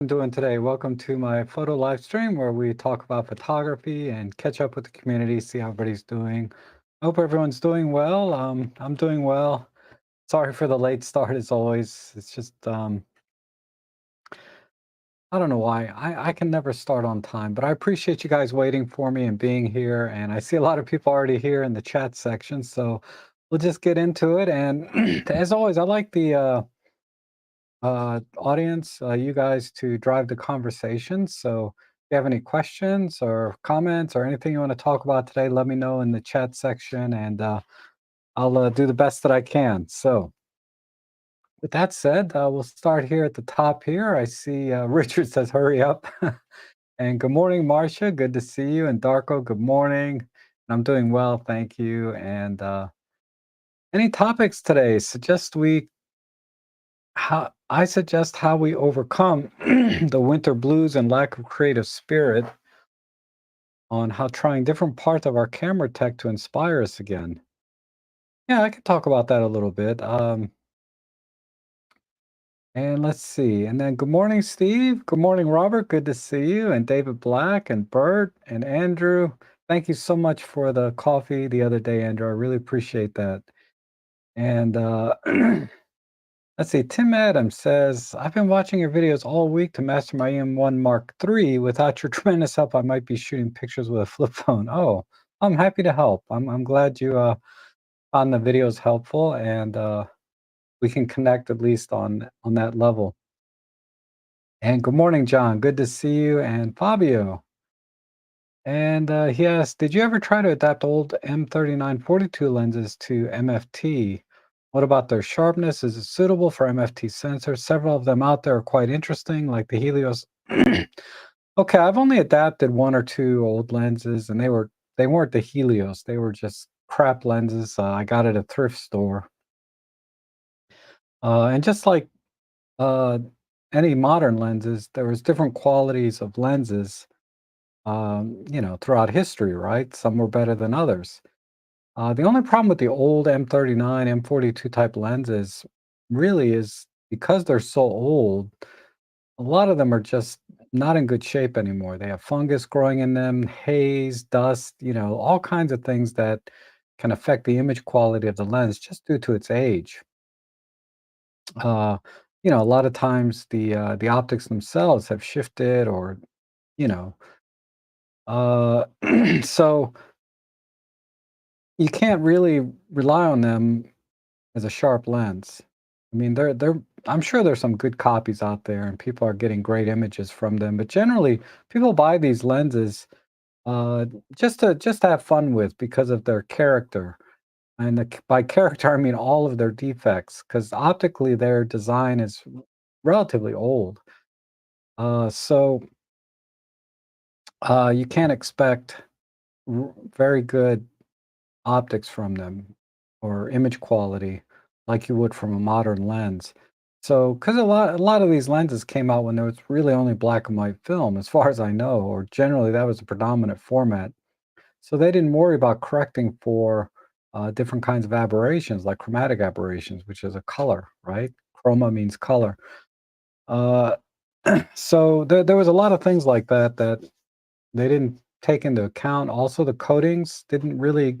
I'm doing today. Welcome to my photo live stream where we talk about photography and catch up with the community, see how everybody's doing. Hope everyone's doing well. I'm doing well. Sorry for the late start as always. It's just I don't know why. I can never start on time, but I appreciate you guys waiting for me and being here. And I see a lot of people already here in the chat section, so we'll just get into it. And as always, I like the audience, you guys to drive the conversation. So if you have any questions or comments or anything you want to talk about today, let me know in the chat section and I'll do the best that I can. So with that said, we'll start here at the top here. I see Richard says, hurry up. And good morning, Marcia. Good to see you. And Darko, good morning. I'm doing well, thank you. And any topics today? I suggest how we overcome the winter blues and lack of creative spirit on how trying different parts of our camera tech to inspire us again. Yeah, I could talk about that a little bit. And let's see. And then good morning, Steve. Good morning, Robert. Good to see you. And David Black and Bert and Andrew. Thank you so much for the coffee the other day, Andrew. I really appreciate that. And let's see, Tim Adams says, I've been watching your videos all week to master my EM1 Mark III. Without your tremendous help, I might be shooting pictures with a flip phone. Oh, I'm happy to help. I'm glad you found the videos helpful and we can connect at least on that level. And good morning, John. Good to see you. And Fabio. And he asked, did you ever try to adapt old M3942 lenses to MFT? What about their sharpness? Is it suitable for MFT sensors? Several of them out there are quite interesting, like the Helios. Okay, I've only adapted one or two old lenses, and they weren't the Helios. They were just crap lenses. I got at a thrift store. And just like uh, any modern lenses, there was different qualities of lenses throughout history, right? Some were better than others. The only problem with the old M39, M42 type lenses really is because they're so old, a lot of them are just not in good shape anymore. They have fungus growing in them, haze, dust, all kinds of things that can affect the image quality of the lens just due to its age. Uh, a lot of times the optics themselves have shifted or, you know, uh, so you can't really rely on them as a sharp lens. I mean, I'm sure there's some good copies out there and people are getting great images from them, but generally people buy these lenses uh, just to have fun with because of their character. And by character, I mean all of their defects, because optically their design is relatively old. So you can't expect very good optics from them or image quality like you would from a modern lens. So, because a lot of these lenses came out when there was really only black and white film, as far as I know, or generally that was the predominant format. So they didn't worry about correcting for different kinds of aberrations, like chromatic aberrations, which is a color, right? Chroma means color. Uh, so there was a lot of things like that that they didn't take into account. Also, the coatings they didn't really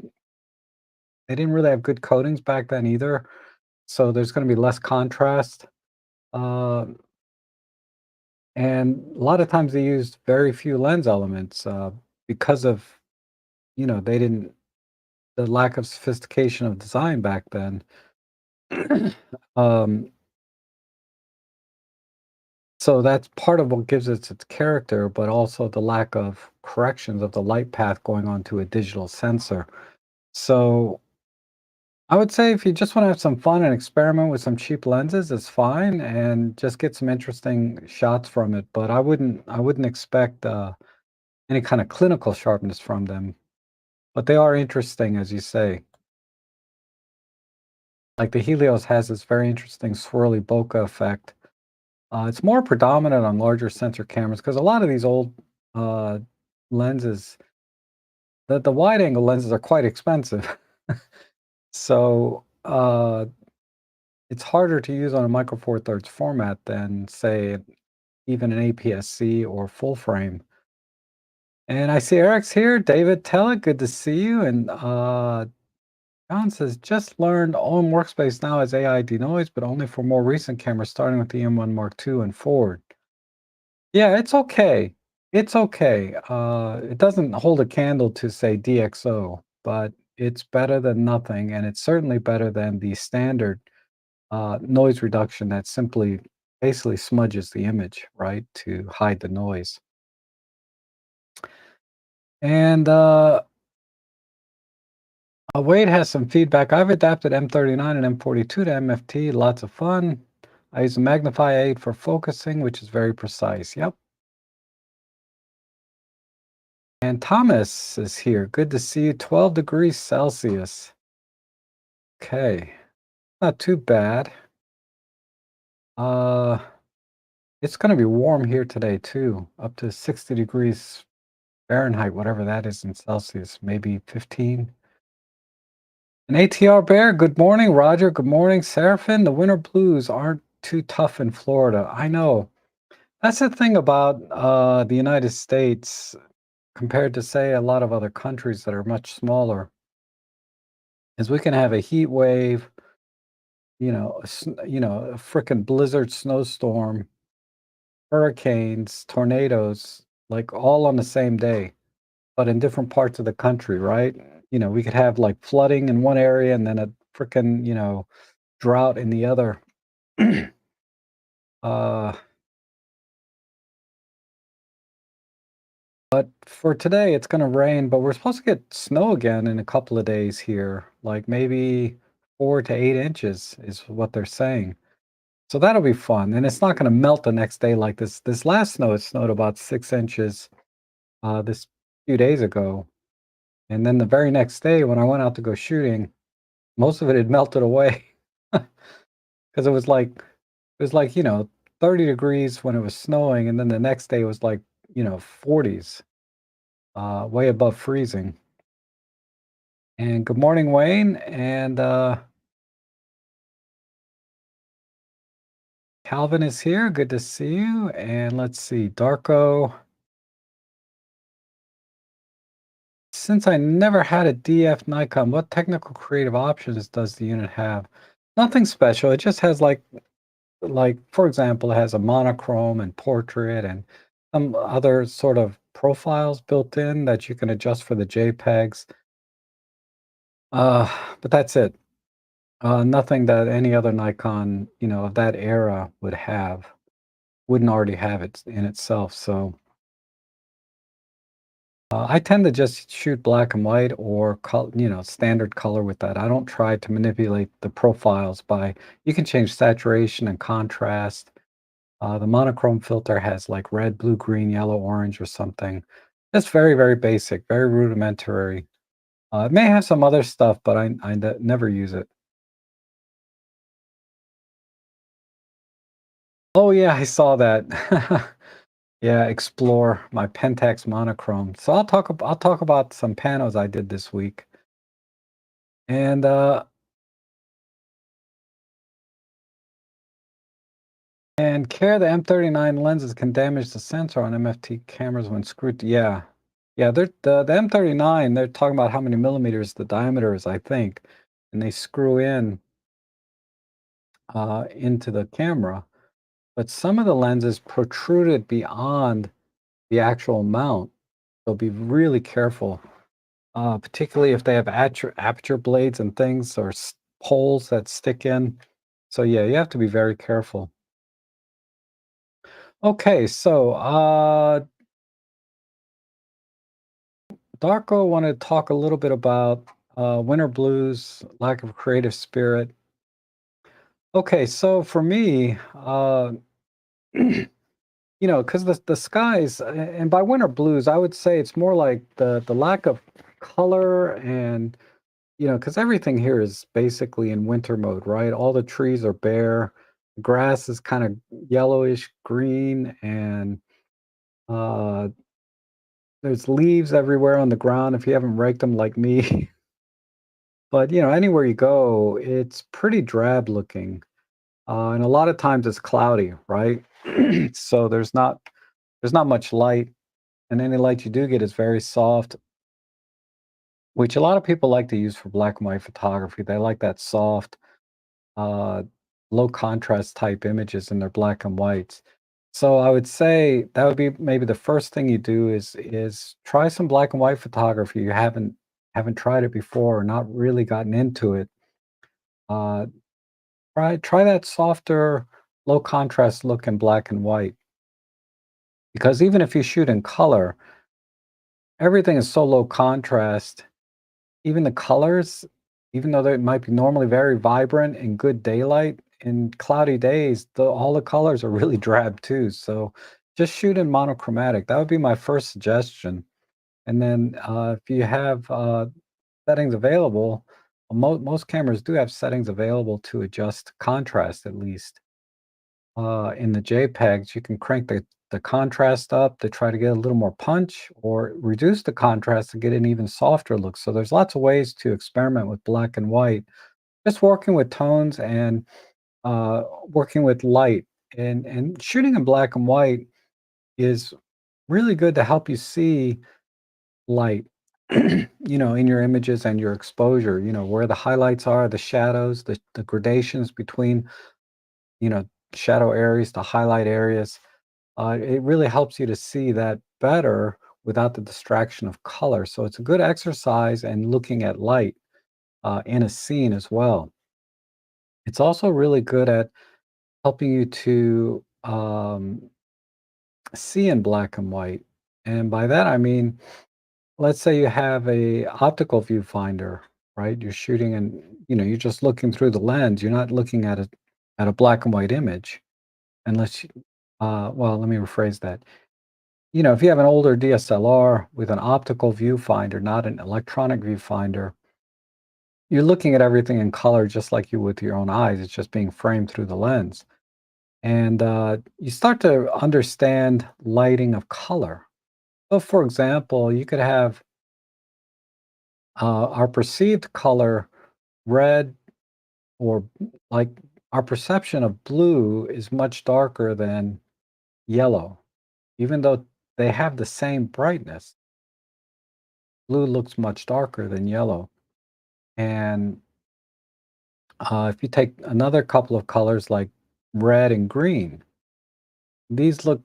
have good coatings back then either, so there's gonna be less contrast, uh, and a lot of times they used very few lens elements, because of, they didn't the lack of sophistication of design back then. Um, so that's part of what gives it its character, but also the lack of corrections of the light path going onto a digital sensor. So I would say if you just want to have some fun and experiment with some cheap lenses, it's fine, and just get some interesting shots from it. But I wouldn't expect any kind of clinical sharpness from them. But they are interesting, as you say. Like the Helios has this very interesting swirly bokeh effect. It's more predominant on larger sensor cameras because a lot of these old uh, lenses, the wide angle lenses are quite expensive. So it's harder to use on a micro four thirds format than say even an APS-C or full frame. And I see Eric's here. David Tellett, good to see you. And John says, just learned OM Workspace now has AI denoise, but only for more recent cameras, starting with the M1 Mark II and forward. Yeah, it's okay. It's okay. It doesn't hold a candle to, say, DxO, but it's better than nothing, and it's certainly better than the standard noise reduction that simply basically smudges the image, right, to hide the noise. And Wade has some feedback. I've adapted M39 and M42 to MFT. Lots of fun. I use a magnify aid for focusing, which is very precise. Yep. And Thomas is here. Good to see you. 12 degrees Celsius. Okay. Not too bad. Uh, it's going to be warm here today too, up to 60 degrees Fahrenheit, whatever that is in Celsius, maybe 15. And ATR Bear, good morning. Roger, good morning. Seraphin, the winter blues aren't too tough in Florida. I know. That's the thing about the United States compared to, say, a lot of other countries that are much smaller, is we can have a heat wave, a frickin' blizzard snowstorm, hurricanes, tornadoes, like all on the same day, but in different parts of the country, right? We could have like flooding in one area and then a frickin', drought in the other. uh, but for today, it's going to rain, but we're supposed to get snow again in a couple of days here, like maybe 4 to 8 inches is what they're saying. So that'll be fun, and it's not going to melt the next day like this. This last snow, it snowed about 6 inches this few days ago, and then the very next day when I went out to go shooting, most of it had melted away because it was like 30 degrees when it was snowing, and then the next day it was like 40s, way above freezing. And good morning, Wayne, and Calvin is here. Good to see you. And let's see, Darko. Since I never had a DF Nikon, what technical creative options does the unit have? Nothing special. It just has like for example, it has a monochrome and portrait and some other sort of profiles built in that you can adjust for the JPEGs. But that's it. Nothing that any other Nikon, of that era would have, wouldn't already have it in itself. So I tend to just shoot black and white or standard color with that. I don't try to manipulate the profiles by. You can change saturation and contrast. The monochrome filter has like red, blue, green, yellow, orange, or something. Just very, very basic, very rudimentary. It may have some other stuff, but I never use it. Oh yeah, I saw that. Yeah, explore my Pentax monochrome. So I'll talk about some panos I did this week. And care the M39 lenses can damage the sensor on MFT cameras when screwed. Yeah, yeah. The M39. They're talking about how many millimeters the diameter is, I think, and they screw in into the camera. But some of the lenses protruded beyond the actual mount. So be really careful, particularly if they have aperture blades and things or holes that stick in. So yeah, you have to be very careful. Okay, so Darko wanted to talk a little bit about winter blues, lack of creative spirit. Okay, so for me, because the skies, and by winter blues, I would say it's more like the lack of color and because everything here is basically in winter mode, right? All the trees are bare, grass is kind of yellowish green, and uh, there's leaves everywhere on the ground if you haven't raked them like me. But, anywhere you go, it's pretty drab looking. And a lot of times it's cloudy, right? So there's not much light, and any light you do get is very soft, which a lot of people like to use for black and white photography. They like that soft, uh, low contrast type images in their black and whites. So I would say that would be maybe the first thing you do is try some black and white photography. You haven't tried it before or not really gotten into it. Uh, try that softer, low contrast look in black and white. Because even if you shoot in color, everything is so low contrast. Even the colors, even though they might be normally very vibrant in good daylight, in cloudy days, all the colors are really drab too. So just shoot in monochromatic. That would be my first suggestion. And then if you have settings available, most cameras do have settings available to adjust contrast at least. In the JPEGs, you can crank the contrast up to try to get a little more punch or reduce the contrast to get an even softer look. So there's lots of ways to experiment with black and white, just working with tones and working with light. And shooting in black and white is really good to help you see light, in your images and your exposure, where the highlights are, the shadows, the gradations between, you know, shadow areas to highlight areas. It really helps you to see that better without the distraction of color. So it's a good exercise and looking at light in a scene as well. It's also really good at helping you to see in black and white. And by that I mean, let's say you have a optical viewfinder, right? You're shooting and you're just looking through the lens. You're not looking at a black and white image unless you, well, let me rephrase that. If you have an older DSLR with an optical viewfinder, not an electronic viewfinder, you're looking at everything in color just like you would with your own eyes. It's just being framed through the lens. And you start to understand lighting of color. So, for example, you could have our perceived color red or like our perception of blue is much darker than yellow, even though they have the same brightness. Blue looks much darker than yellow. And if you take another couple of colors like red and green, these look,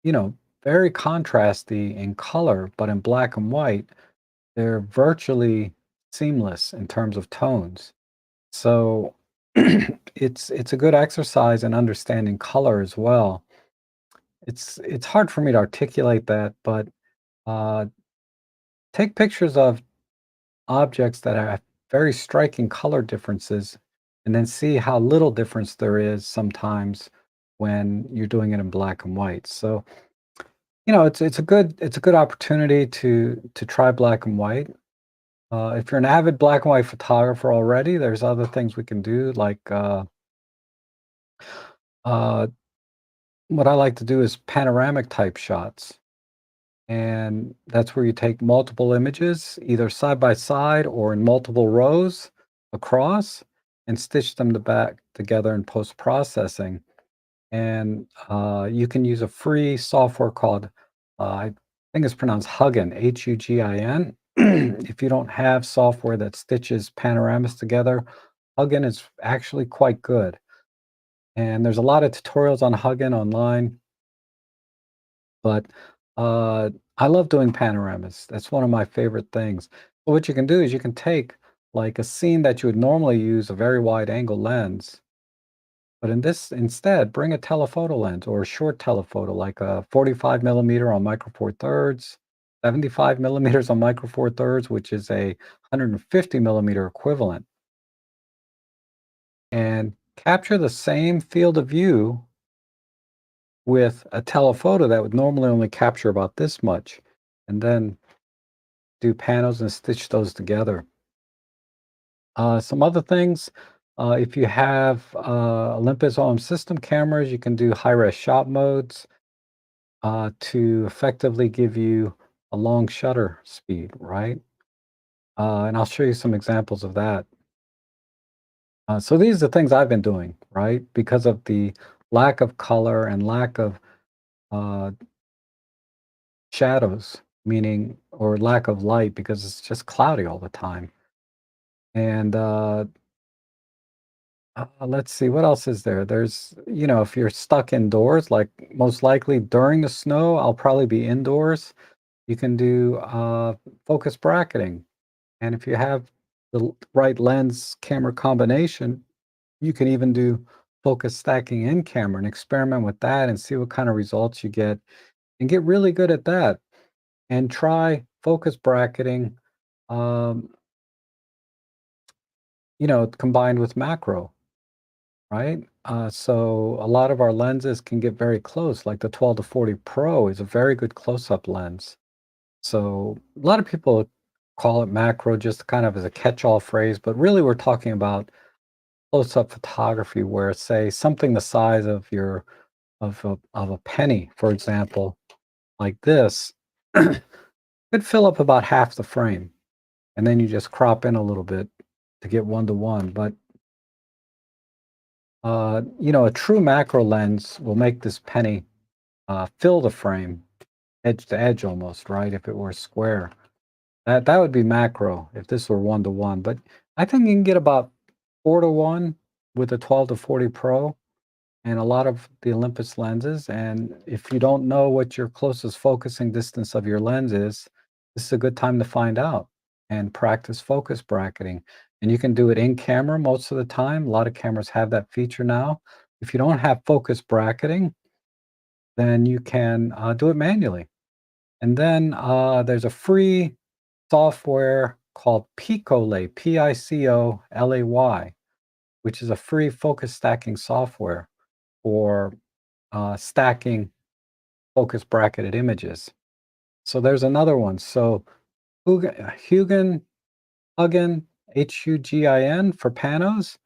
you know, very contrasty in color, but in black and white, they're virtually seamless in terms of tones. So it's a good exercise in understanding color as well. It's hard for me to articulate that, but uh, take pictures of objects that have very striking color differences and then see how little difference there is sometimes when you're doing it in black and white. So, it's a good opportunity to try black and white. If you're an avid black and white photographer already, there's other things we can do. Like uh, what I like to do is panoramic type shots. And that's where you take multiple images, either side by side or in multiple rows across, and stitch them back together in post processing. And you can use a free software called, I think it's pronounced Huggin, Hugin. If you don't have software that stitches panoramas together, Huggin is actually quite good. And there's a lot of tutorials on Huggin online. But, I love doing panoramas. That's one of my favorite things. But what you can do is you can take, like, a scene that you would normally use a very wide angle lens, but in this instead, bring a telephoto lens or a short telephoto, like a 45 millimeter on micro four thirds, 75 millimeters on micro four thirds, which is a 150 millimeter equivalent, and capture the same field of view with a telephoto that would normally only capture about this much, and then do panels and stitch those together. Some other things, if you have Olympus Home System cameras, you can do high-res shot modes to effectively give you a long shutter speed, right? And I'll show you some examples of that. So these are the things I've been doing, right? Because of the lack of color and lack of uh, shadows, meaning or lack of light because it's just cloudy all the time. And let's see, what else is there? There's, if you're stuck indoors, like most likely during the snow, I'll probably be indoors. You can do focus bracketing. And if you have the right lens camera combination, you can even do focus stacking in camera and experiment with that and see what kind of results you get and get really good at that. And try focus bracketing, um, combined with macro, right? So a lot of our lenses can get very close, like the 12 to 40 Pro is a very good close-up lens. So a lot of people call it macro just kind of as a catch-all phrase, but really we're talking about close-up photography where, say, something the size of your of a penny, for example, like this, could fill up about half the frame, and then you just crop in a little bit to get one to one. But a true macro lens will make this penny fill the frame edge to edge almost, right? If it were square, that would be macro if this were one to one. But I think you can get about 4 to 1 with the 12 to 40 Pro and a lot of the Olympus lenses. And if you don't know what your closest focusing distance of your lens is, this is a good time to find out and practice focus bracketing. And you can do it in camera most of the time. A lot of cameras have that feature now. If you don't have focus bracketing, then you can do it manually. And then there's a free software called Picolay, Picolay, which is a free focus stacking software for stacking focus bracketed images. So there's another one. So Hugin, Hugin, Hugin for panos,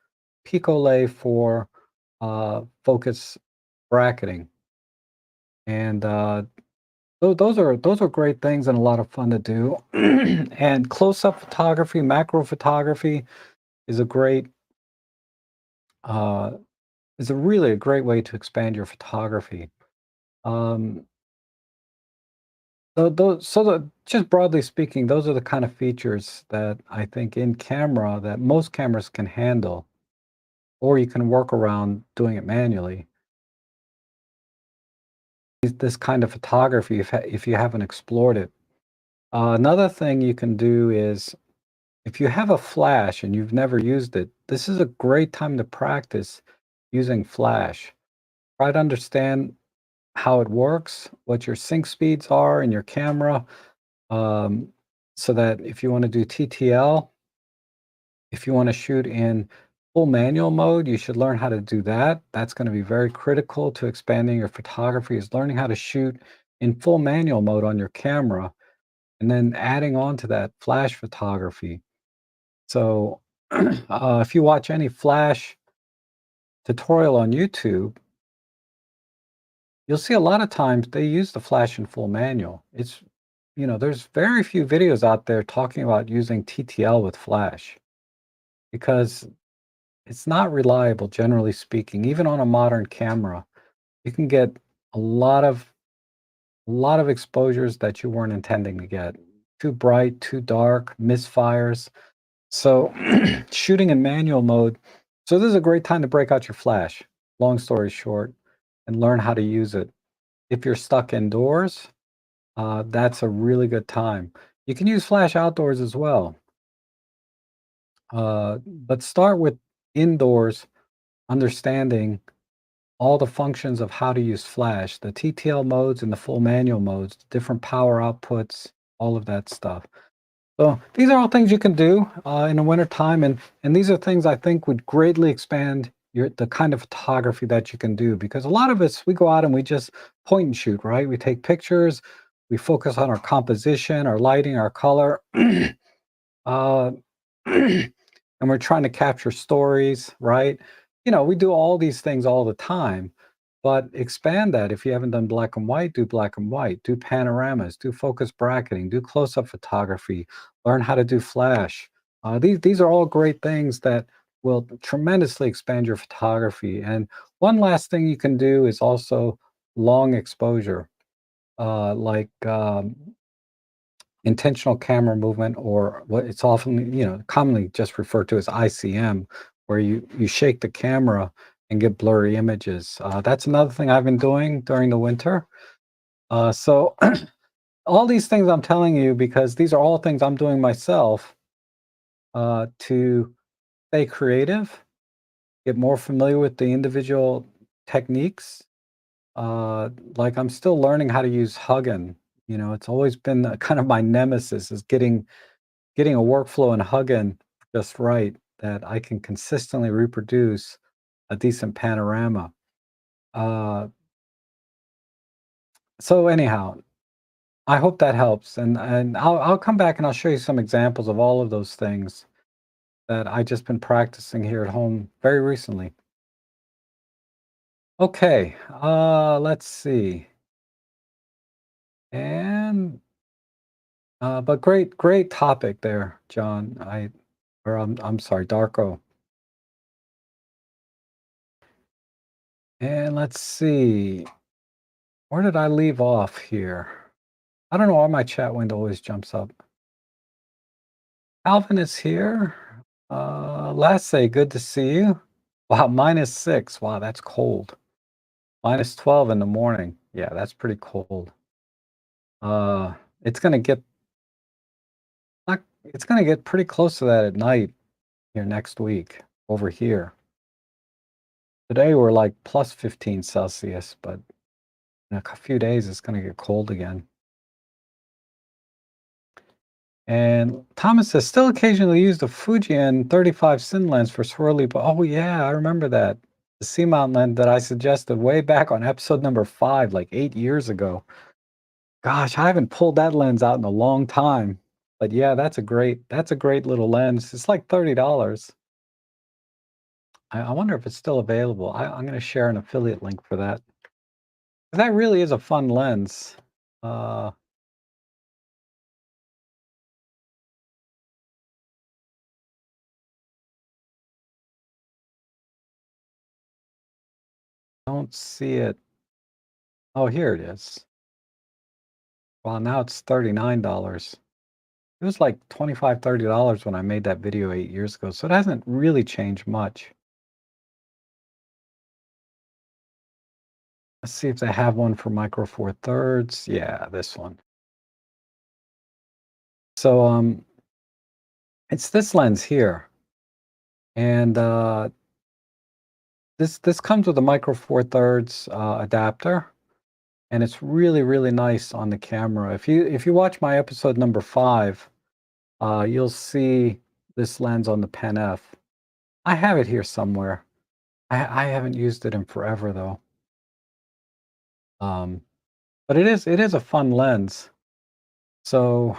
Picolay for focus bracketing. And those are great things and a lot of fun to do. And close-up photography, macro photography is a great uh, is a really a great way to expand your photography. Um, just broadly speaking, those are the kind of features that I think in camera that most cameras can handle, or you can work around doing it manually. This kind of photography, if you haven't explored it. Another thing you can do is if you have a flash and you've never used it, this is a great time to practice using flash. Try to understand how it works, what your sync speeds are in your camera, um, so that if you want to do TTL, if you want to shoot in full manual mode, you should learn how to do that. That's going to be very critical to expanding your photography is learning how to shoot in full manual mode on your camera and then adding on to that flash photography. So if you watch any flash tutorial on YouTube, you'll see a lot of times they use the flash in full manual. There's very few videos out there talking about using TTL with flash because it's not reliable, generally speaking. Even on a modern camera, you can get a lot of exposures that you weren't intending to get. Too bright, too dark, misfires. So shooting in manual mode. So this is a great time to break out your flash, long story short, and learn how to use it. If you're stuck indoors, that's a really good time. You can use flash outdoors as well. But start with indoors, understanding all the functions of how to use flash, the TTL modes and the full manual modes, different power outputs, all of that stuff. So these are all things you can do in the winter time, and these are things I think would greatly expand the kind of photography that you can do. Because a lot of us, we go out and we just point and shoot, right? We take pictures, we focus on our composition, our lighting, our color, uh, and we're trying to capture stories, right? We do all these things all the time, but expand that. If you haven't done black and white, do black and white, do panoramas, do focus bracketing, do close-up photography, learn how to do flash. These are all great things that will tremendously expand your photography. And One last thing you can do is also long exposure, like intentional camera movement, or what it's often, commonly just referred to as ICM, where you shake the camera and get blurry images. That's another thing I've been doing during the winter. So all these things I'm telling you because these are all things I'm doing myself to stay creative, get more familiar with the individual techniques. Like I'm still learning how to use Huggin. It's always been kind of my nemesis is getting a workflow in Huggin just right that I can consistently reproduce a decent panorama. Uh, so anyhow, I hope that helps, and I'll come back and I'll show you some examples of all of those things that I just been practicing here at home very recently. Okay, let's see. And but great topic there, John. I'm sorry, Darko. And let's see. Where did I leave off here? I don't know why my chat window always jumps up. Alvin is here. Lasse, good to see you. Wow, -6. Wow, that's cold. -12 in the morning. Yeah, that's pretty cold. Uh, it's gonna get not, it's gonna get pretty close to that at night here next week over here. Today we're like +15 Celsius, but in a few days it's gonna get cold again. And Thomas says, still occasionally use the Fujian 35 Sin lens for swirly, but oh yeah, I remember that. The C-mount lens that I suggested way back on episode number 5, like 8 years ago. Gosh, I haven't pulled that lens out in a long time. But yeah, that's a great little lens. It's like $30. I wonder if it's still available. I'm going to share an affiliate link for that. That really is a fun lens. Uh, don't see it. Oh, here it is. Well, now it's $39. It was like $25, $30 when I made that video 8 years ago, so it hasn't really changed much. Let's see if they have one for Micro Four Thirds. Yeah, this one. So it's this lens here, and this comes with a Micro Four Thirds adapter, and it's really nice on the camera. If you watch my episode number 5, you'll see this lens on the Pen F. I have it here somewhere. I haven't used it in forever though. Um, but it is a fun lens. So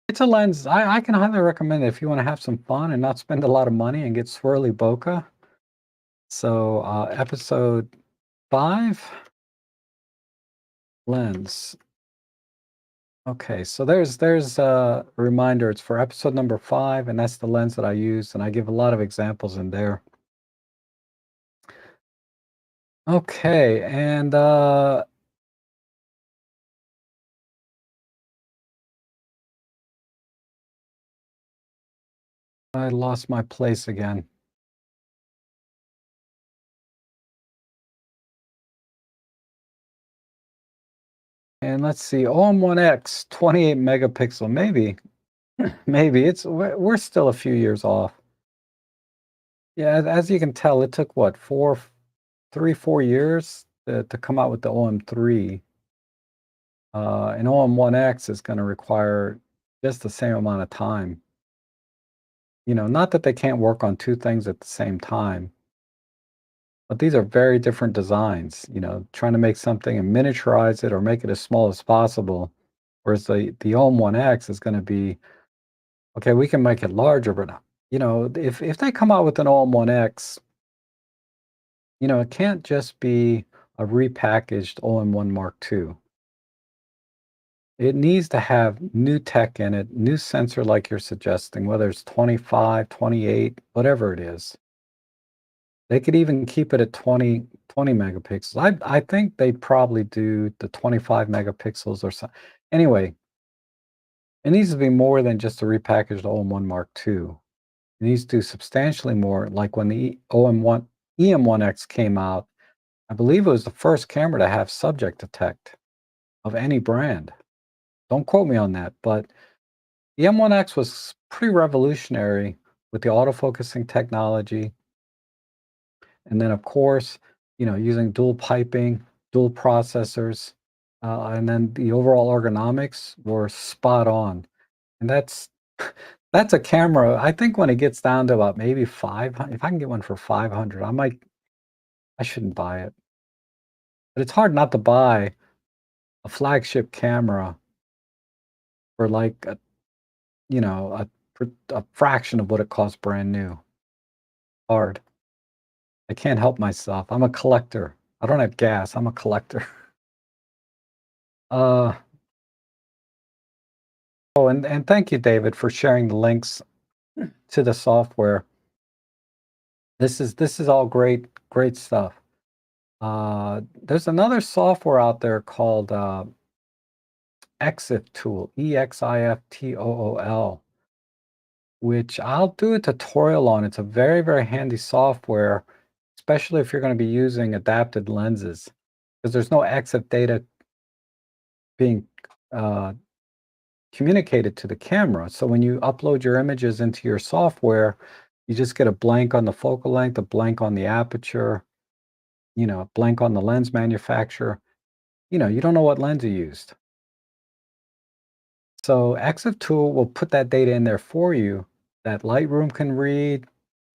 it's a lens I can highly recommend it if you want to have some fun and not spend a lot of money and get swirly bokeh. So episode 5 lens. Okay, so there's a reminder. It's for episode number 5, and that's the lens that I use, and I give a lot of examples in there. Okay, and I lost my place again. And let's see, OM1X, 28 megapixel, maybe, maybe we're still a few years off. Yeah, as you can tell, it took what, 4 years to come out with the OM3. And OM1X is going to require just the same amount of time. Not that they can't work on two things at the same time, but these are very different designs. Trying to make something and miniaturize it or make it as small as possible, whereas the OM1X is going to be okay. We can make it larger, but if they come out with an OM1X, it can't just be a repackaged OM1 Mark II. It needs to have new tech in it, new sensor like you're suggesting, whether it's 25, 28, whatever it is. They could even keep it at 20 megapixels. I think they probably do the 25 megapixels or so. Anyway, it needs to be more than just a repackaged OM1 Mark II. It needs to do substantially more, like when the OM1 EM1X came out, I believe it was the first camera to have subject detect of any brand. Don't quote me on that, but the M1X was pretty revolutionary with the autofocusing technology. And then, of course, using dual piping, dual processors, and then the overall ergonomics were spot on. And that's a camera. I think when it gets down to about maybe 500, if I can get one for 500, I shouldn't buy it. But it's hard not to buy a flagship camera for like a fraction of what it costs brand new. Hard. I can't help myself. I'm a collector. I don't have gas. I'm a collector. Uh, oh, and thank you, David, for sharing the links to the software. This is all great stuff. There's another software out there called EXIF Tool, EXIFTOOL, which I'll do a tutorial on. It's a very handy software, especially if you're going to be using adapted lenses, because there's no EXIF data being uh, communicated to the camera. So when you upload your images into your software, you just get a blank on the focal length, a blank on the aperture, a blank on the lens manufacturer. You don't know what lens you used. So EXIF Tool will put that data in there for you that Lightroom can read,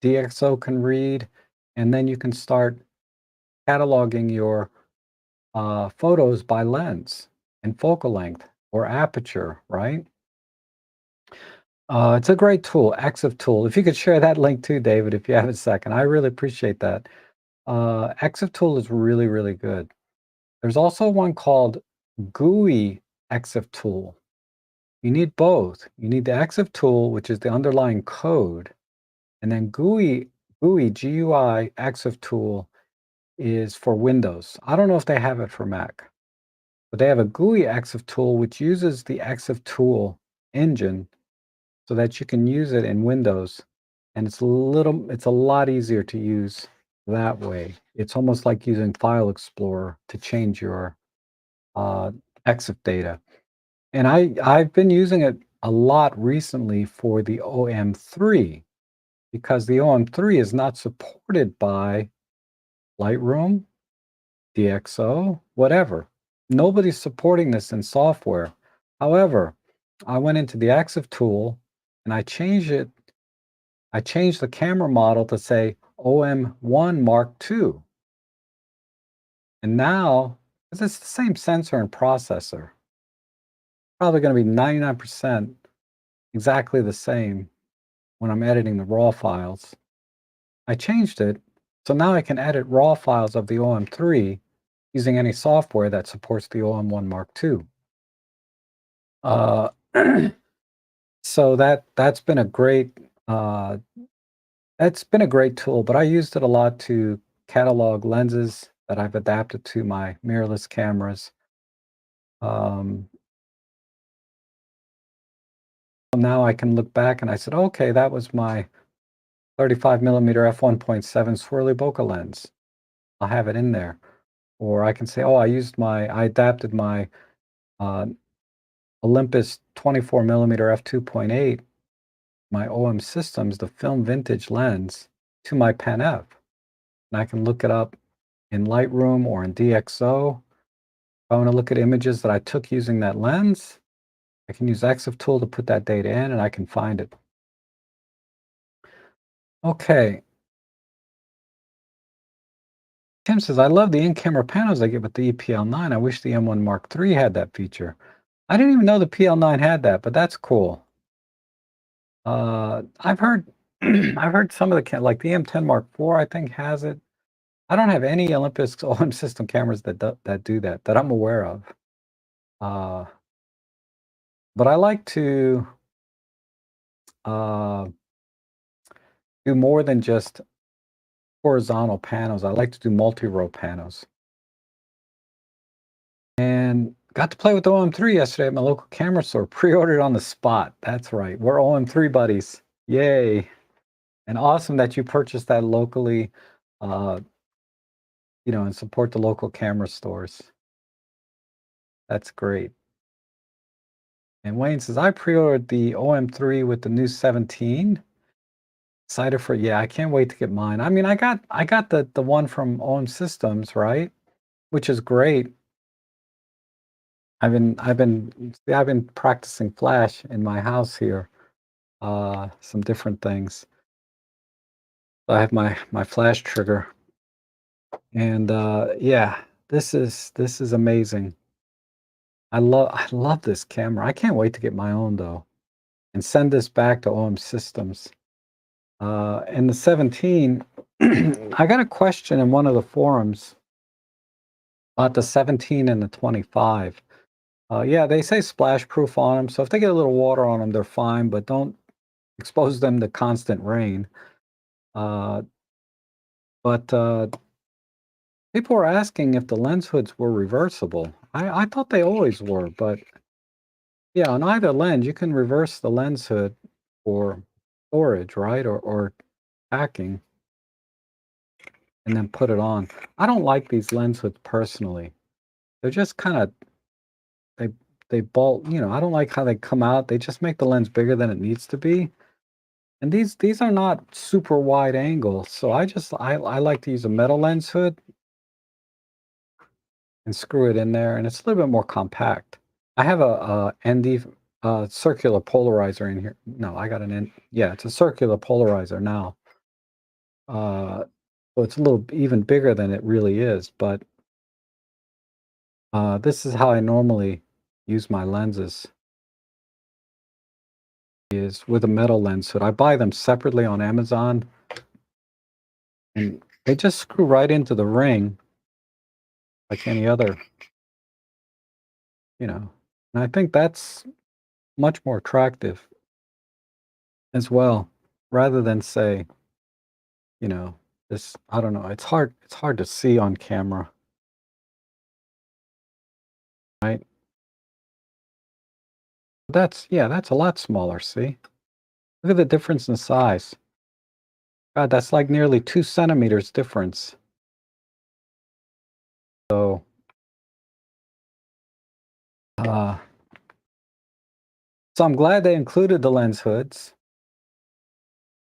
DxO can read, and then you can start cataloging your photos by lens and focal length or aperture, right? It's a great tool, EXIF Tool. If you could share that link too, David, if you have a second, I really appreciate that. EXIF Tool is really good. There's also one called GUI EXIF Tool. You need both. You need the EXIF Tool, which is the underlying code, and then GUI EXIF Tool is for Windows. I don't know if they have it for Mac, but they have a GUI EXIF Tool which uses the EXIF Tool engine so that you can use it in Windows, and it's a lot easier to use that way. It's almost like using File Explorer to change your uh, EXIF data. And I've been using it a lot recently for the OM3 because the OM3 is not supported by Lightroom, DxO, whatever. Nobody's supporting this in software. However, I went into the EXIF tool and I changed it. I changed the camera model to say OM1 Mark II. And now, 'cause it's the same sensor and processor, probably going to be 99% exactly the same when I'm editing the raw files. I changed it, so now I can edit raw files of the OM3 using any software that supports the OM1 Mark II. Uh, so uh, that's been a great tool, but I used it a lot to catalog lenses that I've adapted to my mirrorless cameras. Um, Now I can look back and I said, okay, that was my 35 millimeter f1.7 swirly bokeh lens. I'll have it in there. Or I can say, oh, I adapted my uh, Olympus 24 millimeter f2.8, my OM Systems, the film vintage lens, to my Pen F. And I can look it up in Lightroom or in DxO. If I want to look at images that I took using that lens, I can use EXIF Tool to put that data in and I can find it. Okay. Tim says, I love the in-camera panels I get with the EPL9. I wish the M1 Mark III had that feature. I didn't even know the PL9 had that, but that's cool. I've heard I've heard some of like the M10 Mark IV, I think has it. I don't have any Olympus OM system cameras that do that I'm aware of. Uh, but I like to uh, do more than just horizontal panels. I like to do multi-row panels. And got to play with the OM3 yesterday at my local camera store. Pre-ordered on the spot. That's right. We're OM3 buddies. Yay. And awesome that you purchased that locally, uh, and support the local camera stores. That's great. And Wayne says, I pre-ordered the OM3 with the new 17. Excited for, yeah, I can't wait to get mine. I mean, I got the one from OM Systems, right? Which is great. I've been practicing Flash in my house here. Some different things. I have my Flash trigger, and yeah, this is amazing. I love this camera. I can't wait to get my own though, and send this back to OM Systems. And the 17, I got a question in one of the forums about the 17 and the 25. Yeah, they say splash proof on them, so if they get a little water on them, they're fine, but don't expose them to constant rain. Uh, but people were asking if the lens hoods were reversible. I thought they always were, but yeah, on either lens, you can reverse the lens hood for storage, right? Or packing, and then put it on. I don't like these lens hoods personally. They're just kind of they they bolt, I don't like how they come out. They just make the lens bigger than it needs to be. And these are not super wide angle, so I like to use a metal lens hood and screw it in there, and it's a little bit more compact. I have a ND circular polarizer in here. No, I got an N. Yeah, it's a circular polarizer now. So it's a little even bigger than it really is, but this is how I normally use my lenses. Is with a metal lens hood. I buy them separately on Amazon, and they just screw right into the ring like any other, And I think that's much more attractive as well, rather than say, you know, this, I don't know, it's hard to see on camera, right? Yeah, that's a lot smaller, see? Look at the difference in size. God, that's like nearly 2 centimeters difference. So, uh, so I'm glad they included the lens hoods,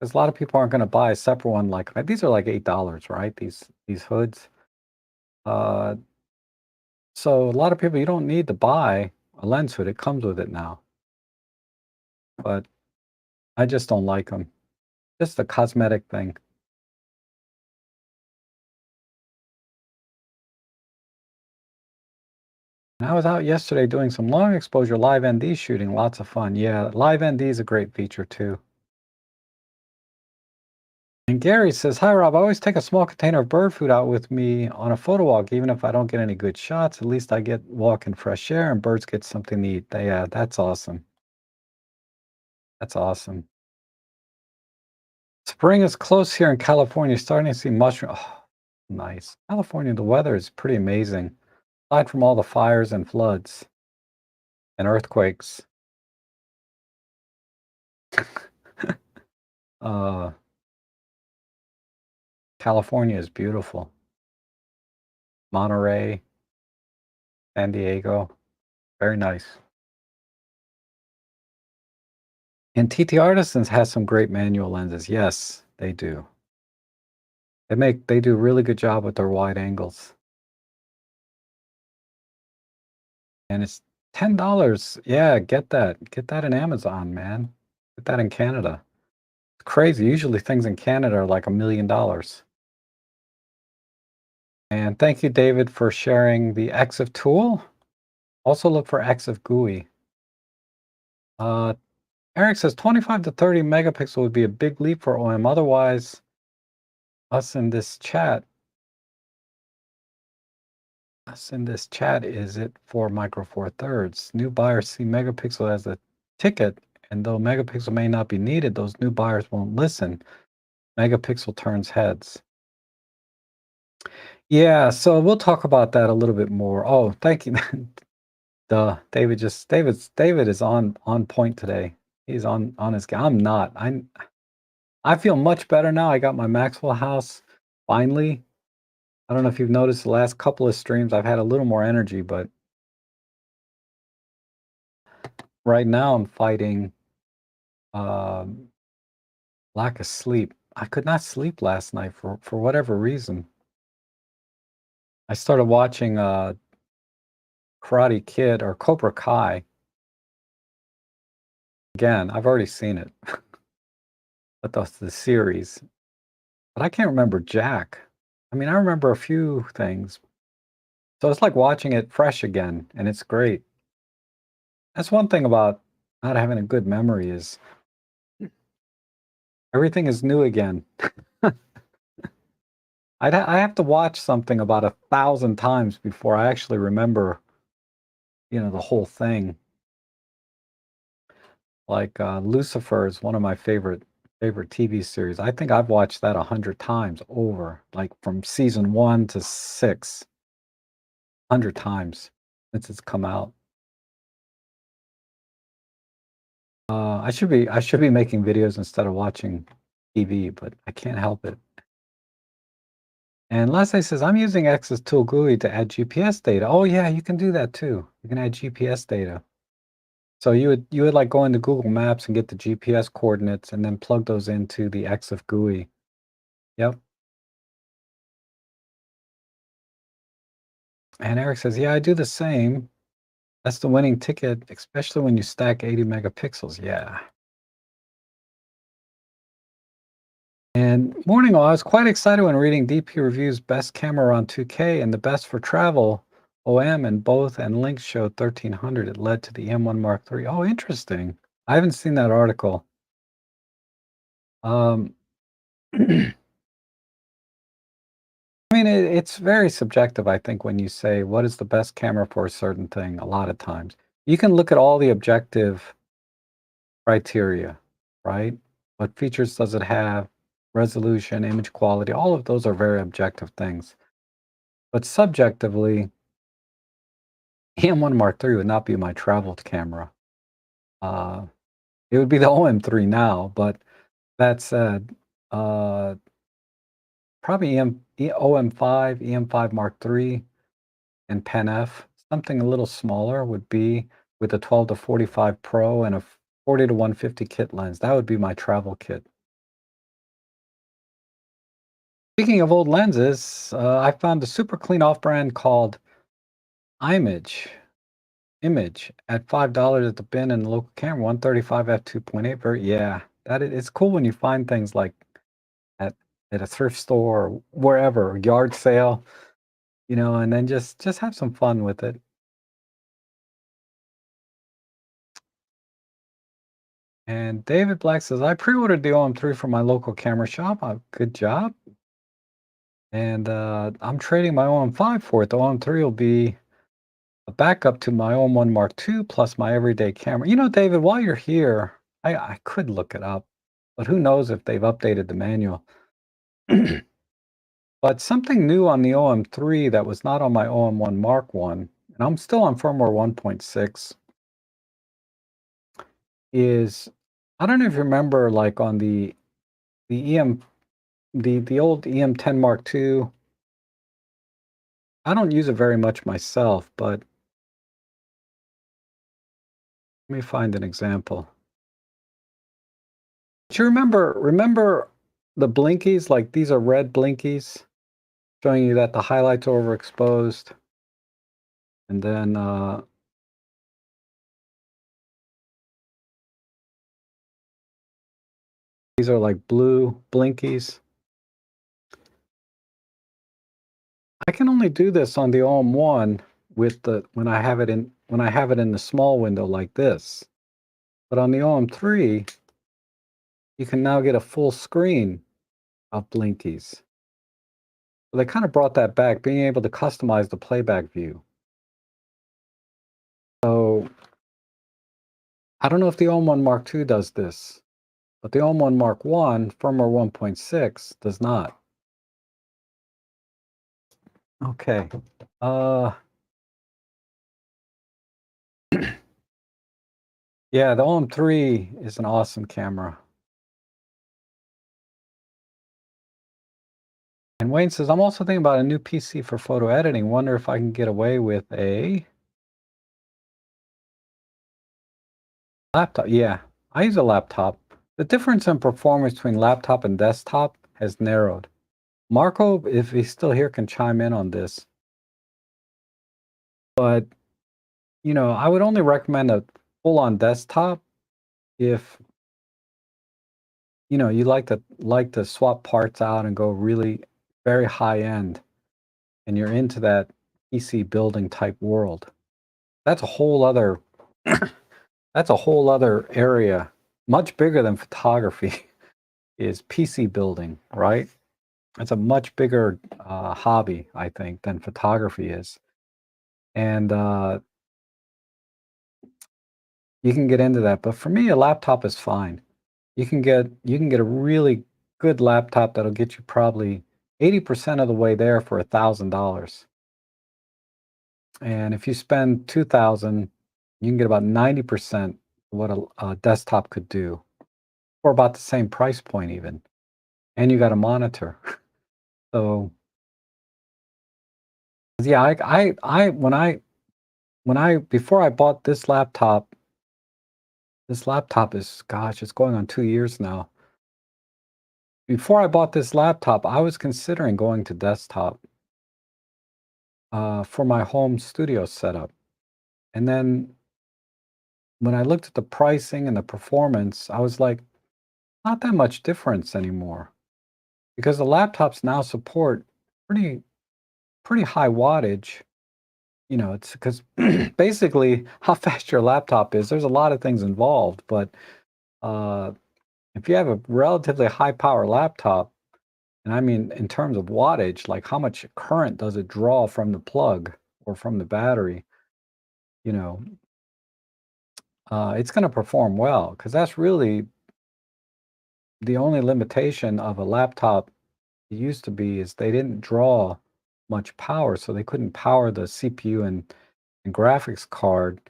because a lot of people aren't going to buy a separate one. Like these are like $8, right? These hoods. Uh, so a lot of people, you don't need to buy a lens hood. It comes with it now. But I just don't like them. Just a cosmetic thing. And I was out yesterday doing some long exposure live ND shooting. Lots of fun. Yeah, live ND is a great feature too. And Gary says, hi, Rob. I always take a small container of bird food out with me on a photo walk, even if I don't get any good shots. At least I get walk in fresh air and birds get something to eat. Yeah, that's awesome. That's awesome. Spring is close here in California. Starting to see mushroom. Oh, nice. California, the weather is pretty amazing. Aside from all the fires and floods and earthquakes. Uh, California is beautiful. Monterey, San Diego, very nice. And TT Artisans has some great manual lenses. Yes, they do. They do a really good job with their wide angles. And it's $10. Yeah, get that. Get that in Amazon, man. Get that in Canada. It's crazy. Usually things in Canada are like $1 million. And thank you, David, for sharing the EXIF tool. Also look for EXIF GUI. Eric says 25 to 30 megapixel would be a big leap for OM. Otherwise, us in this chat is it for micro four thirds. New buyers see megapixel as a ticket, and though megapixel may not be needed, those new buyers won't listen. Megapixel turns heads. Yeah, so we'll talk about that a little bit more. Oh, thank you. Duh. David is on point today. He's on his game. I'm not. I feel much better now. I got my Maxwell house finally. I don't know if you've noticed the last couple of streams I've had a little more energy, but right now I'm fighting um lack of sleep. I could not sleep last night for whatever reason. I started watching Karate Kid or Cobra Kai again. I've already seen it, but the series. But I can't remember Jack. I mean, I remember a few things. So it's like watching it fresh again, and it's great. That's one thing about not having a good memory is everything is new again. I have to watch something about 1,000 times before I actually remember, the whole thing. Like, Lucifer is one of my favorite TV series. I think I've watched that 100 times over, like, from season 1 to 6, 100 times since it's come out. I should be making videos instead of watching TV, but I can't help it. And Leslie says, "I'm using X's Tool GUI to add GPS data." Oh, yeah, you can do that too. You can add GPS data. So you would like go into Google Maps and get the GPS coordinates and then plug those into the EXIF GUI. Yep. And Eric says, "Yeah, I do the same. That's the winning ticket, especially when you stack 80 megapixels." Yeah. And morning all, I was quite excited when reading DP Review's best camera on 2K and the best for travel OM and both and links showed 1300. It led to the M1 Mark III. Oh, interesting. I haven't seen that article. Um, I mean, it's very subjective, I think, when you say what is the best camera for a certain thing, a lot of times. You can look at all the objective criteria, right? What features does it have? Resolution, image quality, all of those are very objective things. But subjectively, EM1 Mark III would not be my travel camera. Uh, it would be the OM3 now, but that said, uh, probably OM5, EM5 Mark III, and Pen F. Something a little smaller would be with a 12 to 45 Pro and a 40 to 150 kit lens. That would be my travel kit. Speaking of old lenses, I found a super clean off-brand called Image at $5 at the bin in the local camera, 135 f2.8. Very, yeah, it's cool when you find things like at a thrift store or wherever, yard sale, and then just have some fun with it. And David Black says, "I pre-ordered the OM3 from my local camera shop. Good job. And I'm trading my OM5 for it. The OM3 will be a backup to my OM1 Mark II plus my everyday camera." David, while you're here, I could look it up, but who knows if they've updated the manual. But something new on the OM3 that was not on my OM1 Mark I, and I'm still on firmware 1.6, is I don't know if you remember, like on the EM the old EM10 Mark II. I don't use it very much myself, but let me find an example. Do you remember the blinkies? Like these are red blinkies showing you that the highlights are overexposed, and then these are like blue blinkies. I can only do this on the OM1 with when I have it in the small window like this. But on the OM3, you can now get a full screen of blinkies. So they kind of brought that back, being able to customize the playback view. So I don't know if the OM1 Mark II does this, but the OM1 Mark I, firmware 1.6, does not. Okay. Uh, yeah, the OM3 is an awesome camera. And Wayne says, I'm also thinking about a new PC for photo editing. Wonder if I can get away with a laptop. Yeah, I use a laptop. The difference in performance between laptop and desktop has narrowed. Marco, if he's still here, can chime in on this. But, I would only recommend a full-on desktop if, you like to swap parts out and go really very high end and you're into that PC building type world. That's a whole other that's a whole other area, much bigger than photography, is PC building, right? It's a much bigger hobby, I think, than photography is. And you can get into that. But for me, a laptop is fine. You can get a really good laptop that'll get you probably 80% of the way there for $1,000. And if you spend 2,000, you can get about 90% what a desktop could do, or about the same price point even. And you got a monitor. So yeah, when I before I bought this laptop is, gosh, it's going on 2 years now. Before I bought this laptop, I was considering going to desktop for my home studio setup. And then when I looked at the pricing and the performance, I was like, not that much difference anymore because the laptops now support pretty pretty high wattage. It's because basically how fast your laptop is. There's a lot of things involved, but uh, if you have a relatively high power laptop, and I mean in terms of wattage, like how much current does it draw from the plug or from the battery, you know, it's going to perform well because that's really the only limitation of a laptop. It used to be is they didn't draw much power, so they couldn't power the CPU and graphics card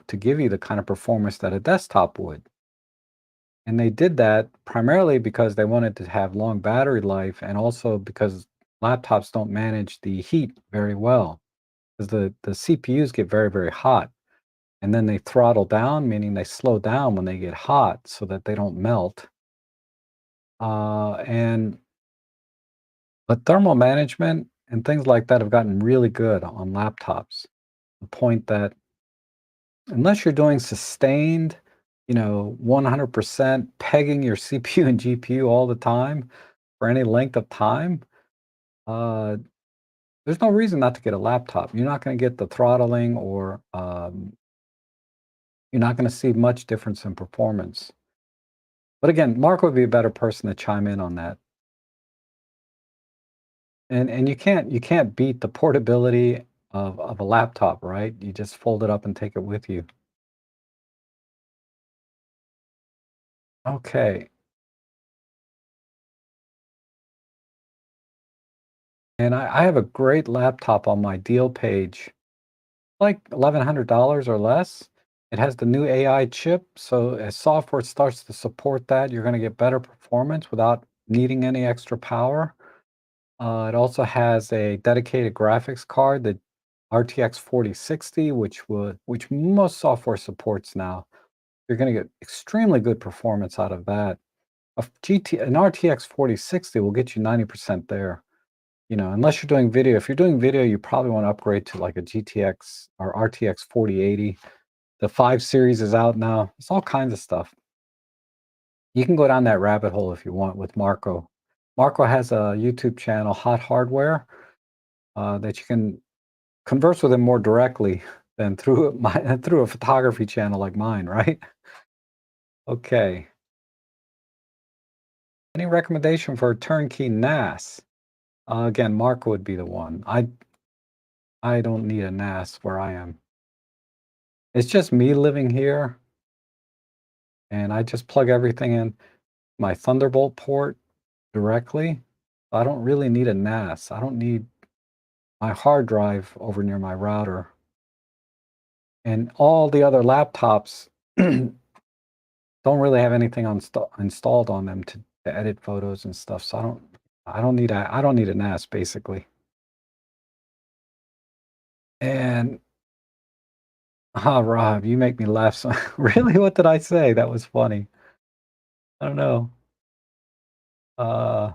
to give you the kind of performance that a desktop would. And they did that primarily because they wanted to have long battery life and also because laptops don't manage the heat very well. Because the CPUs get very, very hot. And then they throttle down, meaning they slow down when they get hot so that they don't melt. And but thermal management and things like that have gotten really good on laptops. The point that unless you're doing sustained, 100% pegging your CPU and GPU all the time for any length of time, uh, there's no reason not to get a laptop. You're not going to get the throttling or you're not going to see much difference in performance. But again, Mark would be a better person to chime in on that. And you can't beat the portability of a laptop, right? You just fold it up and take it with you. Okay. And I have a great laptop on my deal page, like $1,100 or less. It has the new AI chip, so as software starts to support that, you're going to get better performance without needing any extra power. It also has a dedicated graphics card, the RTX 4060, which most software supports now. You're going to get extremely good performance out of that. An RTX 4060 will get you 90% there. Unless you're doing video. If you're doing video, you probably want to upgrade to like a GTX or RTX 4080. The 5 series is out now. It's all kinds of stuff. You can go down that rabbit hole if you want with Marco. Marco has a YouTube channel, Hot Hardware, that you can converse with him more directly than through through a photography channel like mine, right? Okay. Any recommendation for a turnkey NAS? Again, Marco would be the one. I don't need a NAS where I am. It's just me living here, and I just plug everything in my Thunderbolt port directly. I don't really need a NAS. I don't need my hard drive over near my router, and all the other laptops don't really have anything installed on them to edit photos and stuff. So I don't need an NAS basically. And Rob, you make me laugh. So really, what did I say? That was funny. I don't know. Uh,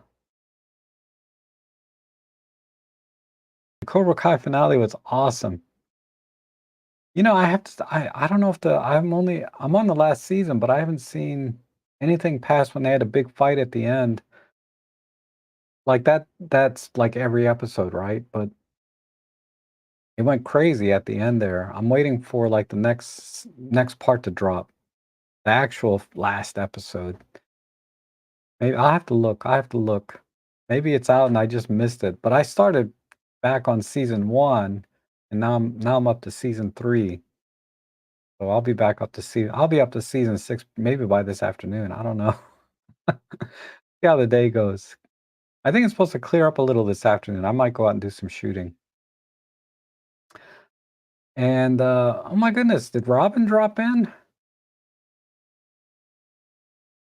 Cobra Kai finale was awesome. You know, I have to. I don't know if I'm on the last season, but I haven't seen anything past when they had a big fight at the end. Like that's like every episode, right? But it went crazy at the end there. I'm waiting for like the next part to drop, the actual last episode. Maybe I'll have to look. I have to look. Maybe it's out and I just missed it. But I started back on season 1 and now I'm up to season 3. So I'll be up to season 6 maybe by this afternoon. I don't know. See how the day goes. I think it's supposed to clear up a little this afternoon. I might go out and do some shooting. And oh my goodness, did Robin drop in?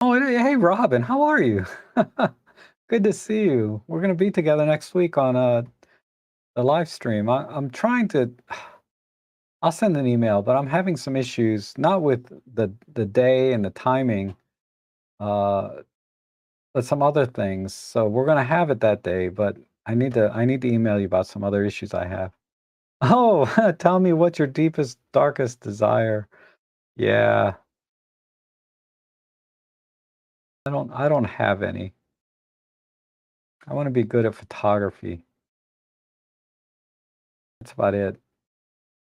Oh, hey Robin, how are you? Good to see you. We're gonna be together next week on the live stream. I'm trying to. I'll send an email, but I'm having some issues, not with the day and the timing, uh, but some other things. So we're gonna have it that day, but I need to email you about some other issues I have. Oh, tell me what's your deepest, darkest desire. Yeah, I don't have any. I want to be good at photography. That's about it.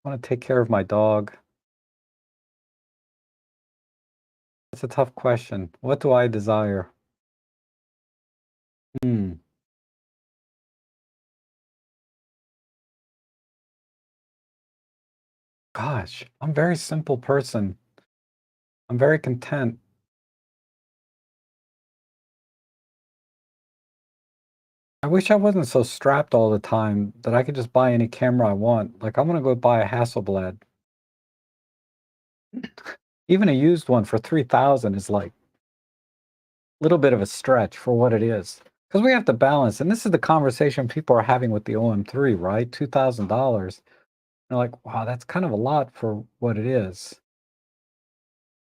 I want to take care of my dog. That's a tough question. What do I desire? Hmm. Gosh, I'm a very simple person. I'm very content. I wish I wasn't so strapped all the time that I could just buy any camera I want. Like, I'm gonna go buy a Hasselblad. Even a used one for 3,000 is like a little bit of a stretch for what it is. Because we have to balance, and this is the conversation people are having with the OM3, right? $2,000. They're like, wow, that's kind of a lot for what it is.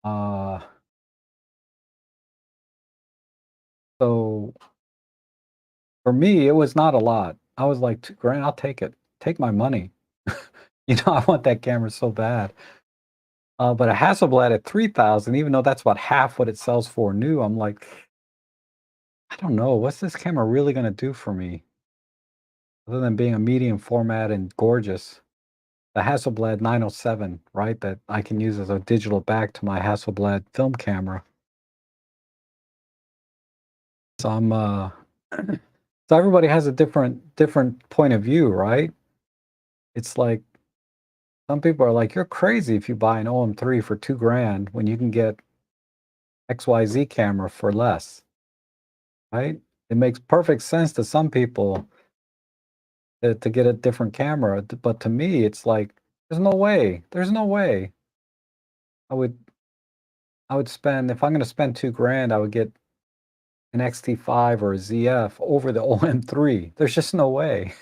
Uh, so for me, it was not a lot. I was like, 2 grand, I'll take it. Take my money. You know, I want that camera so bad. But a Hasselblad at 3,000, even though that's about half what it sells for new, I'm like, I don't know, what's this camera really gonna do for me other than being a medium format and gorgeous? The Hasselblad 907, right? That I can use as a digital back to my Hasselblad film camera. So I'm so everybody has a different point of view, right? It's like some people are like, you're crazy if you buy an OM3 for 2 grand when you can get XYZ camera for less, right? It makes perfect sense to some people to get a different camera, but to me, it's like, there's no way. There's no way I would I would spend if I'm going to spend 2 grand, I would get an XT5 or a ZF over the OM3. There's just no way,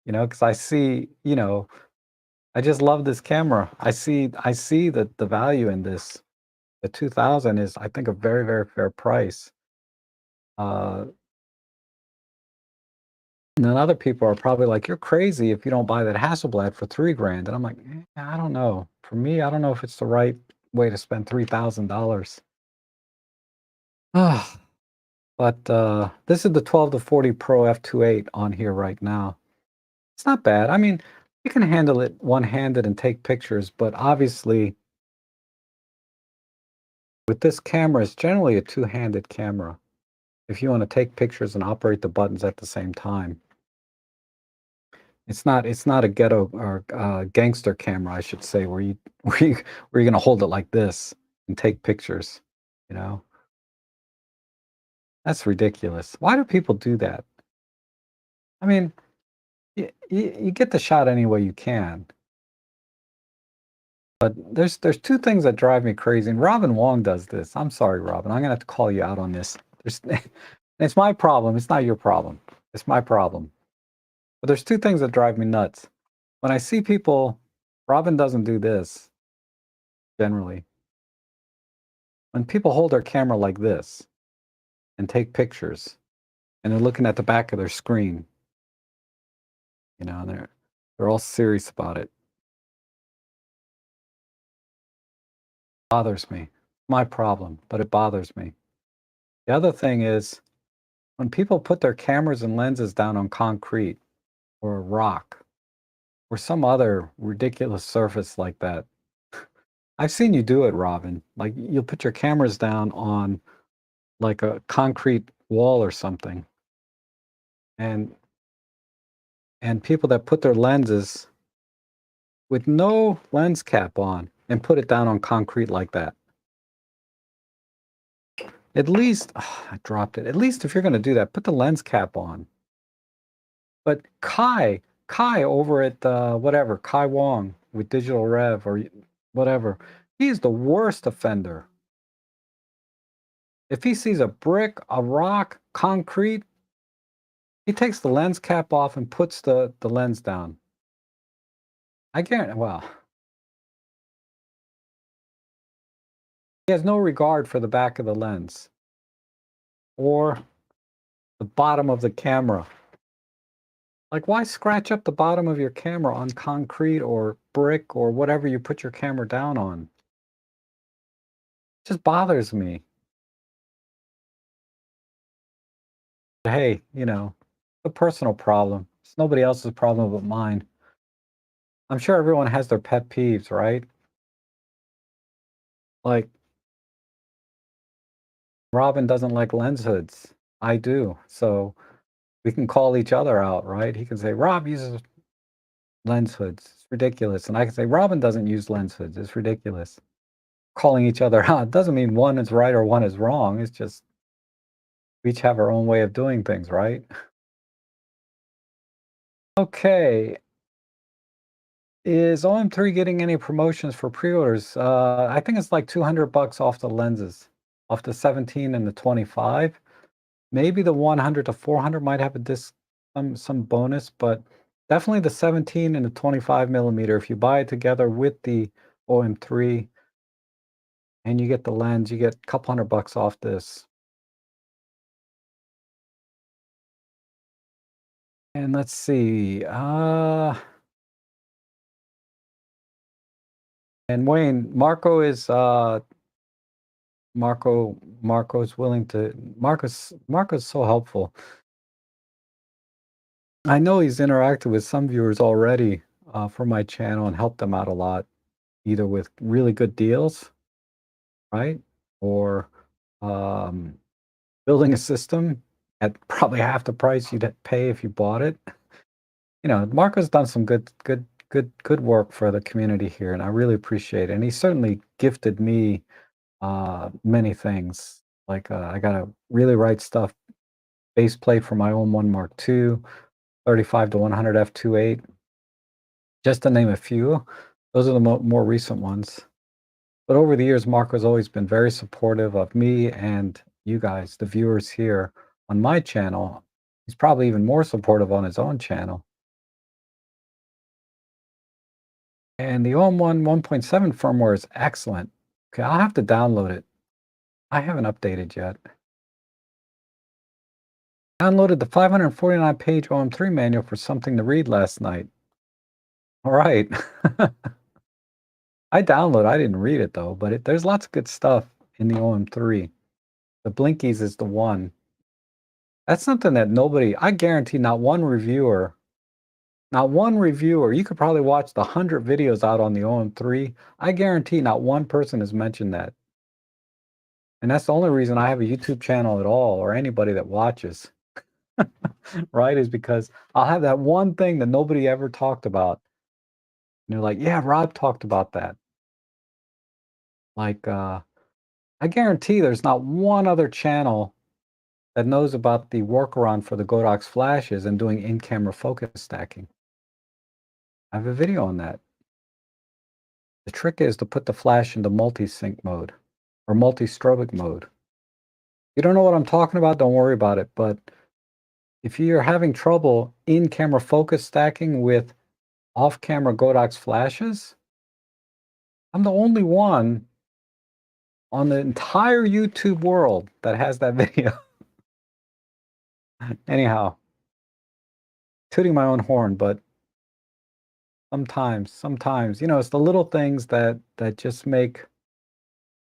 you know, because I see, you know, I just love this camera. I see the value in this. The 2000 is, I think, a very, very fair price. Uh, and then other people are probably like, "You're crazy if you don't buy that Hasselblad for 3 grand." And I'm like, I don't know. For me, I don't know if it's the right way to spend $3,000." Ah, but this is the 12 to 40 Pro f2.8 on here right now. It's not bad. I mean, you can handle it one-handed and take pictures, but obviously with this camera, it's generally a two-handed camera if you want to take pictures and operate the buttons at the same time. It's not a ghetto or gangster camera, I should say, where you where you're gonna hold it like this and take pictures, you know? That's ridiculous. Why do people do that? I mean, You get the shot any way you can. But there's two things that drive me crazy, and Robin Wong does this. I'm sorry, Robin. I'm gonna have to call you out on this. There's, it's my problem. It's not your problem. It's my problem. But there's two things that drive me nuts. When I see people, Robin doesn't do this generally. When people hold their camera like this and take pictures, and they're looking at the back of their screen, and they're all serious about it. Bothers me. My problem, but it bothers me. The other thing is when people put their cameras and lenses down on concrete or a rock or some other ridiculous surface like that. I've seen you do it, Robin. Like you'll put your cameras down on like a concrete wall or something. And people that put their lenses with no lens cap on and put it down on concrete like that. At least, I dropped it. At least if you're going to do that, put the lens cap on. But Kai over at whatever, Kai Wong with Digital Rev or whatever, he's the worst offender. If he sees a brick, a rock, concrete, he takes the lens cap off and puts the lens down. I guarantee, well, he has no regard for the back of the lens or the bottom of the camera. Like, why scratch up the bottom of your camera on concrete or brick or whatever you put your camera down on? It just bothers me. Hey, a personal problem. It's nobody else's problem but mine. I'm sure everyone has their pet peeves, right? Like, Robin doesn't like lens hoods. I do. So we can call each other out, right? He can say, Rob uses lens hoods. It's ridiculous. And I can say, Robin doesn't use lens hoods. It's ridiculous. Calling each other out doesn't mean one is right or one is wrong. It's just we each have our own way of doing things, right? Okay. Is OM3 getting any promotions for pre-orders? I think it's like $200 off the lenses, off the 17 and the 25. Maybe the 100 to 400 might have some bonus, but definitely the 17 and the 25 millimeter. If you buy it together with the OM3 and you get the lens, you get a couple $100 off this. And let's see. And Wayne, Marco's willing to Marco's so helpful. I know he's interacted with some viewers already for my channel and helped them out a lot, either with really good deals, right? Or building a system at probably half the price you'd pay if you bought it. Marco's done some good work for the community here, and I really appreciate it. And he certainly gifted me many things. Like I got to really write stuff, base plate for my own one Mark II, 35 to 100 f2.8, just to name a few. Those are the more recent ones. But over the years, Marco's always been very supportive of me and you guys, the viewers here on my channel. He's probably even more supportive on his own channel. And the OM1 1.7 firmware is excellent. Okay, I'll have to download it. I haven't updated yet. Downloaded the 549-page OM3 manual for something to read last night. All right. I didn't read it though, but there's lots of good stuff in the OM3. The Blinkies is the one. That's something that I guarantee not one reviewer, you could probably watch the 100 videos out on the OM3. I guarantee not one person has mentioned that. And that's the only reason I have a YouTube channel at all, or anybody that watches, right? Is because I'll have that one thing that nobody ever talked about. And they're like, yeah, Rob talked about that. Like, I guarantee there's not one other channel that knows about the workaround for the Godox flashes and doing in-camera focus stacking. I have a video on that. The trick is to put the flash into multi-sync mode or multi-strobic mode. You don't know what I'm talking about, don't worry about it. But if you're having trouble in-camera focus stacking with off-camera Godox flashes, I'm the only one on the entire YouTube world that has that video. Anyhow, tooting my own horn, but sometimes, it's the little things that just make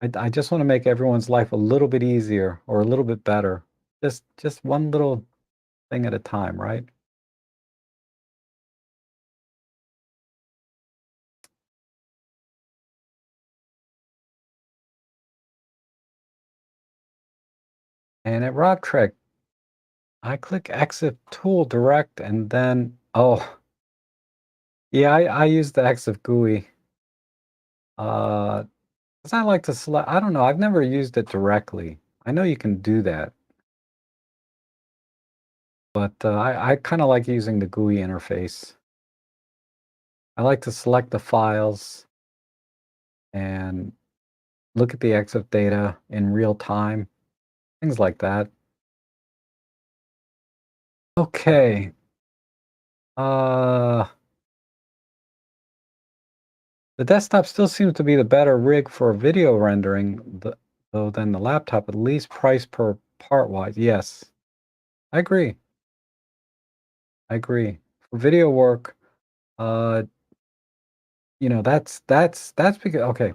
I just want to make everyone's life a little bit easier or a little bit better. Just one little thing at a time, right? And at RobTrek, I click Exit Tool Direct and then, oh, yeah, I use the Exif GUI. 'Cause I like to select, I don't know, I've never used it directly. I know you can do that, but I kind of like using the GUI interface. I like to select the files and look at the EXIF data in real time, things like that. Okay. Uh, the desktop still seems to be the better rig for video rendering, though than the laptop, at least price per part wise. Yes, I agree. I agree. For video work, uh, that's because okay.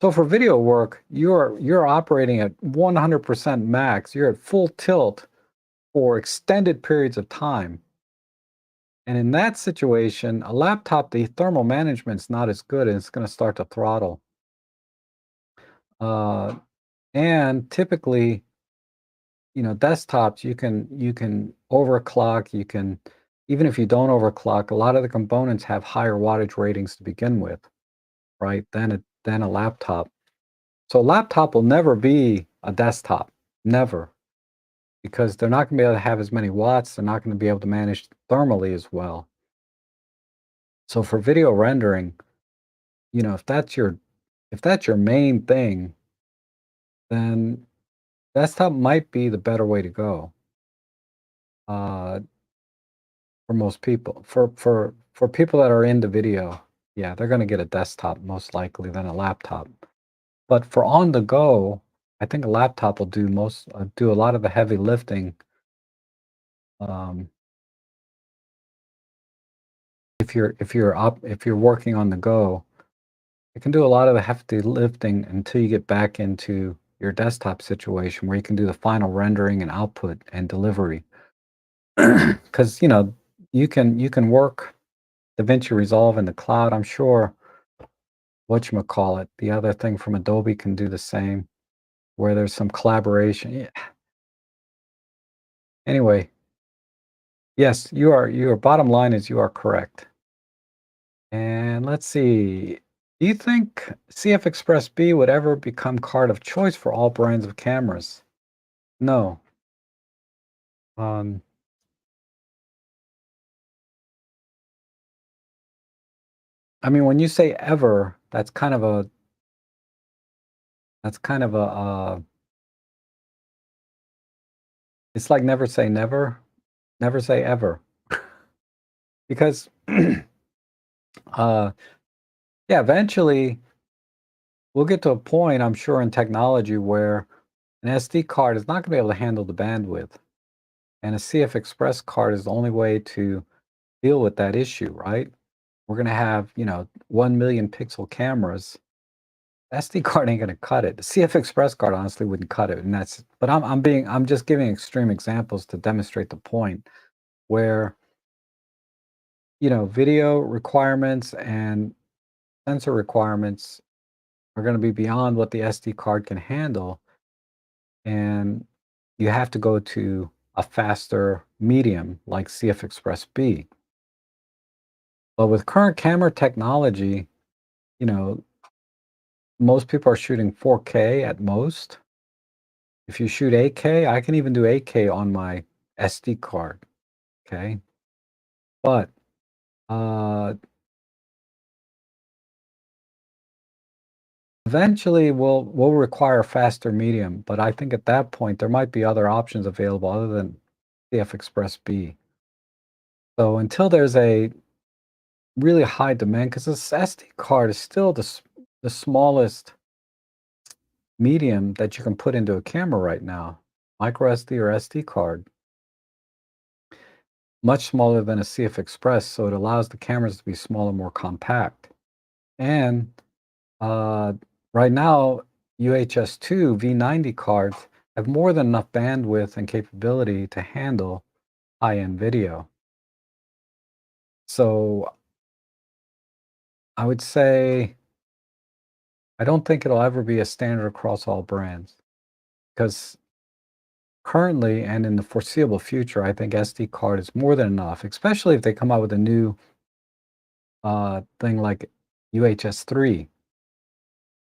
So for video work, you're operating at 100% max. You're at full tilt for extended periods of time. And in that situation, a laptop, the thermal management's not as good and it's going to start to throttle. Uh, and typically, desktops, you can overclock, you can even if you don't overclock, a lot of the components have higher wattage ratings to begin with, right? Than a laptop. So a laptop will never be a desktop, never, because they're not going to be able to have as many watts. They're not going to be able to manage thermally as well. So for video rendering, if that's your main thing, then desktop might be the better way to go uh, for most people. For people that are into video, yeah, they're going to get a desktop most likely than a laptop. But for on the go, I think a laptop will do a lot of the heavy lifting. Um, if you're working on the go, it can do a lot of the hefty lifting until you get back into your desktop situation where you can do the final rendering and output and delivery. Because you can work DaVinci Resolve in the cloud. I'm sure whatchamacallit, the other thing from Adobe can do the same, where there's some collaboration. Yeah. Anyway, yes, your bottom line is you are correct. And let's see. Do you think CF Express B would ever become card of choice for all brands of cameras? No. Um, I mean, when you say ever, that's kind of a it's like never say never, never say ever. Because uh yeah, eventually we'll get to a point, I'm sure, in technology where an SD card is not going to be able to handle the bandwidth. And a CF Express card is the only way to deal with that issue, right? We're going to have, 1 million pixel cameras. SD card ain't going to cut it. The CF Express card honestly wouldn't cut it. And but I'm just giving extreme examples to demonstrate the point where, video requirements and sensor requirements are going to be beyond what the SD card can handle. And you have to go to a faster medium like CF Express B. But with current camera technology, you know, most people are shooting 4K at most. If you shoot 8K, I can even do 8K on my SD card, okay? But, uh, eventually we'll require faster medium, but I think at that point, there might be other options available other than CF Express B. So until there's a really high demand, because this SD card is still the smallest medium that you can put into a camera right now. Micro SD or SD card, much smaller than a CF Express, so it allows the cameras to be smaller, more compact. And uh, right now, UHS-2 V90 cards have more than enough bandwidth and capability to handle high-end video. So I would say I don't think it'll ever be a standard across all brands because currently and in the foreseeable future, I think SD card is more than enough, especially if they come out with a new thing like UHS-3,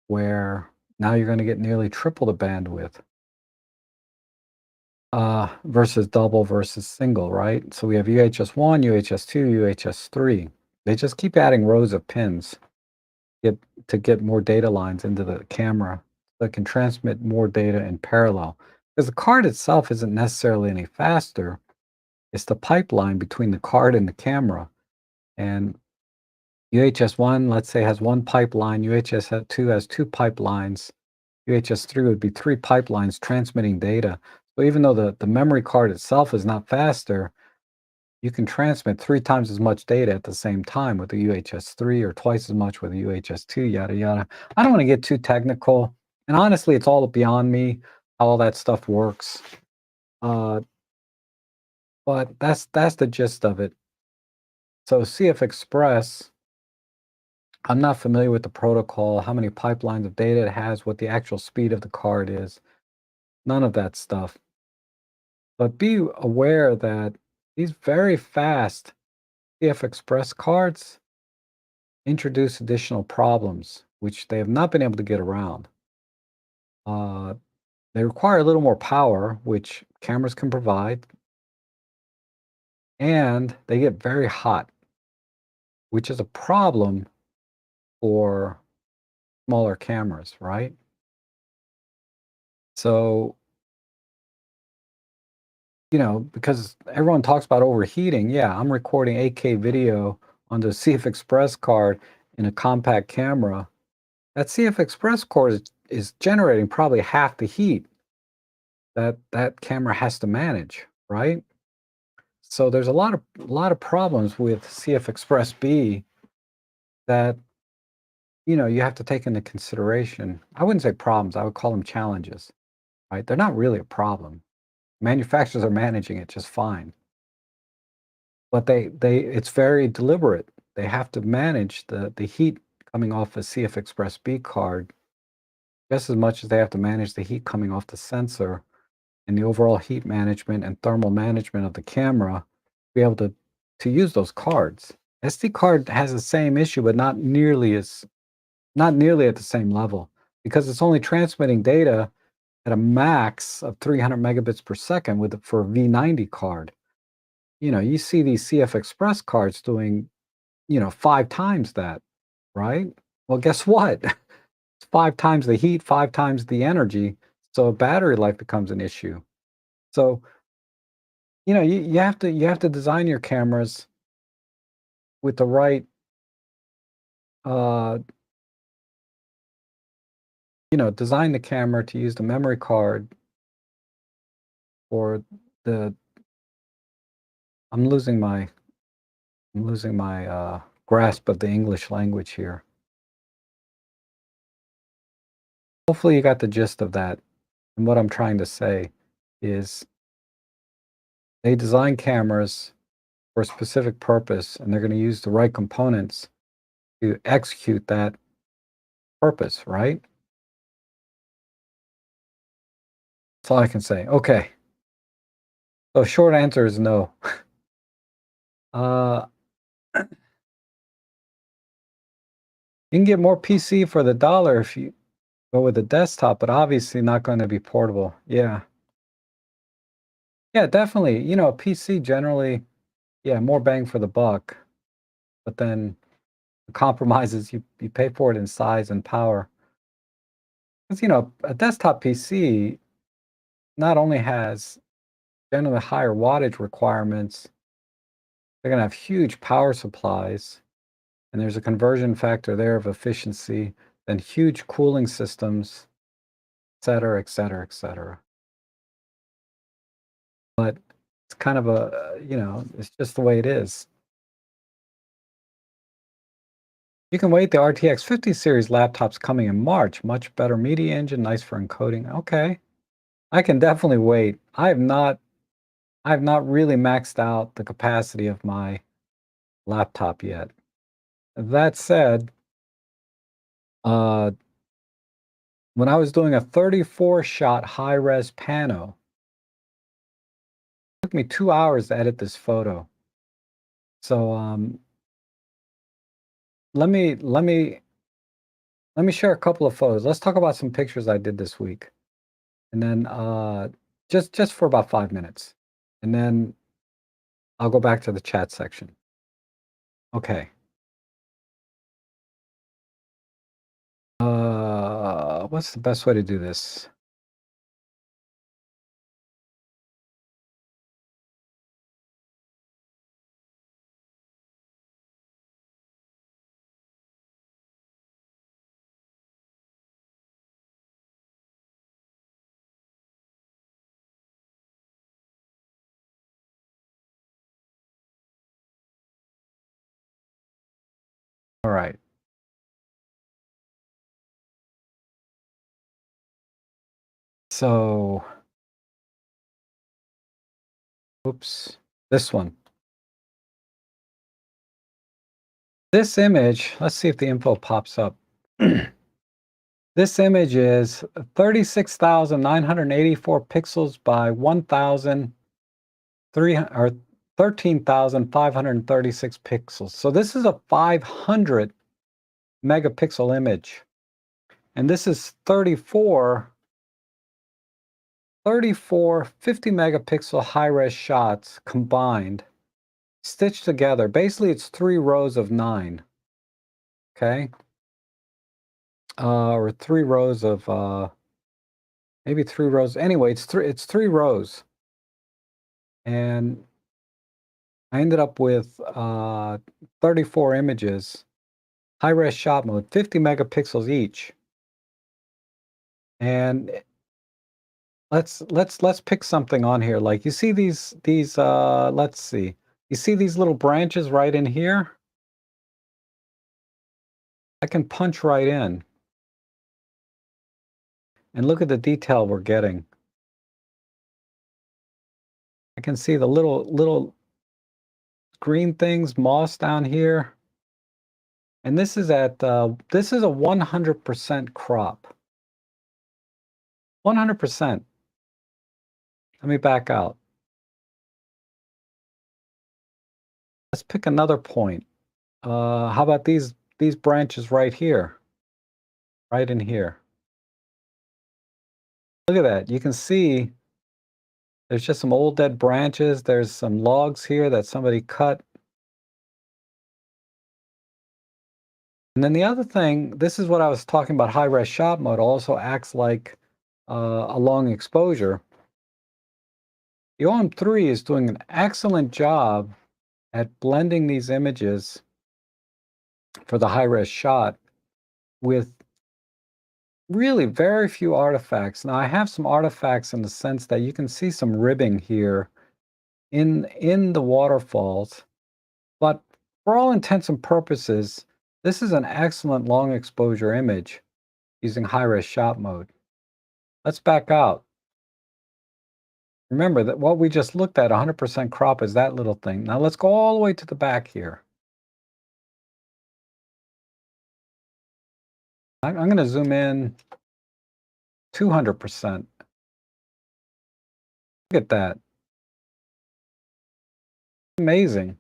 where now you're going to get nearly triple the bandwidth versus double versus single, right? So we have UHS-1, UHS-2, UHS-3. They just keep adding rows of pins get, to get more data lines into the camera that can transmit more data in parallel. Because the card itself isn't necessarily any faster. It's the pipeline between the card and the camera. And UHS-1, let's say, has one pipeline. UHS-2 has two pipelines. UHS-3 would be three pipelines transmitting data. So even though the memory card itself is not faster, you can transmit 3 times as much data at the same time with the UHS-3 or twice as much with the UHS-2, yada, yada. I don't want to get too technical. And honestly, it's all beyond me how all that stuff works. Uh, but that's the gist of it. So CF Express, I'm not familiar with the protocol, how many pipelines of data it has, what the actual speed of the card is. None of that stuff. But be aware that these very fast CF Express cards introduce additional problems, which they have not been able to get around. Uh, they require a little more power, which cameras can provide, and they get very hot, which is a problem for smaller cameras, right? So, because everyone talks about overheating, yeah, I'm recording 8K video on the CF Express card in a compact camera. That CF Express card is generating probably half the heat that camera has to manage, right? So there's a lot of problems with CF Express B that you have to take into consideration. I wouldn't say problems, I would call them challenges, right? They're not really a problem. Manufacturers are managing it just fine. But they it's very deliberate. They have to manage the heat coming off a CF Express B card just as much as they have to manage the heat coming off the sensor and the overall heat management and thermal management of the camera to be able to use those cards. SD card has the same issue, but not nearly at the same level because it's only transmitting data at a max of 300 megabits per second for a V90 card. You see these CF Express cards doing, 5 times that, right? Well, guess what? It's 5 times the heat, 5 times the energy, so battery life becomes an issue. So, you have to design your cameras with the right, uh, design the camera to use the memory card or the I'm losing my grasp of the English language here. Hopefully you got the gist of that. And what I'm trying to say is they design cameras for a specific purpose, and they're going to use the right components to execute that purpose, right? That's all I can say. Okay. So short answer is no. Uh, you can get more PC for the dollar if you go with a desktop, but obviously not going to be portable. Yeah. Yeah, definitely. A PC generally, yeah, more bang for the buck, but then the compromise is you pay for it in size and power. Because, a desktop PC not only has generally higher wattage requirements, they're going to have huge power supplies, and there's a conversion factor there of efficiency, then huge cooling systems, et cetera, et cetera, et cetera. But it's kind of it's just the way it is. You can wait, the RTX 50 series laptop's coming in March. Much better media engine, nice for encoding. Okay. I can definitely wait. I have not really maxed out the capacity of my laptop yet. That said, uh, when I was doing a 34-shot high-res pano, it took me 2 hours to edit this photo. So, let me let me let me share a couple of photos. Let's talk about some pictures I did this week, and then just for about 5 minutes, and then I'll go back to the chat section. Okay. What's the best way to do this? All right. So, oops, this one. This image, let's see if the info pops up. This image is 36,984 pixels by 1,003 or 13,536 pixels. So this is a 500 megapixel image. And this is 50 megapixel high-res shots combined, stitched together. Basically, it's 3 rows of 9. Okay? Or 3 rows of maybe 3 rows. Anyway, it's three rows. And I ended up with 34 images, high-res shot mode, 50 megapixels each. And let's pick something on here. Like, you see these let's see. You see these little branches right in here? I can punch right in and look at the detail we're getting. I can see the little green things, moss down here. And this is a 100% crop. 100%. Let me back out. Let's pick another point. How about these branches right here? Right in here. Look at that. You can see there's just some old dead branches. There's some logs here that somebody cut. And then the other thing, this is what I was talking about, high-res shot mode also acts like a long exposure. The OM3 is doing an excellent job at blending these images for the high-res shot with really very few artifacts. Now, I have some artifacts in the sense that you can see some ribbing here in the waterfalls, but for all intents and purposes, this is an excellent long exposure image using high-res shot mode. Let's back out. Remember that what we just looked at, 100% crop, is that little thing. Now let's go all the way to the back here. I'm going to zoom in 200%. Look at that. Amazing.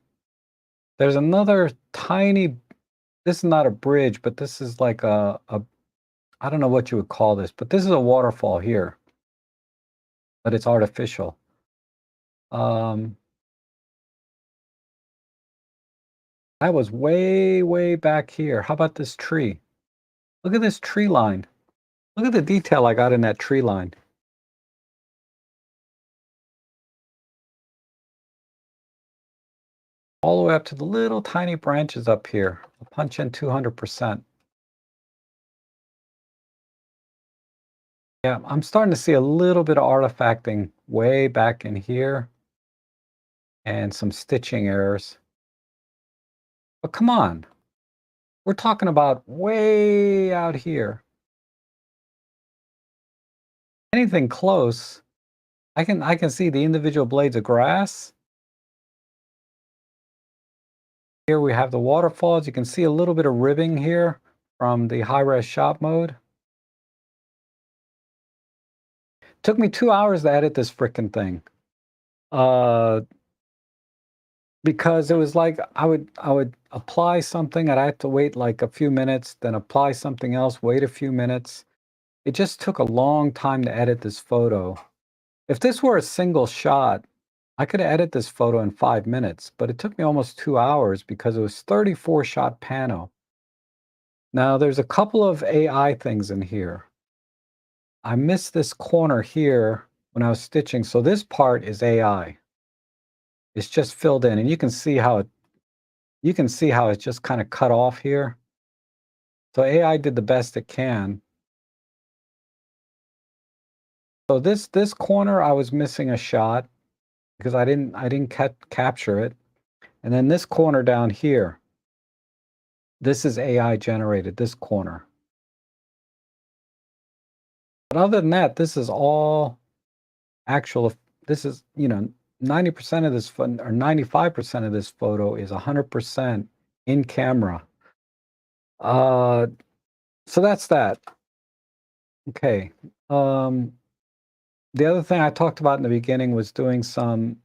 There's another tiny, this is not a bridge, but this is like a I don't know what you would call this, but this is a waterfall here, but it's artificial. Um, I was way, way back here. How about this tree? Look at this tree line. Look at the detail I got in that tree line. All the way up to the little tiny branches up here. I'll punch in 200%. Yeah, I'm starting to see a little bit of artifacting way back in here and some stitching errors. But come on, we're talking about way out here. Anything close, I can see the individual blades of grass. Here we have the waterfalls. You can see a little bit of ribbing here from the high-res shot mode. Took me 2 hours to edit this frickin' thing. Uh, because it was like I would apply something and I had to wait like a few minutes, then apply something else, wait a few minutes. It just took a long time to edit this photo. If this were a single shot, I could edit this photo in 5 minutes, but it took me almost 2 hours because it was 34 shot pano. Now there's a couple of AI things in here. I missed this corner here when I was stitching, so this part is AI. It's just filled in, and you can see how it's just kind of cut off here. So AI did the best it can. So this corner I was missing a shot because I didn't capture it. And then this corner down here, this is AI generated, this corner. But other than that, this is all actual. This is, 90% of this or 95% of this photo is 100% in camera. Uh, so that's that. Okay. Um, the other thing I talked about in the beginning was doing some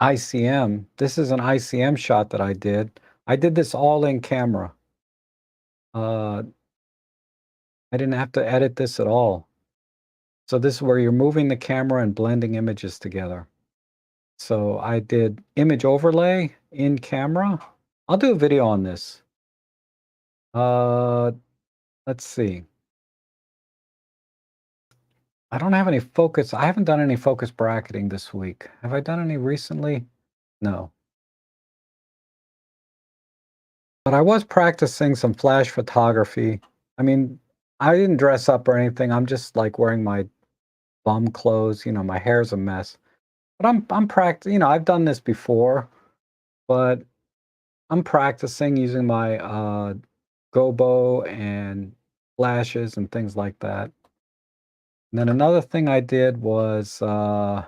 ICM. This is an ICM shot that I did. I did this all in camera. Uh, I didn't have to edit this at all. So this is where you're moving the camera and blending images together. So I did image overlay in camera. I'll do a video on this. Uh, let's see. I don't have any focus. I haven't done any focus bracketing this week. Have I done any recently? No. But I was practicing some flash photography. I mean, I didn't dress up or anything. I'm just like wearing my bum clothes. My hair's a mess. But I'm practicing. I've done this before, but I'm practicing using my gobo and flashes and things like that. And then another thing I did was let's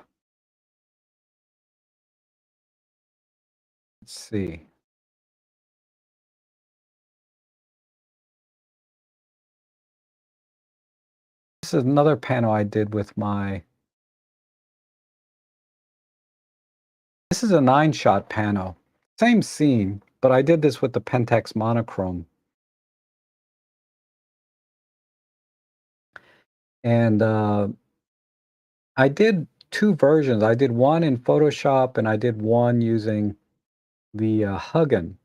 see. This is another panel I did with my. This is a 9-shot panel. Same scene, but I did this with the Pentax Monochrome. And I did 2 versions. I did one in Photoshop and I did one using the Huggin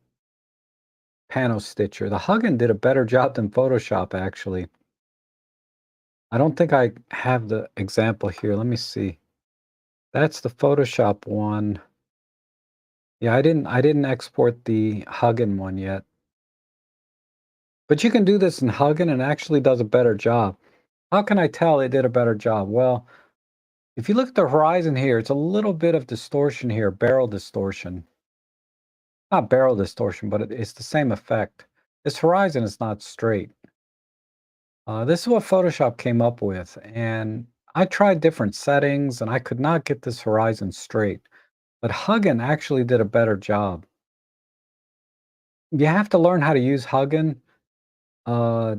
panel stitcher. The Huggin did a better job than Photoshop, actually. I don't think I have the example here. Let me see. That's the Photoshop one. Yeah, I didn't export the Huggin one yet. But you can do this in Huggin and it actually does a better job. How can I tell it did a better job? Well, if you look at the horizon here, it's a little bit of distortion here, barrel distortion. Not barrel distortion, but it's the same effect. This horizon is not straight. This is what Photoshop came up with, and I tried different settings, and I could not get this horizon straight. But Huggin actually did a better job. You have to learn how to use Huggin uh,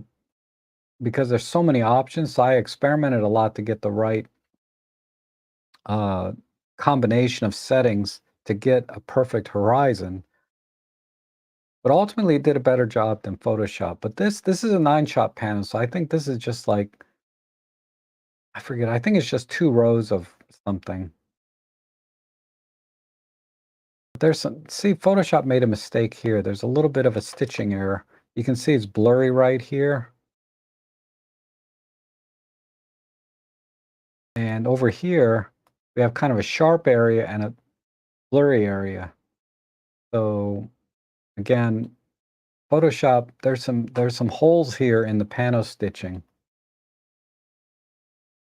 because there's so many options. So I experimented a lot to get the right uh, combination of settings to get a perfect horizon. but ultimately it did a better job than Photoshop. But this is a 9-shot panel, so I think this is just like I forget, I think it's just 2 rows of something. There's some see, Photoshop made a mistake here. There's a little bit of a stitching error. You can see it's blurry right here, and over here, we have kind of a sharp area and a blurry area. So, again, Photoshop, there's some holes here in the pano stitching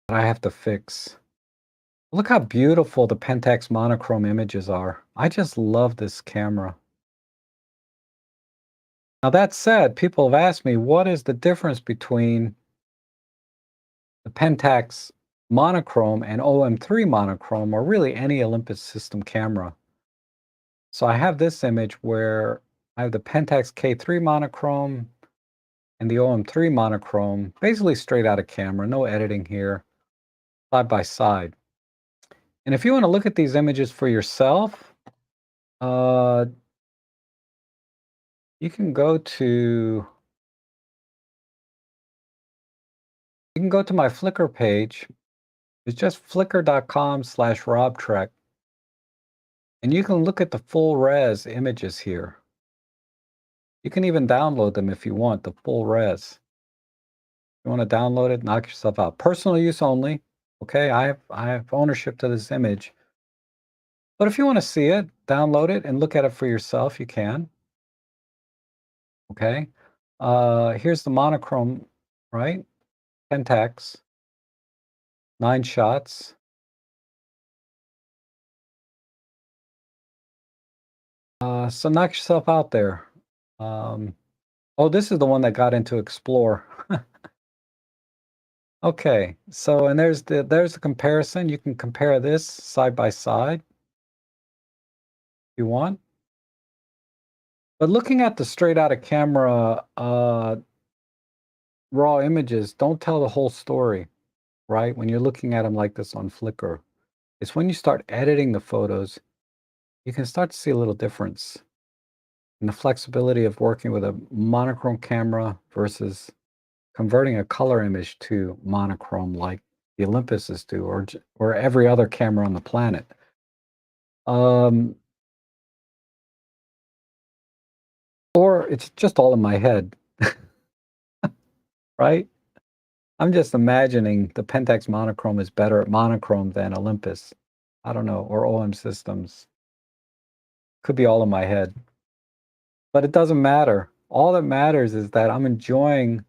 that I have to fix. Look how beautiful the Pentax monochrome images are. I just love this camera. Now that said, people have asked me, what is the difference between the Pentax monochrome and OM3 monochrome, or really any Olympus system camera? So I have this image where I have the Pentax K3 monochrome and the OM3 monochrome, basically straight out of camera, no editing here, side by side. And if you want to look at these images for yourself, uh, you can go to my Flickr page. It's just flickr.com/robtrek, and you can look at the full res images here. You can even download them if you want, the full res. You want to download it, knock yourself out. Personal use only. Okay, I have ownership to this image. But if you want to see it, download it and look at it for yourself, you can. Okay. Here's the monochrome, right? Pentax, 9 shots. So knock yourself out there. Um, oh, this is the one that got into Explore. Okay, so and there's the comparison. You can compare this side by side if you want. But looking at the straight out of camera raw images don't tell the whole story, right? When you're looking at them like this on Flickr. It's when you start editing the photos, you can start to see a little difference in the flexibility of working with a monochrome camera versus converting a color image to monochrome like the Olympuses do, or every other camera on the planet. Um, or it's just all in my head, right? I'm just imagining the Pentax monochrome is better at monochrome than Olympus. I don't know, or OM systems. Could be all in my head. But it doesn't matter. All that matters is that I'm enjoying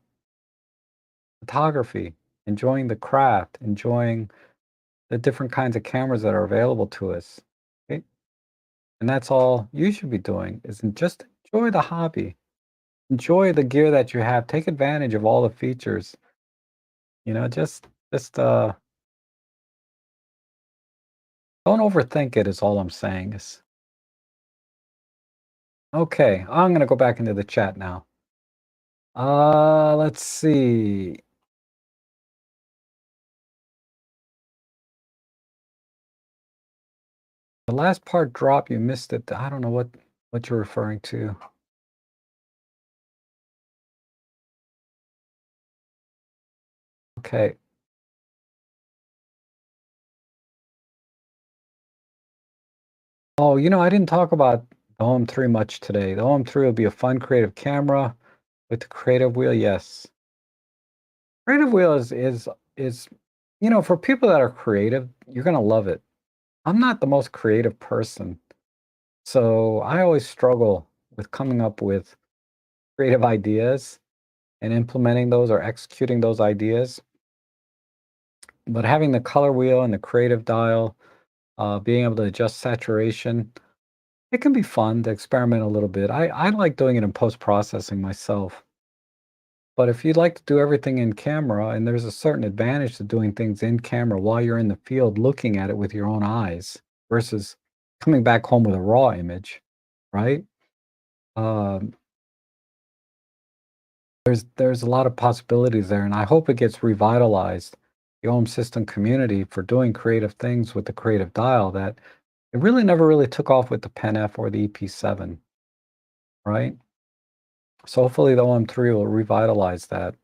photography, enjoying the craft, enjoying the different kinds of cameras that are available to us. Okay? And that's all you should be doing is just enjoy the hobby. Enjoy the gear that you have. Take advantage of all the features. You know, just don't overthink it is all I'm saying. Is okay, I'm gonna go back into the chat now. Let's see. The last part dropped, you missed it. I don't know what you're referring to. Okay. Oh, I didn't talk about the Home 3 much today. The Home 3 will be a fun creative camera with the creative wheel, yes. Creative wheel is for people that are creative, you're gonna love it. I'm not the most creative person, so I always struggle with coming up with creative ideas and implementing those or executing those ideas. But having the color wheel and the creative dial, being able to adjust saturation, it can be fun to experiment a little bit. I like doing it in post-processing myself. But if you'd like to do everything in camera, and there's a certain advantage to doing things in camera while you're in the field looking at it with your own eyes versus coming back home with a raw image, right? Um, there's a lot of possibilities there, and I hope it gets revitalized, the home system community for doing creative things with the creative dial that it really never really took off with the Pen F or the EP7, right? So hopefully the OM3 will revitalize that.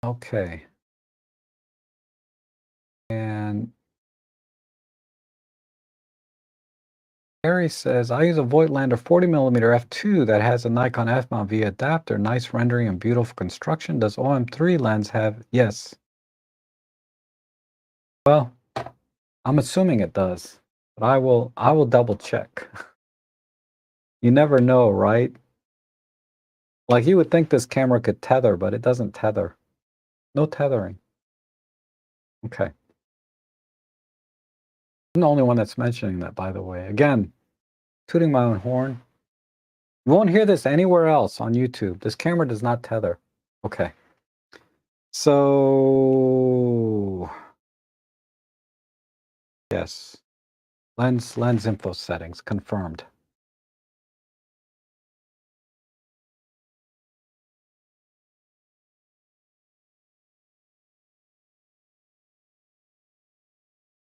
Okay. And Gary says, I use a Voigtlander 40mm f2 that has a Nikon f-mount via adapter. Nice rendering and beautiful construction. Does OM3 lens have? Yes. Well, I'm assuming it does, but I will double check. You never know, right? Like you would think this camera could tether, but it doesn't tether. No tethering. Okay. I'm the only one that's mentioning that, by the way. Again, tooting my own horn. You won't hear this anywhere else on YouTube. This camera does not tether. Okay. So, yes. Lens info settings confirmed.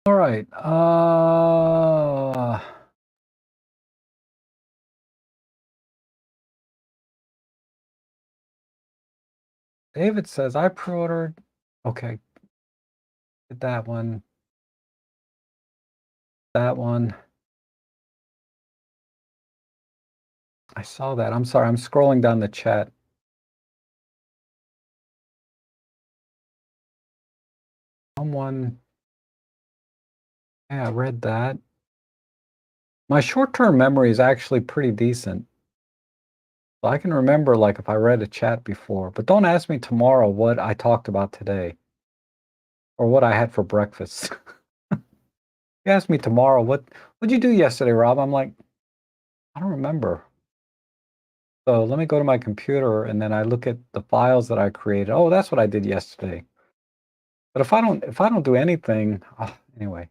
All right. David says I pre-ordered. Okay, did that one. That one. I saw that. I'm sorry. I'm scrolling down the chat. Someone. Yeah, I read that. My short-term memory is actually pretty decent. So I can remember like if I read a chat before, but don't ask me tomorrow what I talked about today or what I had for breakfast. You ask me tomorrow, what'd you do yesterday, Rob? I'm like, I don't remember. So let me go to my computer and then I look at the files that I created. Oh, that's what I did yesterday. But if I don't do anything, anyway.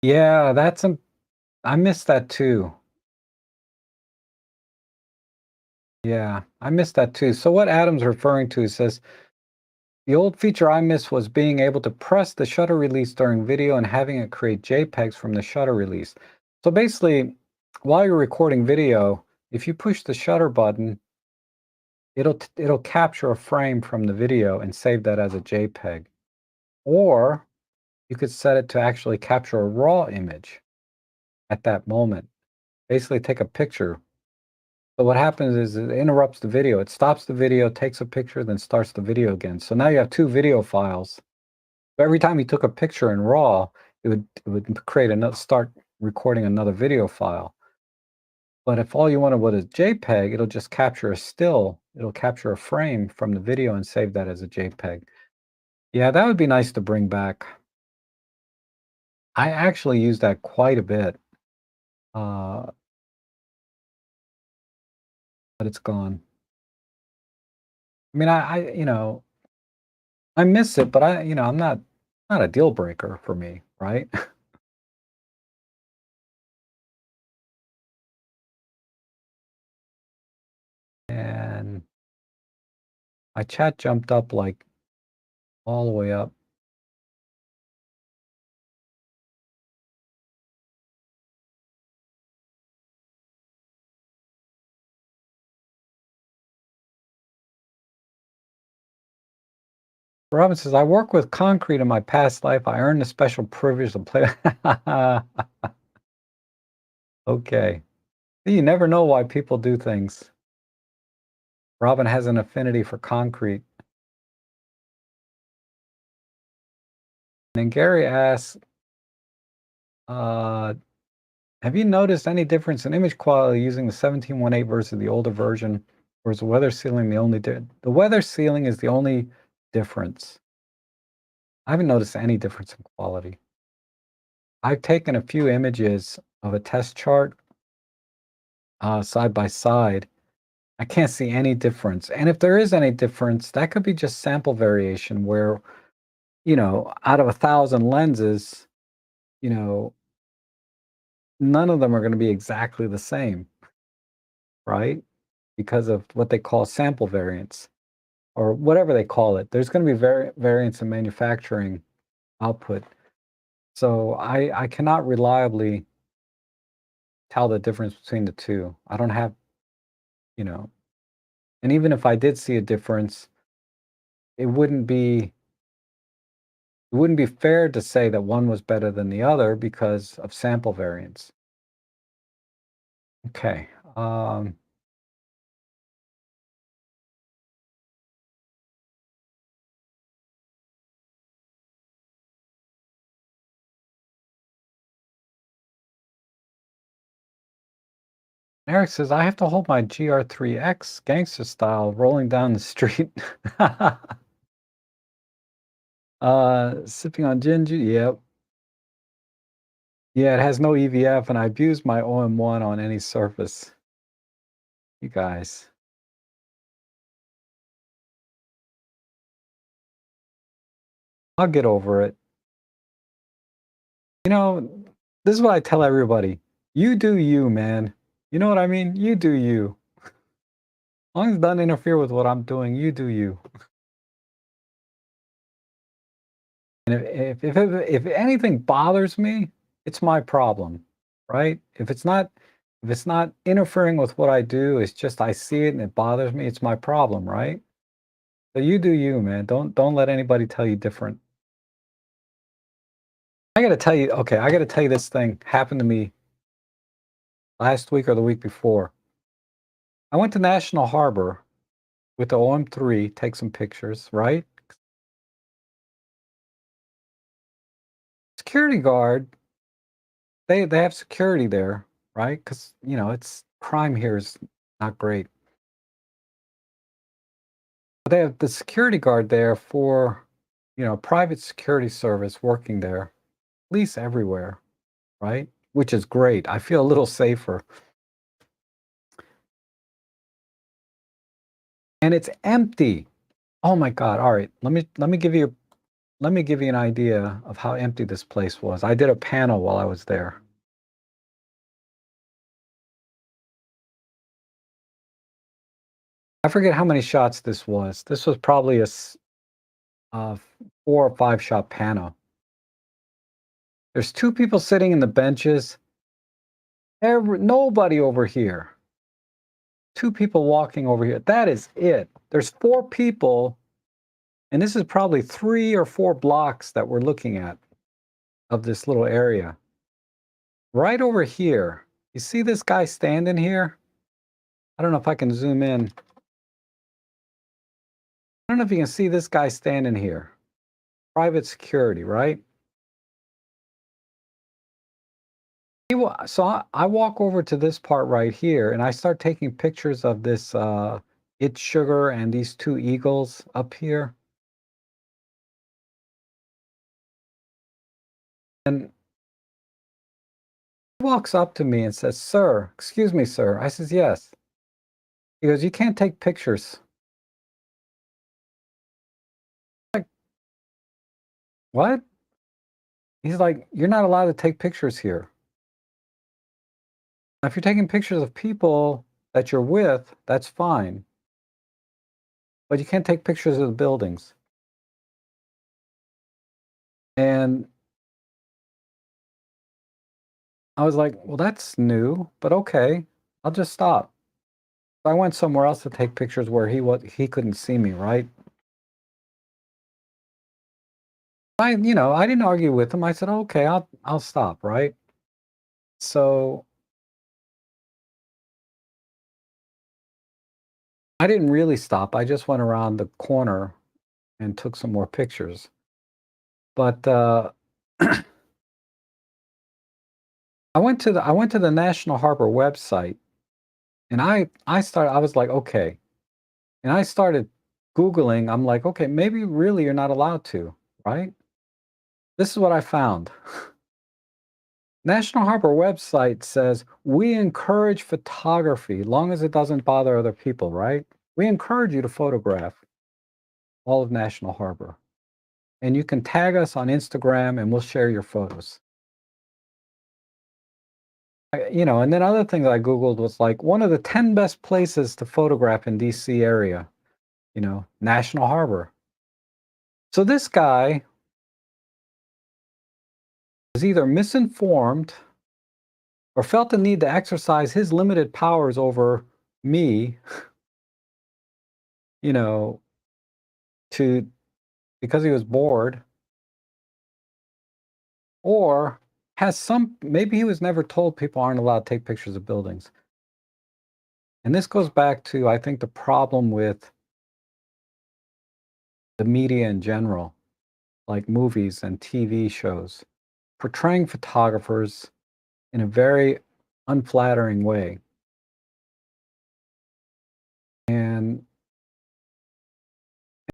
Yeah, I missed that too. Yeah, I missed that too. So what Adam's referring to says the old feature I missed was being able to press the shutter release during video and having it create JPEGs from the shutter release. So basically, while you're recording video, if you push the shutter button, it'll capture a frame from the video and save that as a JPEG. Or you could set it to actually capture a raw image at that moment. Basically take a picture. So what happens is it interrupts the video. It stops the video, takes a picture, then starts the video again. So now you have two video files. So every time you took a picture in RAW, it would create another start recording another video file. But if all you wanted was a JPEG, it'll just capture a still. It'll capture a frame from the video and save that as a JPEG. Yeah, that would be nice to bring back. I actually use that quite a bit, uh, but it's gone. I mean, I miss it, but I'm not a deal breaker for me, right? And my chat jumped up like all the way up. Robin says, I work with concrete in my past life. I earned a special privilege to play. Okay. You never know why people do things. Robin has an affinity for concrete. And then Gary asks, uh, have you noticed any difference in image quality using the 1718 versus the older version? Or is the weather sealing the only the weather sealing is the only difference? I haven't noticed any difference in quality. I've taken a few images of a test chart side by side. I can't see any difference. And if there is any difference, that could be just sample variation where, out of 1,000 lenses, you know, none of them are going to be exactly the same, right? Because of what they call sample variance or whatever they call it. There's going to be variance in manufacturing output. So I cannot reliably tell the difference between the two. I don't have, you know, and even if I did see a difference, it wouldn't be it wouldn't be fair to say that one was better than the other because of sample variance. Okay. Eric says I have to hold my GR3X gangster style rolling down the street. Sipping on ginger. Yep. Yeah, it has no EVF, and I abuse my OM1 on any surface. You guys. I'll get over it. You know, this is what I tell everybody. You do you, man. You know what I mean? You do you. As long as it doesn't interfere with what I'm doing, you do you. And if anything bothers me, it's my problem, right? If it's not interfering with what I do, it's just I see it and it bothers me, it's my problem, right? So you do you, man. Don't let anybody tell you different. I gotta tell you, okay, I gotta tell you this thing happened to me last week or the week before. I went to National Harbor with the OM3, take some pictures, right? Security guard, they have security there, right? Because it's crime here is not great. But they have the security guard there for, private security service working there, police everywhere, right? Which is great. I feel a little safer. And it's empty. Oh my God. All right. Let me give you an idea of how empty this place was. I did a panel while I was there. I forget how many shots this was. This was probably a 4 or 5 shot panel. There's two people sitting in the benches. Nobody over here. Two people walking over here. That is it. There's four people, and this is probably 3 or 4 blocks that we're looking at of this little area. Right over here. You see this guy standing here? I don't know if I can zoom in. I don't know if you can see this guy standing here. Private security, right? So I walk over to this part right here, and I start taking pictures of this It's Sugar and these two eagles up here. And he walks up to me and says, "Sir, excuse me, sir." I says, "Yes." He goes, "You can't take pictures." I'm like, what? He's like, "You're not allowed to take pictures here. Now, if you're taking pictures of people that you're with, that's fine, but you can't take pictures of the buildings." And I was like, "Well, that's new, but okay, I'll just stop." So I went somewhere else to take pictures where he couldn't see me, right? I didn't argue with him. I said, "Okay, I'll stop," right? So I didn't really stop. I just went around the corner and took some more pictures. But I went to the National Harbor website, and I was like, okay, and I started Googling. I'm like, okay, maybe really you're not allowed to, right? This is what I found. National Harbor website says we encourage photography, long as it doesn't bother other people, right? We encourage you to photograph all of National Harbor, and you can tag us on Instagram, and we'll share your photos. And then other things I Googled was like one of the 10 best places to photograph in DC area, National Harbor. So this guy was either misinformed or felt the need to exercise his limited powers over me, you know, to because he was bored, or has some maybe he was never told people aren't allowed to take pictures of buildings. And this goes back to, I think, the problem with the media in general, like movies and TV shows, portraying photographers in a very unflattering way. And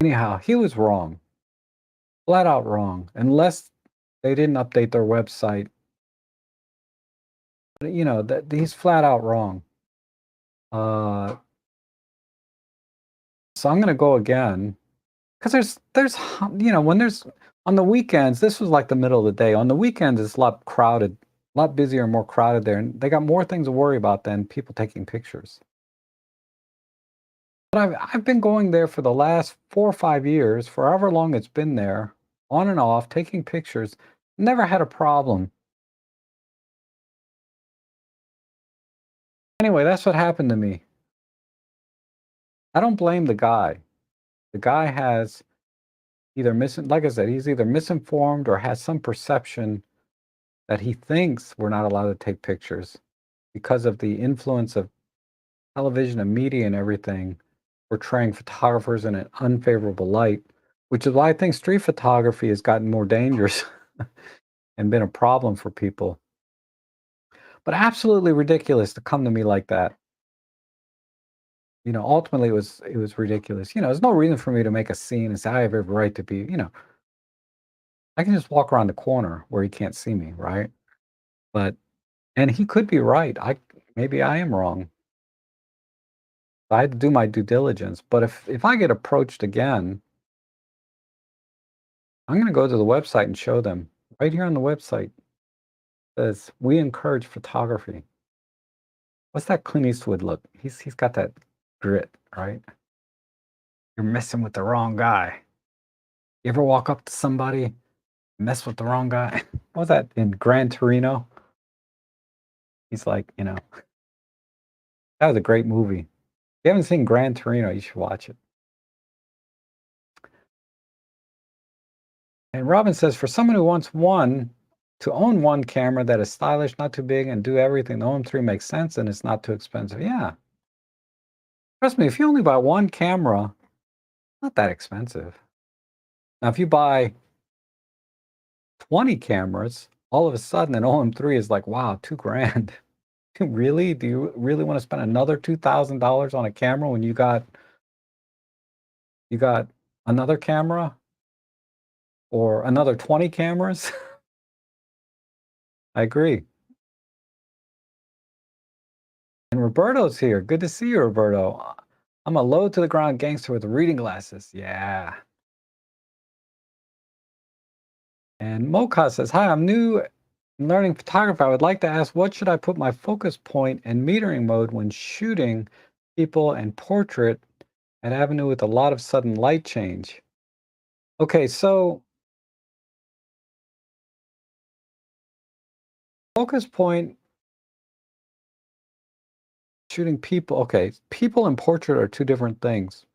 anyhow, he was wrong, flat out wrong, unless they didn't update their website. That he's flat out wrong. Uh, so I'm going to go again because when there's on the weekends, this was like the middle of the day. On the weekends, it's a lot crowded, a lot busier and more crowded there, and they got more things to worry about than people taking pictures. But I've been going there for the last 4 or 5 years, for however long it's been there, on and off, taking pictures. Never had a problem. Anyway, that's what happened to me. I don't blame the guy. The guy has like I said, he's either misinformed or has some perception that he thinks we're not allowed to take pictures because of the influence of television and media and everything, portraying photographers in an unfavorable light, which is why I think street photography has gotten more dangerous and been a problem for people. But absolutely ridiculous to come to me like that. Ultimately it was ridiculous. There's no reason for me to make a scene and say I have every right to be, I can just walk around the corner where he can't see me, right? But and he could be right. Maybe I am wrong. I had to do my due diligence. But if I get approached again, I'm going to go to the website and show them. Right here on the website says we encourage photography. What's that Clint Eastwood look? He's got that grit, right? You're messing with the wrong guy. You ever walk up to somebody, mess with the wrong guy? What was that in Gran Torino? He's like, that was a great movie. If you haven't seen Gran Torino, you should watch it. And Robin says, for someone who wants to own one camera that is stylish, not too big, and do everything, the OM3 makes sense and it's not too expensive. Yeah. Trust me, if you only buy one camera, not that expensive. Now, if you buy 20 cameras, all of a sudden an OM3 is like, wow, 2 grand. Really? Do you really want to spend another $2,000 on a camera when you got another camera or another 20 cameras? I agree. And Roberto's here. Good to see you, Roberto. I'm a low to the ground gangster with reading glasses. Yeah. And Mocha says, hi, I'm new in learning photography. I would like to ask, what should I put my focus point and metering mode when shooting people and portrait at Avenue with a lot of sudden light change? Okay, so focus point, shooting people. Okay, people and portrait are two different things.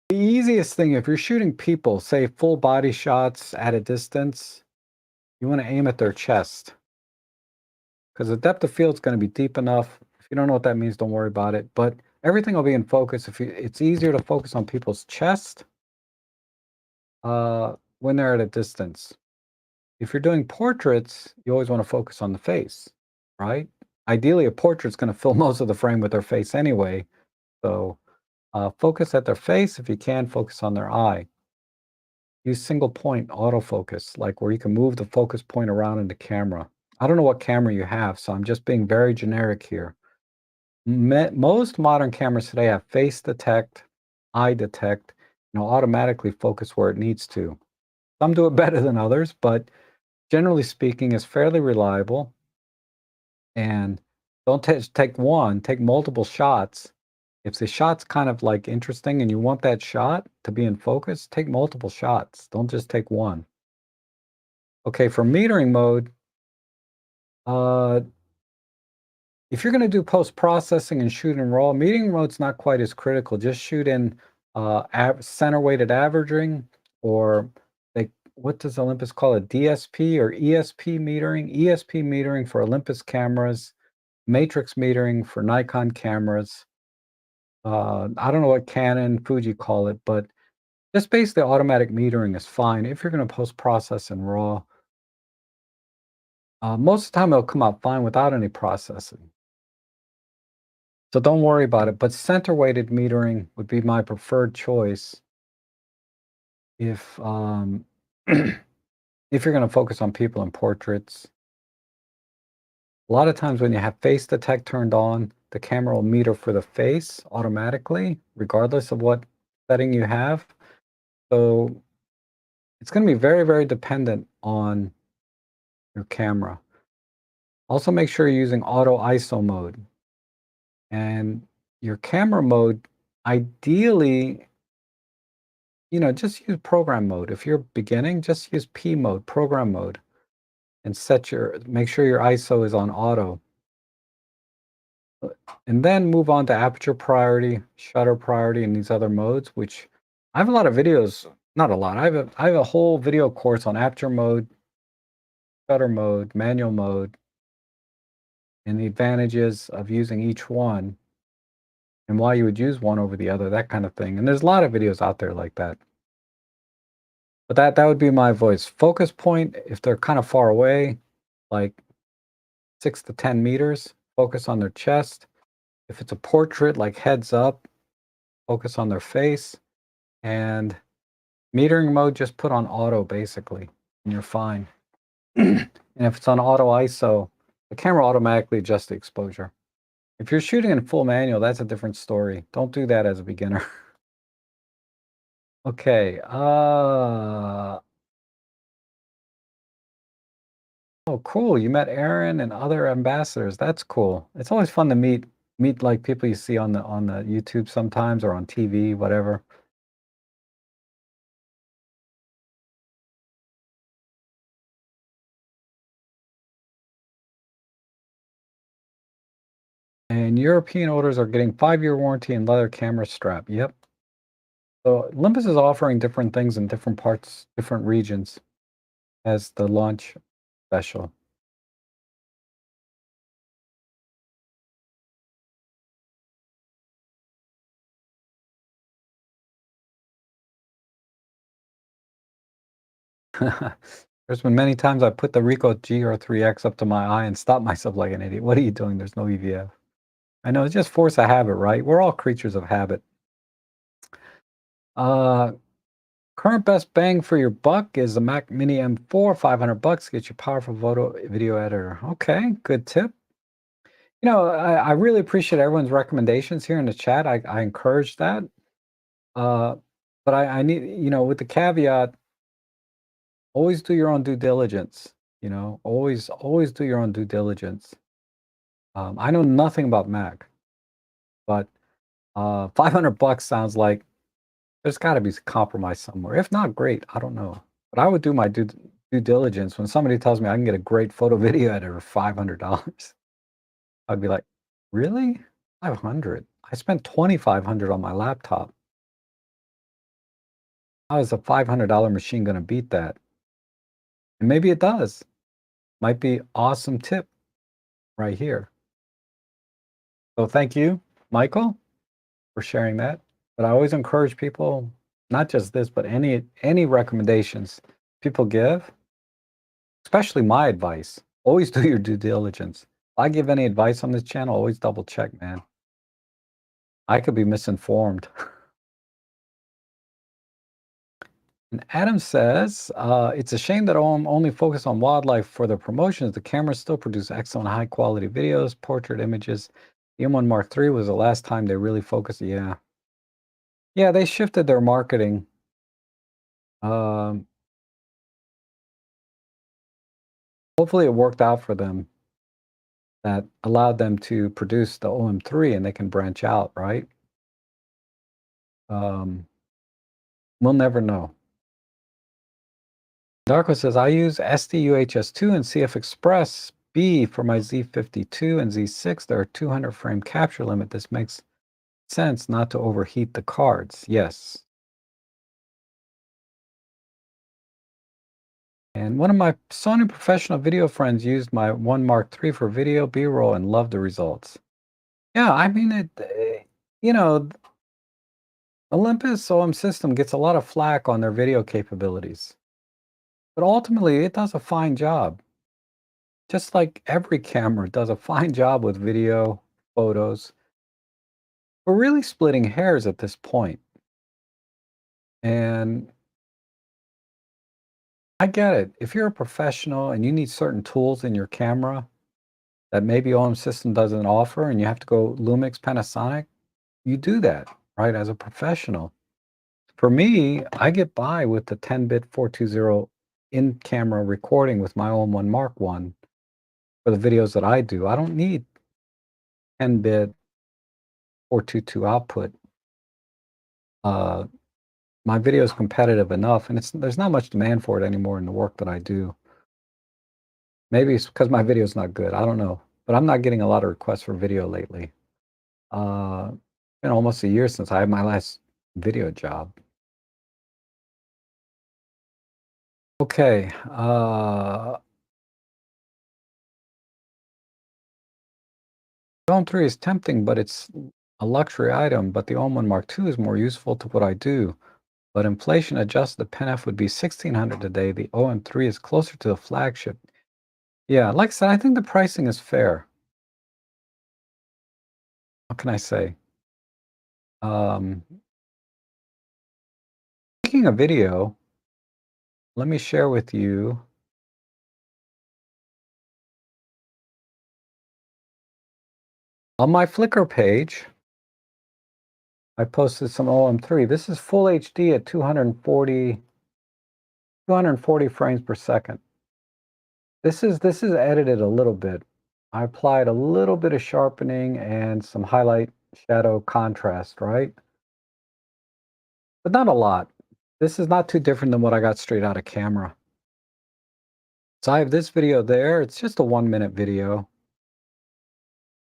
The easiest thing, if you're shooting people, say full body shots at a distance, you want to aim at their chest because the depth of field is going to be deep enough. If you don't know what that means, don't worry about it. But everything will be in focus. It's easier to focus on people's chest when they're at a distance. If you're doing portraits, you always want to focus on the face, right? Ideally, a portrait's going to fill most of the frame with their face anyway. So focus at their face. If you can, focus on their eye. Use single point autofocus, like where you can move the focus point around in the camera. I don't know what camera you have, so I'm just being very generic here. Most modern cameras today have face detect, eye detect, automatically focus where it needs to. Some do it better than others, but generally speaking, it's fairly reliable. And don't take one, take multiple shots. If the shot's kind of like interesting and you want that shot to be in focus, take multiple shots. Don't just take one. Okay, for metering mode, uh, if you're going to do post-processing and shoot in RAW, metering mode's not quite as critical. Just shoot in center weighted averaging, or they, what does Olympus call it? DSP or ESP metering? ESP metering for Olympus cameras, matrix metering for Nikon cameras. I don't know what Canon, Fuji call it, but just basically automatic metering is fine if you're going to post-process in RAW. Most of the time, it'll come out fine without any processing. So don't worry about it. But center weighted metering would be my preferred choice if if you're going to focus on people and portraits. A lot of times when you have face detect turned on, the camera will meter for the face automatically, regardless of what setting you have. So it's going to be very, very dependent on your camera. Also, make sure you're using auto ISO mode. And your camera mode, ideally, just use program mode. If you're beginning, just use P mode, program mode, and make sure your ISO is on auto. And then move on to aperture priority, shutter priority, and these other modes, which I have a lot of videos, not a lot. I have a whole video course on aperture mode, shutter mode, manual mode, and the advantages of using each one and why you would use one over the other, that kind of thing. And there's a lot of videos out there like that. But that would be my voice. Focus point, if they're kind of far away, like 6 to 10 meters, focus on their chest. If it's a portrait, like heads up, focus on their face. And metering mode, just put on auto, basically, and you're fine. And if it's on auto ISO, the camera automatically adjusts the exposure. If you're shooting in full manual, that's a different story. Don't do that as a beginner. Okay. Oh, cool. You met Aaron and other ambassadors. That's cool. It's always fun to meet like people you see on the YouTube sometimes or on TV, whatever. And European orders are getting 5-year warranty and leather camera strap. Yep. So Olympus is offering different things in different parts, different regions as the launch special. There's been many times I put the Ricoh GR3X up to my eye and stopped myself like an idiot. What are you doing? There's no EVF. I know, it's just force of habit, right? We're all creatures of habit. Uh, Current best bang for your buck is the Mac Mini M4, $500, get your powerful photo video editor. Okay, good tip. I really appreciate everyone's recommendations here in the chat. I encourage that. Uh, but I need, with the caveat, always do your own due diligence. Always do your own due diligence. I know nothing about Mac, but $500 sounds like there's got to be compromise somewhere. If not, great. I don't know. But I would do my due diligence when somebody tells me I can get a great photo video editor for $500. I'd be like, really? 500? I spent 2,500 on my laptop. How is a $500 machine going to beat that? And maybe it does. Might be awesome tip right here. So thank you, Michael, for sharing that. But I always encourage people, not just this, but any recommendations people give, especially my advice. Always do your due diligence. If I give any advice on this channel, always double check, man. I could be misinformed. And Adam says, it's a shame that I'm only focused on wildlife for the promotions. The cameras still produce excellent high quality videos, portrait images. The M1 Mark III was the last time they really focused. Yeah. Yeah, they shifted their marketing. Um, Hopefully it worked out for them. That allowed them to produce the OM3 and they can branch out, right? Um, we'll never know. Darko says, I use SDUHS2 and CF Express B for my Z52 and Z6. There are 200 frame capture limit. This makes sense not to overheat the cards. Yes. And one of my Sony professional video friends used my 1 Mark III for video B-roll and loved the results. Yeah, I mean, you know, Olympus OM system gets a lot of flack on their video capabilities, but ultimately it does a fine job. Just like every camera does a fine job with video, photos. We're really splitting hairs at this point. And I get it. If you're a professional and you need certain tools in your camera that maybe OM system doesn't offer and you have to go Lumix, Panasonic, you do that, right, as a professional. For me, I get by with the 10-bit 420 in-camera recording with my own 1 Mark I for the videos that I do. I don't need 10-bit 422 output. My video is competitive enough, and there's not much demand for it anymore in the work that I do. Maybe it's because my video is not good. I don't know, but I'm not getting a lot of requests for video lately. Been almost a year since I had my last video job. Okay. The OM 3 is tempting, but it's a luxury item. But the OM 1 Mark II is more useful to what I do. But inflation adjusted, the PenF would be 1,600 today. The OM 3 is closer to the flagship. Yeah, like I said, I think the pricing is fair. What can I say? Making a video, let me share with you on my Flickr page. I posted some OM3. This is full HD at 240 frames per second. This is edited a little bit. I applied a little bit of sharpening and some highlight shadow contrast, right? But not a lot. This is not too different than what I got straight out of camera. So I have this video there. It's just a 1-minute video.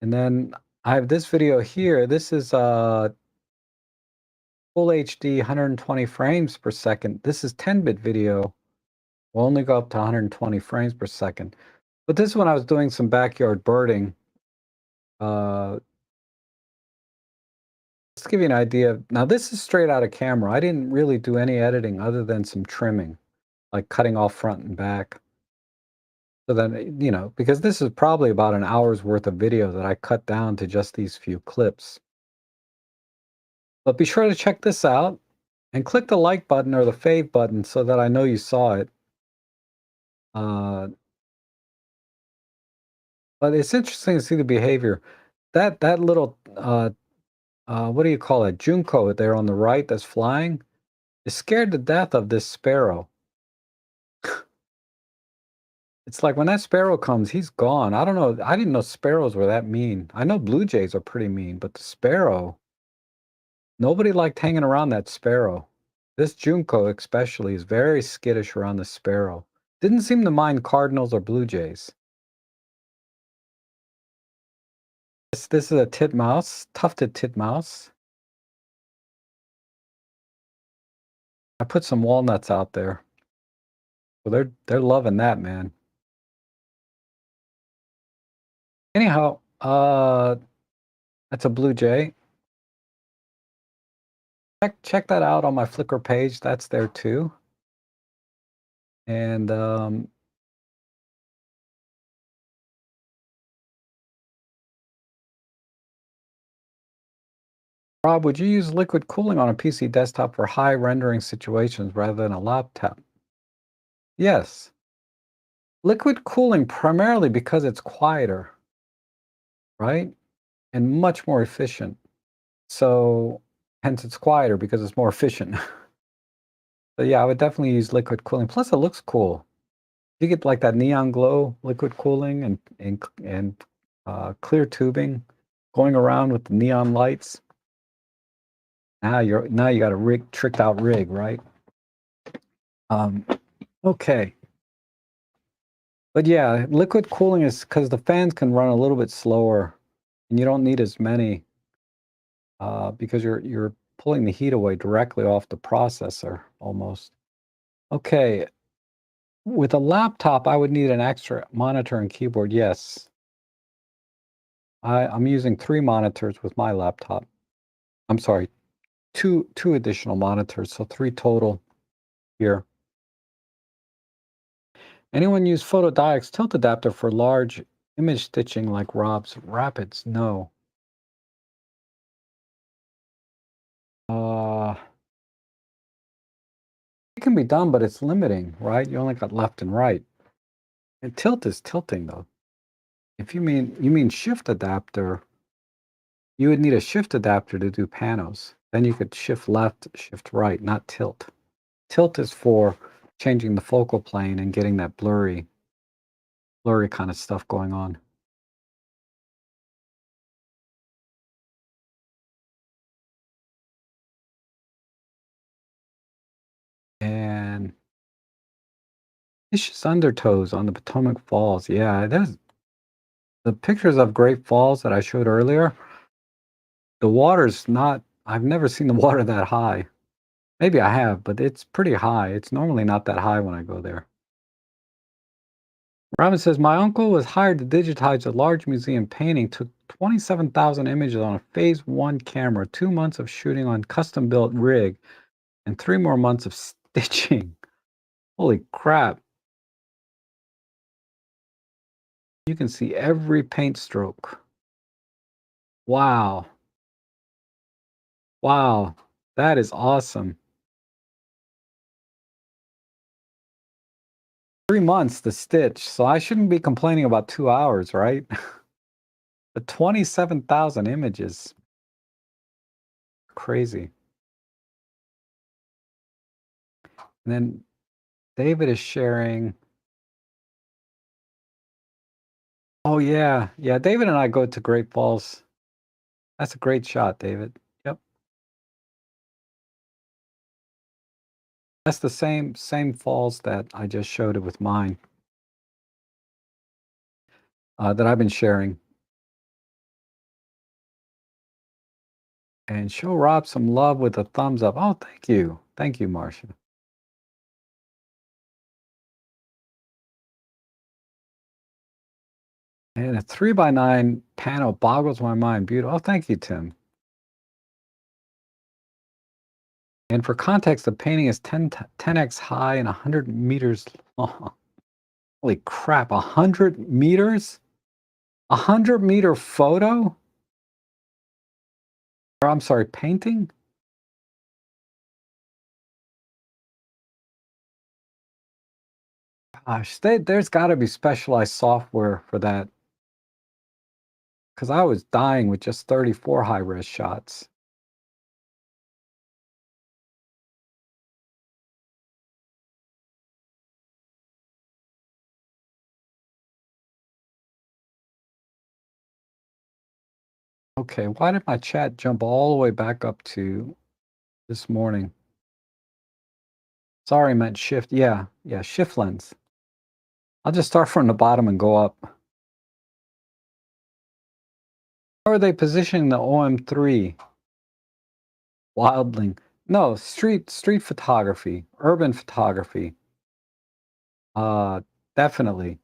And then I have this video here. This is full HD 120 frames per second. This is 10-bit video. Will only go up to 120 frames per second. But this is when I was doing some backyard birding. Just to give you an idea. Now this is straight out of camera. I didn't really do any editing other than some trimming, like cutting off front and back. So then, because this is probably about an hour's worth of video that I cut down to just these few clips. But be sure to check this out and click the like button or the fave button so that I know you saw it. But it's interesting to see the behavior. That little, what do you call it, Junco there on the right that's flying is scared to death of this sparrow. It's like when that sparrow comes, he's gone. I don't know. I didn't know sparrows were that mean. I know blue jays are pretty mean, but the sparrow, nobody liked hanging around that sparrow. This Junco especially is very skittish around the sparrow. Didn't seem to mind cardinals or blue jays. This is a titmouse, tufted titmouse. I put some walnuts out there. So they're loving that, man. Anyhow, that's a blue jay. Check that out on my Flickr page. That's there too. And Rob, would you use liquid cooling on a PC desktop for high rendering situations rather than a laptop? Yes. Liquid cooling primarily because it's quieter, right? And much more efficient. So hence it's quieter because it's more efficient. So yeah, I would definitely use liquid cooling. Plus it looks cool. You get like that neon glow, liquid cooling and clear tubing going around with the neon lights. Now you got a tricked out rig, right? Okay. But yeah, liquid cooling is because the fans can run a little bit slower and you don't need as many because you're pulling the heat away directly off the processor almost. Okay, with a laptop, I would need an extra monitor and keyboard. Yes, I'm using 3 monitors with my laptop. I'm sorry, two additional monitors, so 3 total here. Anyone use photodiodes tilt adapter for large image stitching like Rob's Rapids? No. Uh, it can be done, but it's limiting, right? You only got left and right. And tilt is tilting though. If you mean shift adapter, you would need a shift adapter to do panos. Then you could shift left, shift right, not tilt. Tilt is for changing the focal plane and getting that blurry kind of stuff going on. And Fish's undertows on the Potomac Falls. Yeah, there's the pictures of Great Falls that I showed earlier. The water's not, I've never seen the water that high. Maybe I have, but it's pretty high. It's normally not that high when I go there. Robin says, my uncle was hired to digitize a large museum painting, took 27,000 images on a phase 1 camera, 2 months of shooting on custom built rig, and 3 more months of stitching. Holy crap. You can see every paint stroke. Wow. Wow. That is awesome. 3 months to stitch. So I shouldn't be complaining about 2 hours, right? But 27,000 images. Crazy. And then David is sharing. Oh, yeah. Yeah. David and I go to Great Falls. That's a great shot, David. Yep. That's the same falls that I just showed it with mine that I've been sharing. And show Rob some love with a thumbs up. Oh, thank you. Thank you, Marcia. And a 3x9 panel boggles my mind. Beautiful. Oh, thank you, Tim. And for context, the painting is 10x high and 100 meters long. Holy crap, 100 meters? 100-meter photo? Or I'm sorry, painting? Gosh, there's got to be specialized software for that because I was dying with just 34 high-res shots. Okay, why did my chat jump all the way back up to this morning? Sorry, I meant shift. Yeah, yeah, shift lens. I'll just start from the bottom and go up. How are they positioning the OM3? Wildling. No, street photography, urban photography. Uh, definitely.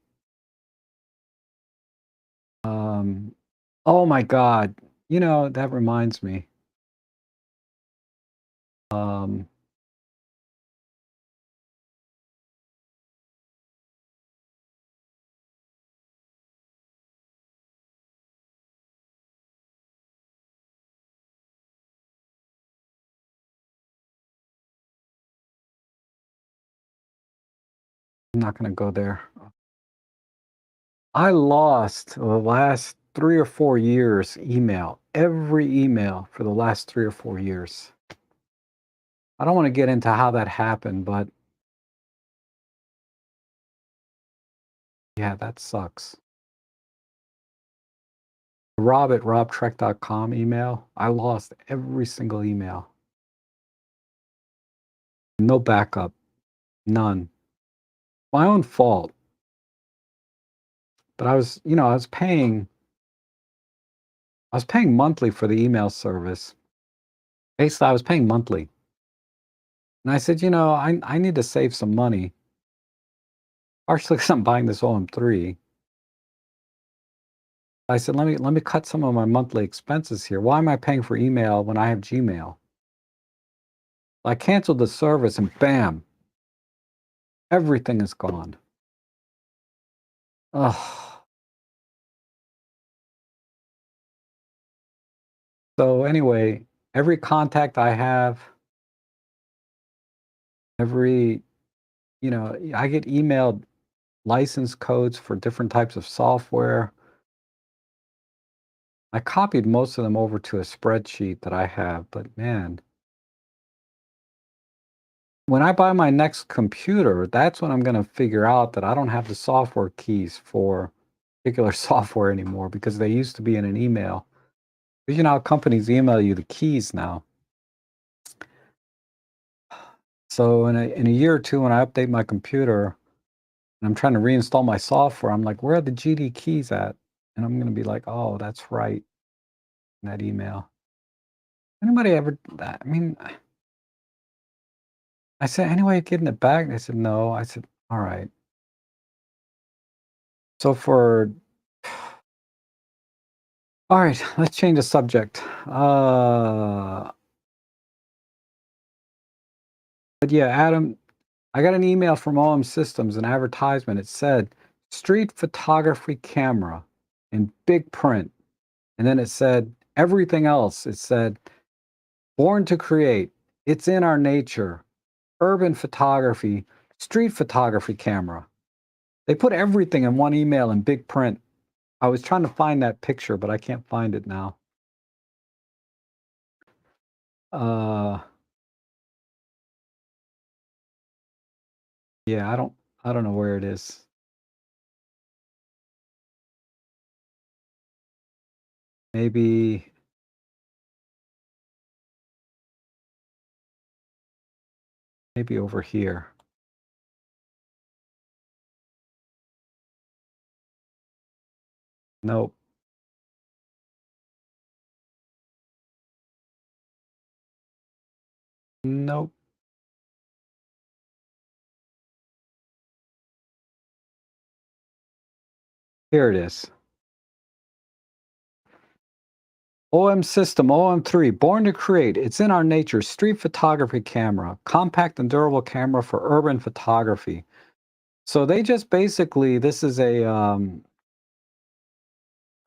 Um, oh my God. That reminds me. Um, I'm not gonna go there. I lost the last 3 or 4 years email, every email for the last 3 or 4 years. I don't want to get into how that happened, but yeah, that sucks. Rob at robtrek.com email. I lost every single email. No backup. None. My own fault. But I was paying monthly for the email service. Basically, I was paying monthly. And I said, I need to save some money. Partially because I'm buying this OM3. I said, let me cut some of my monthly expenses here. Why am I paying for email when I have Gmail? I canceled the service and bam, everything is gone. Ugh. So anyway, every contact I have, every, I get emailed license codes for different types of software. I copied most of them over to a spreadsheet that I have, but man, when I buy my next computer, that's when I'm going to figure out that I don't have the software keys for particular software anymore because they used to be in an email. Because you know how companies email you the keys now. So in a year or two, when I update my computer and I'm trying to reinstall my software, I'm like, where are the GD keys at? And I'm going to be like, oh, that's right, in that email. Anybody ever? I mean, I said, any way of getting it back? They said, no. I said, all right. So all right, let's change the subject. But yeah, Adam, I got an email from OM Systems, an advertisement. It said street photography camera in big print. And then it said everything else. It said born to create, it's in our nature, urban photography, street photography camera. They put everything in one email in big print. I was trying to find that picture, but I can't find it now. Uh, yeah, I don't know where it is. Maybe over here. Nope. Nope. Here it is. OM system, OM3, born to create. It's in our nature. Street photography camera, compact and durable camera for urban photography. So they just basically, this is a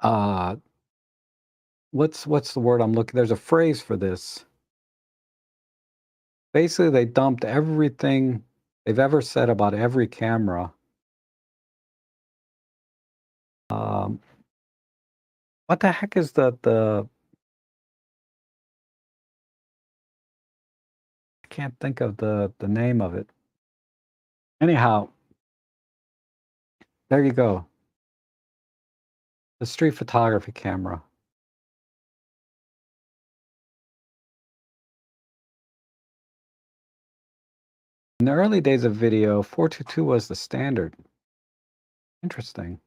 uh what's the word I'm looking? There's a phrase for this. Basically, they dumped everything they've ever said about every camera. Um, what the heck is the I can't think of the name of it. Anyhow, there you go. The street photography camera. In the early days of video, 422 was the standard. Interesting.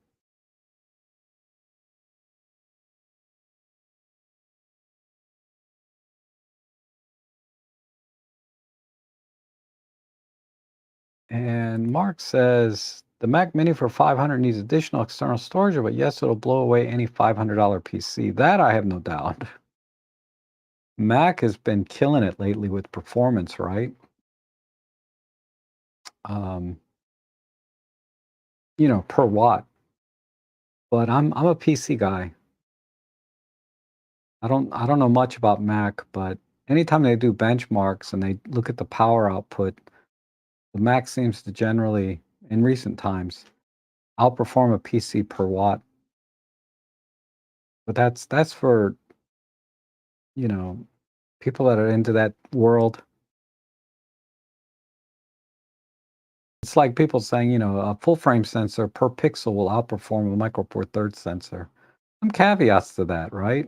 And Mark says the Mac Mini for 500 needs additional external storage, but yes, it'll blow away any $500 PC. That I have no doubt. Mac has been killing it lately with performance, right? Um, per watt. But I'm a PC guy. I don't know much about Mac, but anytime they do benchmarks and they look at the power output, the Mac seems to generally, in recent times, outperform a PC per watt. But that's for, you know, people that are into that world. It's like people saying, a full frame sensor per pixel will outperform a micro four thirds sensor. Some caveats to that, right?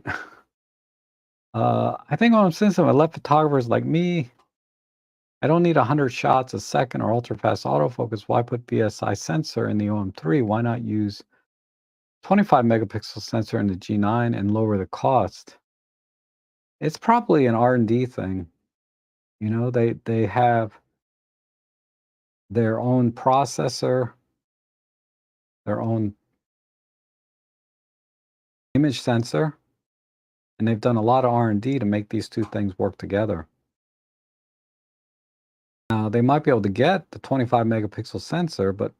I think on system, I let photographers like me I don't need 100 shots a second or ultra-fast autofocus. Why put BSI sensor in the OM3? Why not use 25 megapixel sensor in the G9 and lower the cost? It's probably an R&D thing. You know, they have their own processor, their own image sensor, and they've done a lot of R&D to make these two things work together. Now, they might be able to get the 25 megapixel sensor, but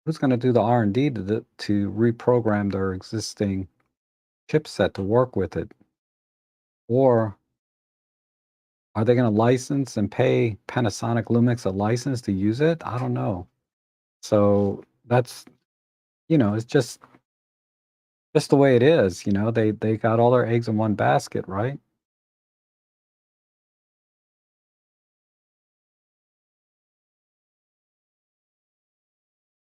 who's going to do the R&D to reprogram their existing chipset to work with it? Or are they going to license and pay Panasonic Lumix a license to use it? I don't know. So that's, it's just the way it is. They got all their eggs in one basket, right?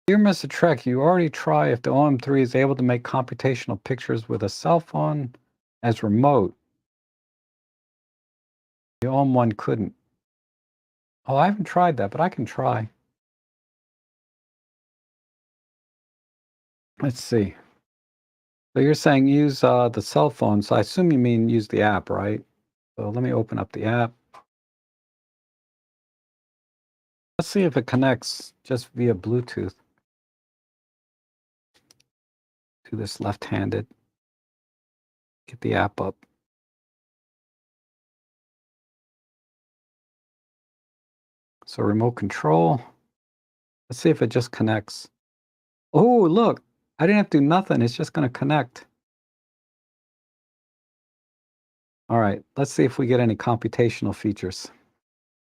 Dear Mr. Trek, you already try if the OM3 is able to make computational pictures with a cell phone as remote. The OM1 couldn't. Oh, I haven't tried that, but I can try. Let's see. So you're saying use the cell phone. So I assume you mean use the app, right? So let me open up the app. Let's see if it connects just via Bluetooth to this left-handed. Get the app up. So remote control. Let's see if it just connects. Oh, look, I didn't have to do nothing. It's just going to connect. All right, let's see if we get any computational features.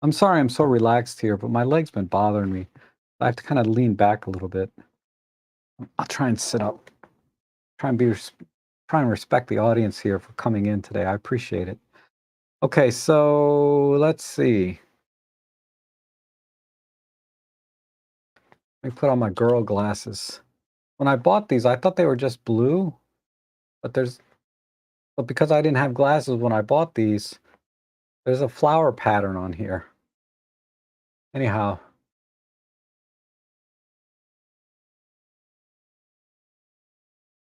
I'm sorry I'm so relaxed here, but my leg's been bothering me. I have to kind of lean back a little bit. I'll try and sit up. Try and respect the audience here for coming in today. I appreciate it. Okay, so let's see. Let me put on my girl glasses. When I bought these, I thought they were just blue, but because I didn't have glasses when I bought these, there's a flower pattern on here. Anyhow,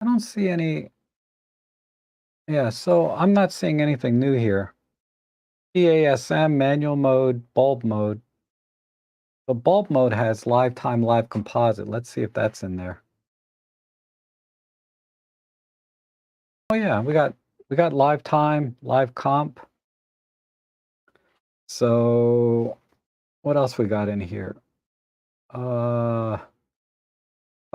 I don't see any. Yeah, so I'm not seeing anything new here. PASM, manual mode, bulb mode. The bulb mode has live time, live composite. Let's see if that's in there. Oh yeah, we got live time, live comp. So what else we got in here?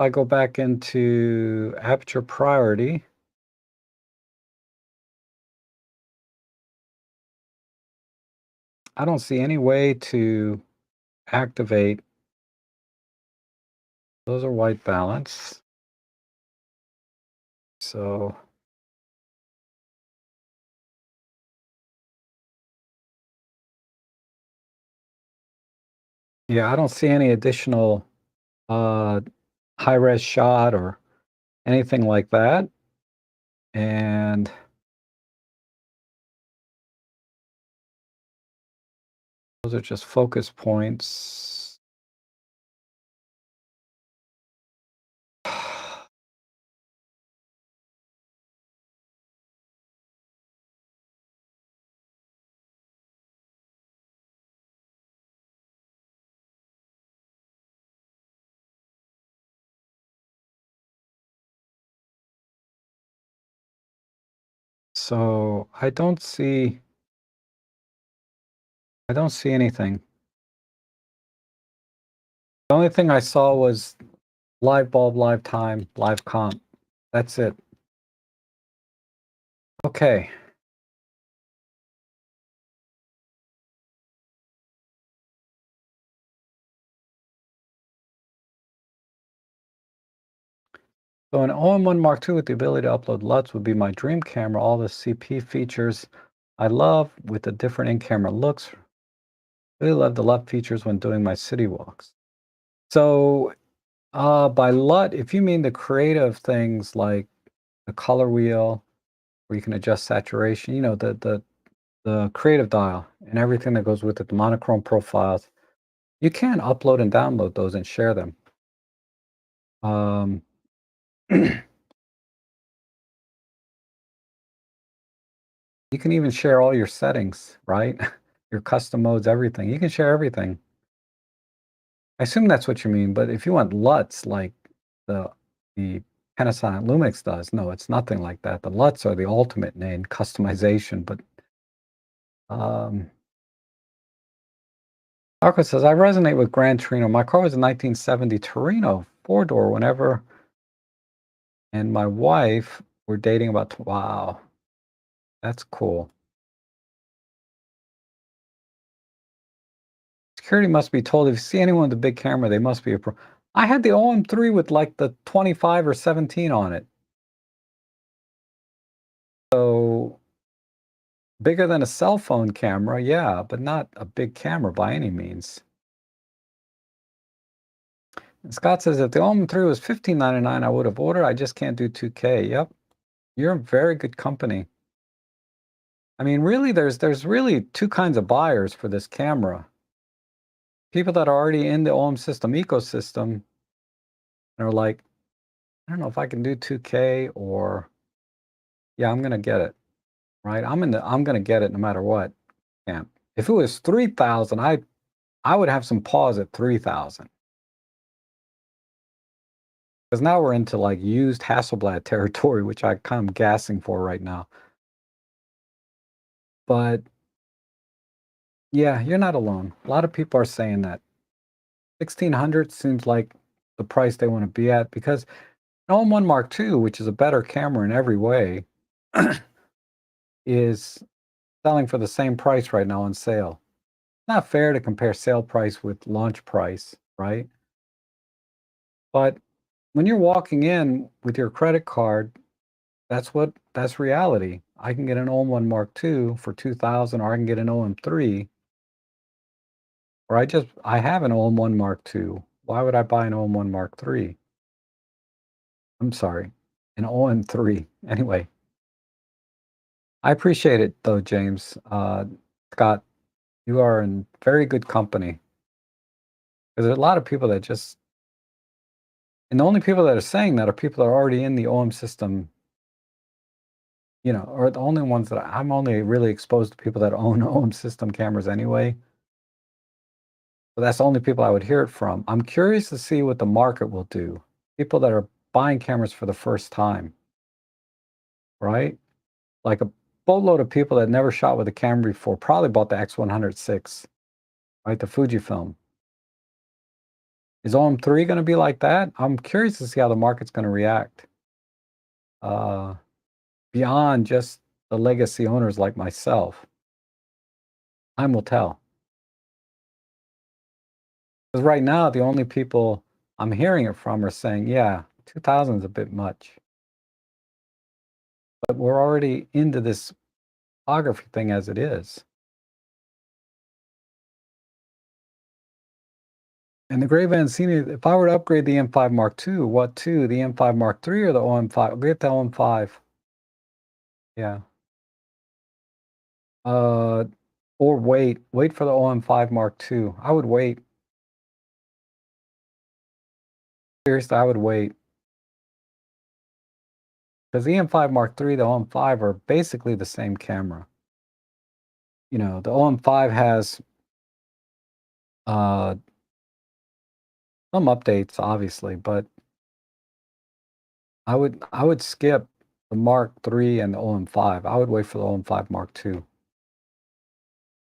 If I go back into aperture priority, I don't see any way to activate. Those are white balance. So yeah, I don't see any additional uh, high-res shot or anything like that. And those are just focus points. So I don't see anything. The only thing I saw was live bulb, live time, live comp. That's it. Okay. So an OM1 Mark II with the ability to upload LUTs would be my dream camera. All the CP features I love with the different in-camera looks. Really love the LUT features when doing my city walks. So by LUT, if you mean the creative things like the color wheel, where you can adjust saturation, the the creative dial and everything that goes with it, the monochrome profiles. You can upload and download those and share them. Um, you can even share all your settings, right? Your custom modes, everything. You can share everything. I assume that's what you mean, but if you want LUTs like the the Panasonic Lumix does, no, it's nothing like that. The LUTs are the ultimate in customization, but um, Marco says, I resonate with Gran Torino. My car was a 1970 Torino, four-door whenever, and my wife were dating about, wow, that's cool. Security must be told if you see anyone with a big camera, they must be a pro. I had the OM3 with like the 25 or 17 on it. So bigger than a cell phone camera, yeah, but not a big camera by any means. And Scott says if the OM3 was $15.99, I would have ordered. I just can't do 2K. Yep, you're in very good company. I mean, really, there's really two kinds of buyers for this camera. People that are already in the OM system ecosystem and are like, I don't know if I can do 2K or yeah, I'm gonna get it. Right? I'm gonna get it no matter what. Yeah. If it was 3,000, I would have some pause at 3,000. Because now we're into like used Hasselblad territory, which I kind of gassing for right now. But yeah, you're not alone. A lot of people are saying that 1,600 seems like the price they want to be at because an OM1 Mark II, which is a better camera in every way, is selling for the same price right now on sale. Not fair to compare sale price with launch price, right? But when you're walking in with your credit card, that's reality. I can get an OM1 Mark II for 2,000, or I can get an OM3, or I have an OM1 Mark II. Why would I buy an OM1 Mark III? I'm sorry, an OM3. Anyway, I appreciate it though, James. Scott, you are in very good company because there's a lot of people that just, and the only people that are saying that are people that are already in the OM system, or the only ones that I'm only really exposed to people that own OM system cameras anyway. So that's the only people I would hear it from. I'm curious to see what the market will do. People that are buying cameras for the first time, right? Like a boatload of people that never shot with a camera before probably bought the X106, right? The Fujifilm. Is OM3 going to be like that? I'm curious to see how the market's going to react. Uh, Beyond just the legacy owners like myself. Time will tell. Because right now, the only people I'm hearing it from are saying, yeah, 2000 is a bit much. But we're already into this photography thing as it is. And the Gray Vancini, if I were to upgrade the M5 Mark II, what two? The M5 Mark III or the OM5? I'll get the OM5. Yeah. Uh, or wait for the OM5 Mark II. I would wait. Seriously, I would wait. Because the M5 Mark III, the OM5 are basically the same camera. The OM5 has uh, some updates, obviously, but I would skip the Mark III and the OM5. I would wait for the OM5 Mark II.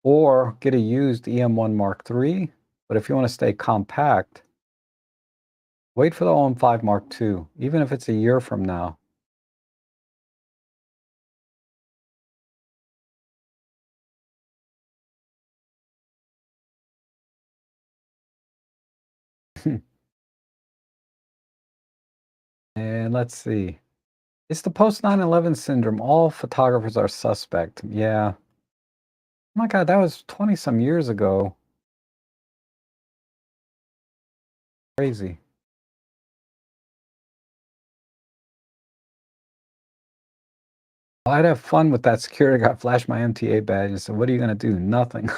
Or get a used EM1 Mark III. But if you want to stay compact, wait for the OM5 Mark II, even if it's a year from now. And let's see. It's the post 9/11 syndrome. All photographers are suspect. Yeah. Oh my God, that was 20 some years ago. Crazy. I'd have fun with that security guy, flash my MTA badge and said, "What are you gonna do?" Nothing.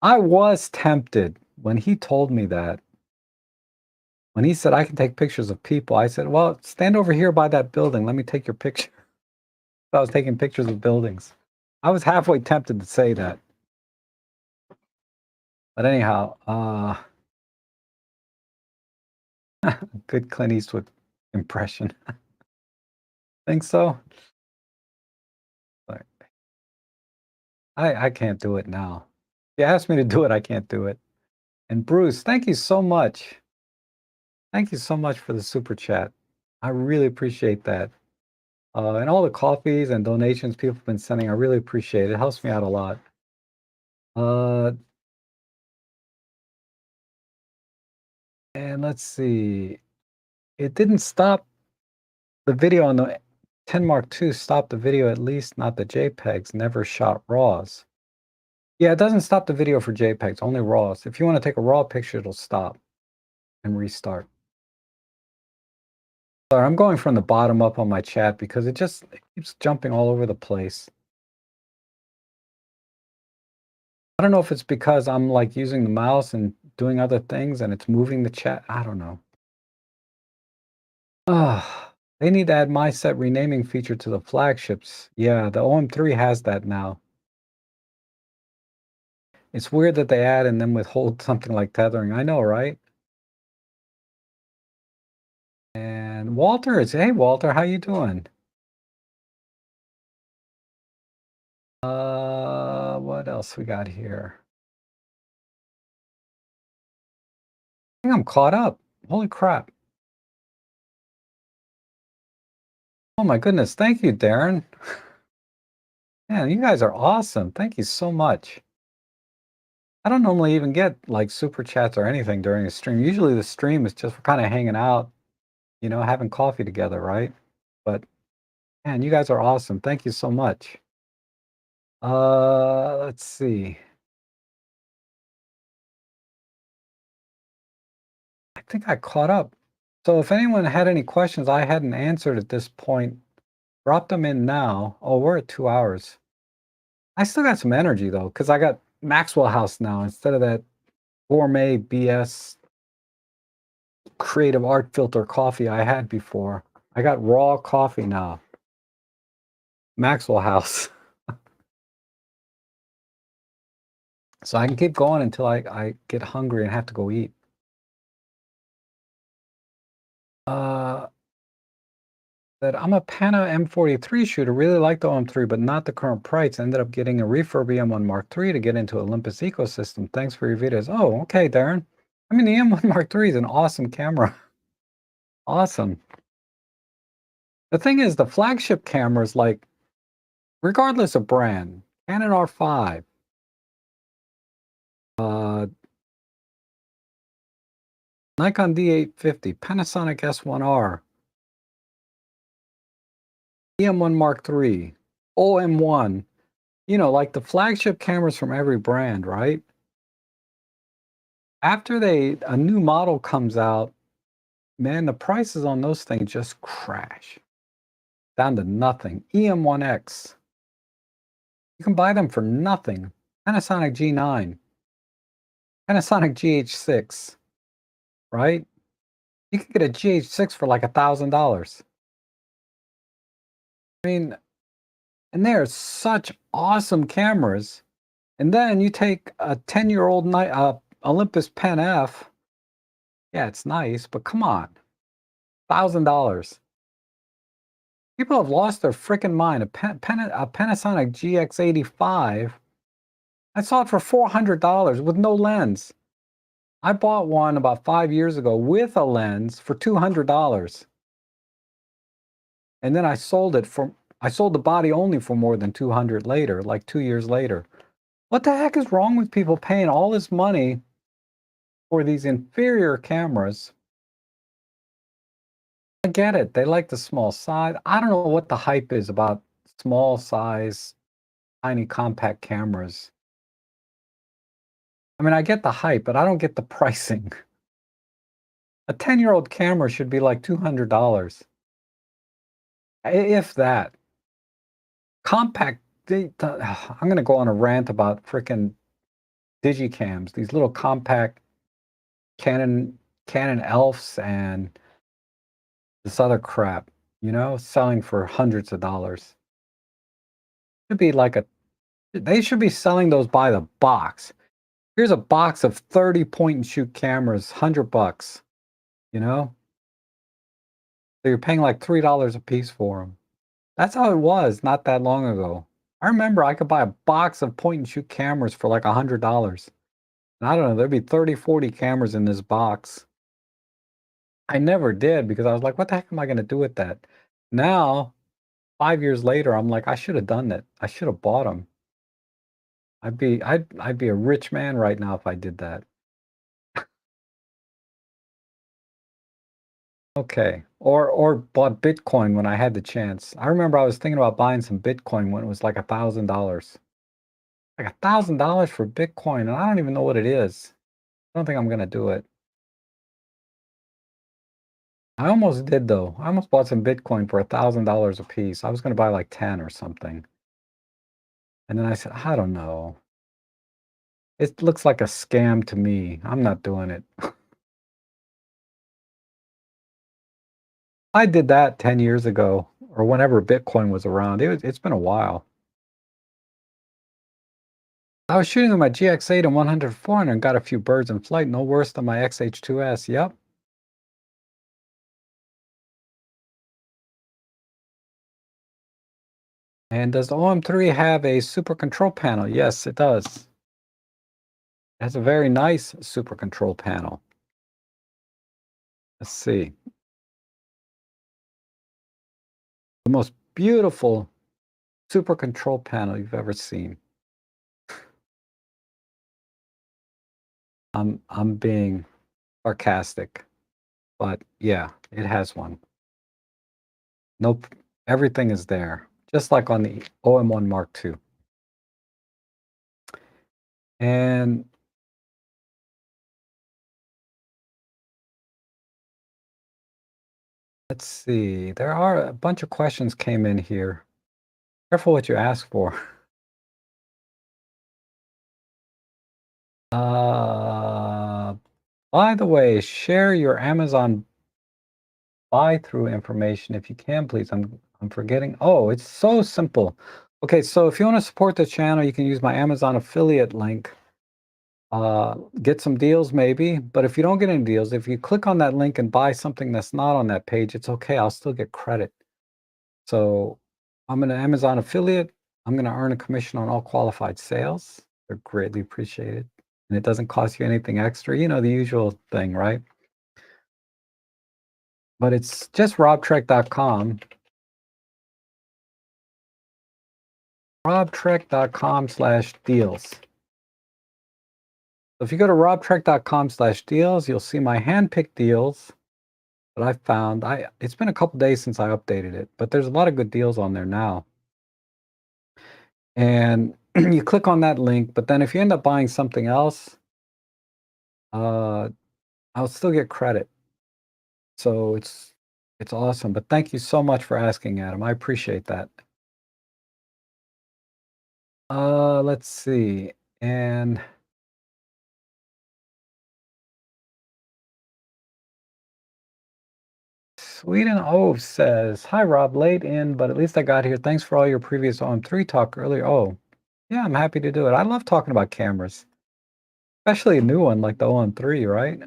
I was tempted when he told me that. When he said, "I can take pictures of people," I said, "Well, stand over here by that building. Let me take your picture." I was taking pictures of buildings. I was halfway tempted to say that. But anyhow, good Clint Eastwood impression. Think so? Like, I can't do it now. If you ask me to do it, I can't do it. And Bruce, thank you so much. Thank you so much for the super chat. I really appreciate that. And all the coffees and donations people have been sending, I really appreciate it. It helps me out a lot. Uh, and let's see. It didn't stop the video on the 10 Mark II, stopped the video at least, not the JPEGs, never shot RAWs. Yeah, it doesn't stop the video for JPEGs, only RAWs. If you want to take a RAW picture, it'll stop and restart. Sorry, I'm going from the bottom up on my chat because it keeps jumping all over the place. I don't know if it's because I'm like using the mouse and doing other things and it's moving the chat. I don't know. They need to add my set renaming feature to the flagships. Yeah, the OM3 has that now. It's weird that they add and then withhold something like tethering. I know, right? And Walter is, hey Walter, how you doing? What else we got here? I think I'm caught up. Holy crap. Oh my goodness, thank you, Darren. Man, you guys are awesome. Thank you so much. I don't normally even get like super chats or anything during a stream. Usually the stream is just for kind of hanging out, having coffee together, right? But man, you guys are awesome. Thank you so much. Let's see. I think I caught up. So if anyone had any questions I hadn't answered at this point, drop them in now. Oh, we're at 2 hours. I still got some energy though, because I got Maxwell House now instead of that gourmet BS creative art filter coffee I had before. I got raw coffee now. Maxwell House. So I can keep going until I get hungry and have to go eat. That I'm a Pana M43 shooter, really like the OM3, but not the current price. Ended up getting a refurb EM1 Mark III to get into Olympus ecosystem. Thanks for your videos. Oh, okay, Darren. I mean, the EM1 Mark III is an awesome camera. Awesome. The thing is, the flagship cameras, like, regardless of brand, Canon R5, Nikon D850, Panasonic S1R, EM1 Mark III, OM1, like the flagship cameras from every brand, right? After a new model comes out, man, the prices on those things just crash down to nothing. EM1X, you can buy them for nothing. Panasonic G9, Panasonic GH6, right? You can get a GH6 for like $1,000. I mean, and they're such awesome cameras. And then you take a 10-year-old Olympus Pen F. Yeah, it's nice, but come on, $1,000. People have lost their freaking mind. A Panasonic GX85. I saw it for $400 with no lens. I bought one about 5 years ago with a lens for $200. And then I sold the body only for more than 200 later, like 2 years later. What the heck is wrong with people paying all this money for these inferior cameras? I get it. They like the small size. I don't know what the hype is about small size, tiny compact cameras. I mean, I get the hype, but I don't get the pricing. A 10-year-old camera should be like $200. If that. Compact, I'm gonna go on a rant about frickin' digicams, these little compact Canon Elfs and this other crap, selling for hundreds of dollars. Should be like they should be selling those by the box. Here's a box of 30 point and shoot cameras, $100, you know? So you're paying like $3 a piece for them. That's how it was not that long ago. I remember I could buy a box of point and shoot cameras for like $100. And I don't know, there'd be 30, 40 cameras in this box. I never did because I was like, what the heck am I going to do with that? Now, 5 years later, I'm like, I should have done that. I should have bought them. I'd be a rich man right now if I did that. Okay. Or bought Bitcoin when I had the chance. I remember I was thinking about buying some Bitcoin when it was like $1,000. Like $1,000 for Bitcoin, and I don't even know what it is. I don't think I'm gonna do it. I almost did though. I almost bought some Bitcoin for $1,000 a piece. I was gonna buy like 10 or something. And then I said, I don't know. It looks like a scam to me. I'm not doing it. I did that 10 years ago or whenever Bitcoin was around. It's been a while. I was shooting with my GX8 and 100-400 and got a few birds in flight, no worse than my XH2S. Yep. And does the OM3 have a super control panel? Yes, it does. It has a very nice super control panel. Let's see. The most beautiful super control panel you've ever seen. I'm being sarcastic, but yeah, it has one. Nope, everything is there, just like on the OM1 Mark II. And let's see, there are a bunch of questions came in here. Careful what you ask for. Uh, by the way, share your Amazon buy-through information if you can, please. I'm forgetting. Oh, it's so simple. Okay, so if you want to support the channel, you can use my Amazon affiliate link. Get some deals maybe, but if you don't get any deals, if you click on that link and buy something that's not on that page, it's okay. I'll still get credit. So I'm an Amazon affiliate. I'm going to earn a commission on all qualified sales. They're greatly appreciated. And it doesn't cost you anything extra, the usual thing, right? But it's just robtrek.com. robtrek.com/deals. So if you go to robtrek.com/deals, you'll see my hand-picked deals that I found. It's been a couple days since I updated it, but there's a lot of good deals on there now. And you click on that link, but then if you end up buying something else, uh, I'll still get credit. So it's awesome. But thank you so much for asking, Adam. I appreciate that. Let's see. And Sweden O says, "Hi Rob, late in, but at least I got here. Thanks for all your previous OM3 talk earlier." Oh, yeah, I'm happy to do it. I love talking about cameras, especially a new one like the OM3, right?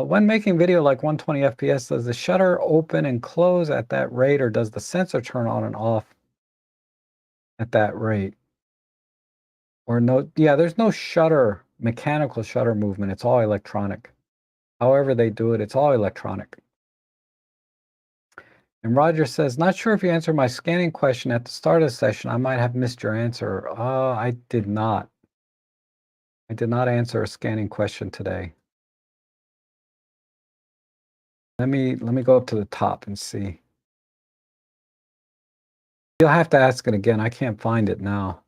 When making video like 120 FPS, does the shutter open and close at that rate, or does the sensor turn on and off at that rate? Or no, yeah, there's no shutter, mechanical shutter movement. It's all electronic. However they do it, it's all electronic. And Roger says, not sure if you answered my scanning question at the start of the session. I might have missed your answer. I did not. I did not answer a scanning question today. Let me go up to the top and see. You'll have to ask it again. I can't find it now.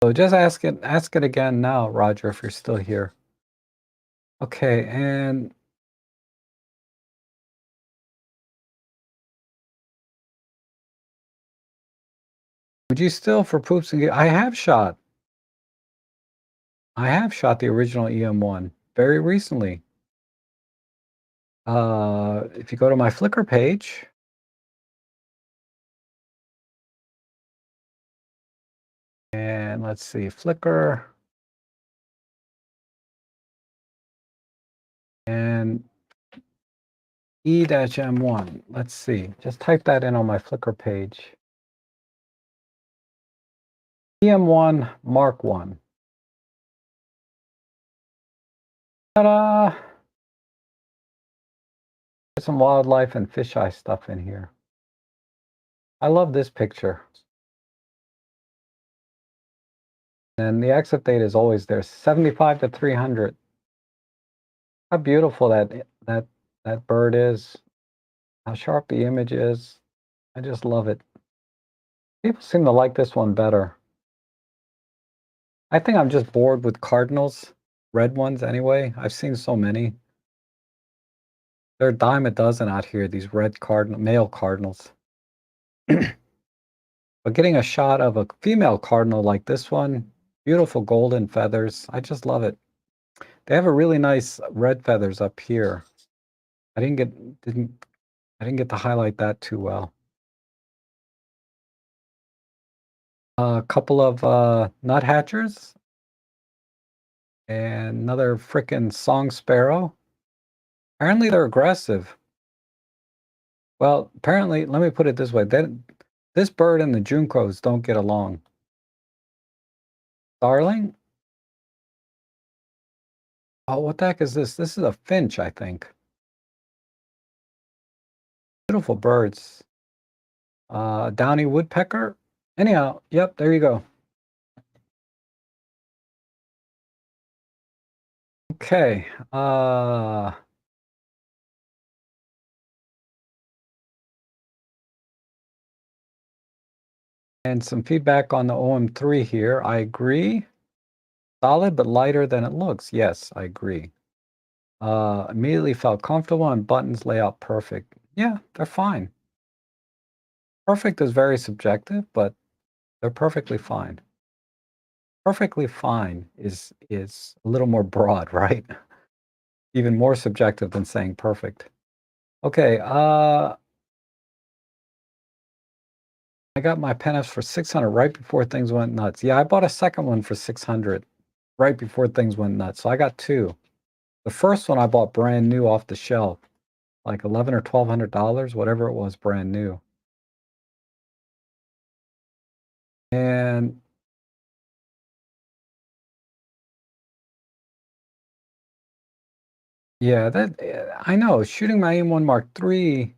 So just ask it again now, Roger, if you're still here. Okay, and Would you still for poops and I have shot. I have shot the original EM1 very recently. If you go to my Flickr page, and let's see, Flickr, and E-M1. Let's see, just type that in on my Flickr page. EM1 Mark 1. Ta-da! There's some wildlife and fisheye stuff in here. I love this picture. And the exit date is always there, 75 to 300. How beautiful that bird is. How sharp the image is. I just love it. People seem to like this one better. I think I'm just bored with cardinals, red ones anyway. I've seen so many. They're a dime a dozen out here, these red male cardinals. But getting a shot of a female cardinal like this one, beautiful golden feathers, I just love it. They have a really nice red feathers up here. I didn't get to highlight that too well. A couple of nuthatchers and another frickin' song sparrow. Apparently they're aggressive. Well, apparently, let me put it this way. This bird and the juncos don't get along. Starling? Oh, what the heck is this? This is a finch, I think. Beautiful birds. Downy woodpecker. Anyhow, yep, there you go. Okay. And some feedback on the OM3 here. I agree. Solid, but lighter than it looks. Yes, I agree. Immediately felt comfortable and buttons lay out perfect. Yeah, they're fine. Perfect is very subjective, but they're perfectly fine. Perfectly fine is a little more broad, right? Even more subjective than saying perfect. Okay, I got my pen for 600 right before things went nuts. Yeah, I bought a second one for 600 right before things went nuts. So I got two. The first one I bought brand new off the shelf, like $1,100 or $1,200, whatever it was, brand new. And yeah, I know shooting my AIM-1 Mark III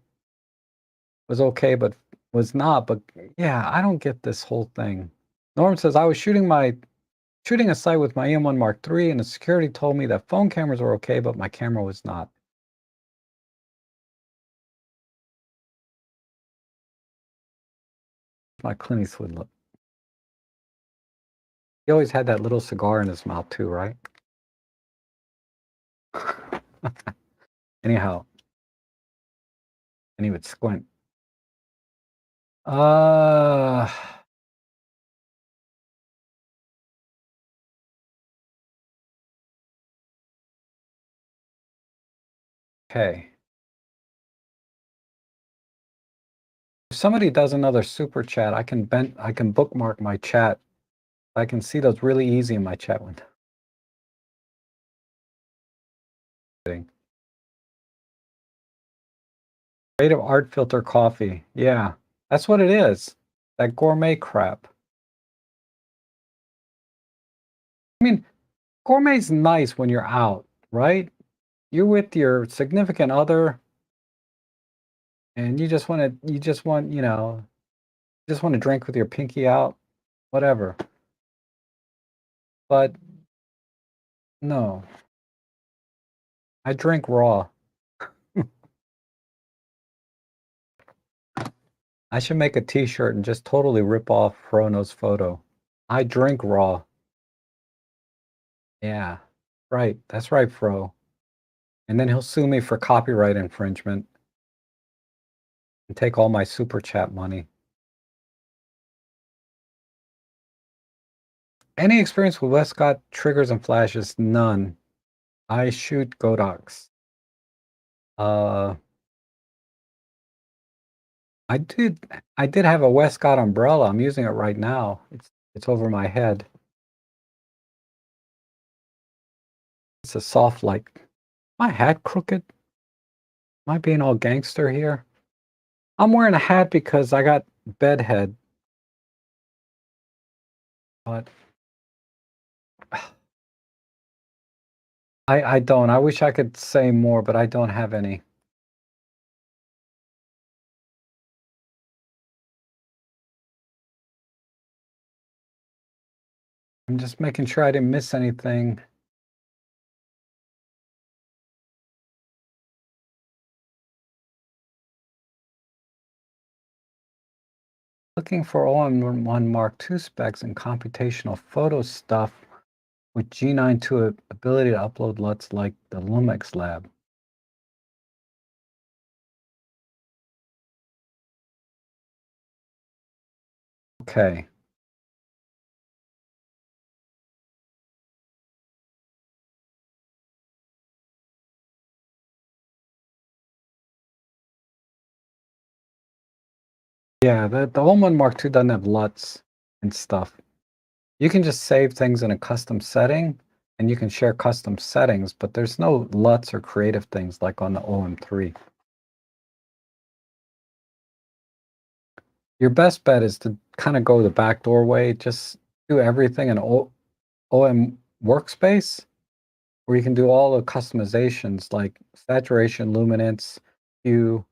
was okay, but was not. But yeah, I don't get this whole thing. Norm says I was shooting a site with my AIM-1 Mark III, and the security told me that phone cameras were okay, but my camera was not. My Clint Eastwood look. He always had that little cigar in his mouth too, right? Anyhow, and he would squint. Uh, okay. If somebody does another super chat, I can bookmark my chat. I can see those really easy in my chat window. Creative art filter coffee. Yeah, that's what it is. That gourmet crap. I mean, gourmet's nice when you're out, right? You're with your significant other and you just want, just want to drink with your pinky out, whatever. But no, I drink raw. I should make a t-shirt and just totally rip off Frono's photo. I drink raw. Yeah, right. That's right, Fro. And then he'll sue me for copyright infringement and take all my super chat money. Any experience with Westcott triggers and flashes? None. I shoot Godox. Uh, I did I did have a Westcott umbrella. I'm using it right now. It's over my head. It's a soft light. My hat crooked? Am I being all gangster here? I'm wearing a hat because I got bedhead, but I don't. I wish I could say more, but I don't have any. I'm just making sure I didn't miss anything. Looking for all-in-one Mark II specs and computational photo stuff with G92 ability to upload LUTs like the Lumx lab. Okay. Yeah, the all-in-one Mark II doesn't have LUTs and stuff. You can just save things in a custom setting, and you can share custom settings, but there's no LUTs or creative things like on the OM3. Your best bet is to kind of go the backdoor way. Just do everything in OM workspace, where you can do all the customizations like saturation, luminance, hue,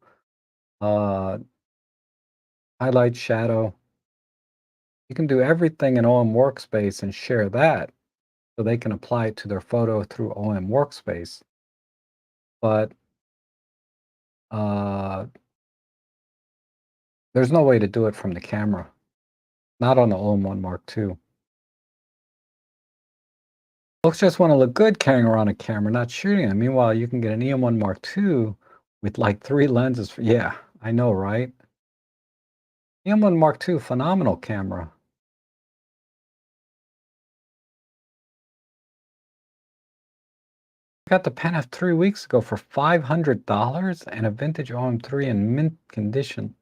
uh, highlight, shadow. You can do everything in OM workspace and share that so they can apply it to their photo through OM workspace. But uh, there's no way to do it from the camera, not on the OM1 Mark II. Folks just want to look good carrying around a camera, not shooting it. Meanwhile, you can get an EM1 Mark II with like 3 lenses. Yeah, I know, right? EM1 Mark II, phenomenal camera. I got the Pen F 3 weeks ago for $500 and a vintage OM3 in mint condition.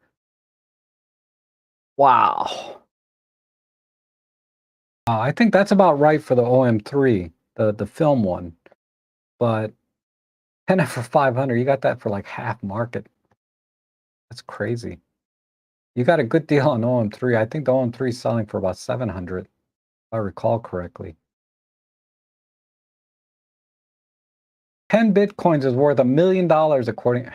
Wow. I think that's about right for the OM3, the film one. But 10 F for 500, you got that for like half market. That's crazy. You got a good deal on OM3. I think the OM3 is selling for about 700, if I recall correctly. 10 Bitcoins is worth $1 million according.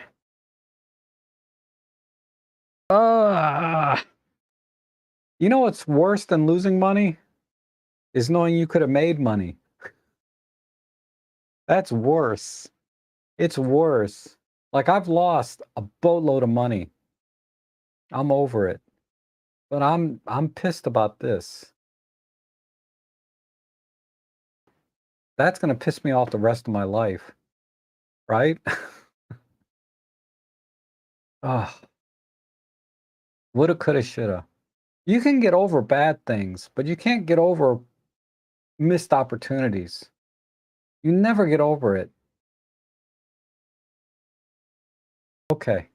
You know what's worse than losing money? Is knowing you could have made money. That's worse. It's worse. Like I've lost a boatload of money. I'm over it. But I'm pissed about this. That's gonna piss me off the rest of my life, right? Ugh. Woulda, coulda, shoulda. You can get over bad things, but you can't get over missed opportunities. You never get over it. Okay.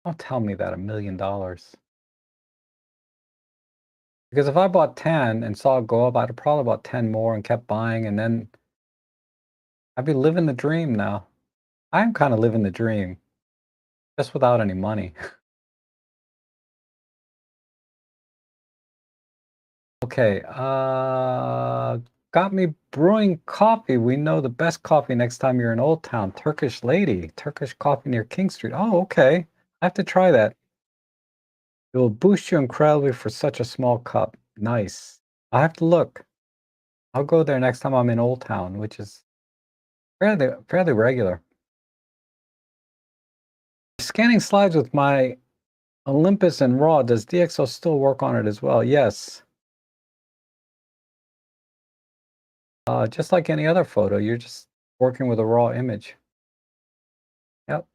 Don't tell me that $1 million. Because if I bought 10 and saw it go up, I'd have probably bought 10 more and kept buying, and then I'd be living the dream now. I am kind of living the dream, just without any money. Okay, got me brewing coffee. We know the best coffee next time you're in Old Town. Turkish Lady, Turkish coffee near King Street. Oh, okay. I have to try that. It will boost you incredibly for such a small cup. Nice. I have to look. I'll go there next time I'm in Old Town, which is fairly regular. Scanning slides with my Olympus and RAW. Does DxO still work on it as well? Yes. Just like any other photo, you're just working with a raw image. Yep.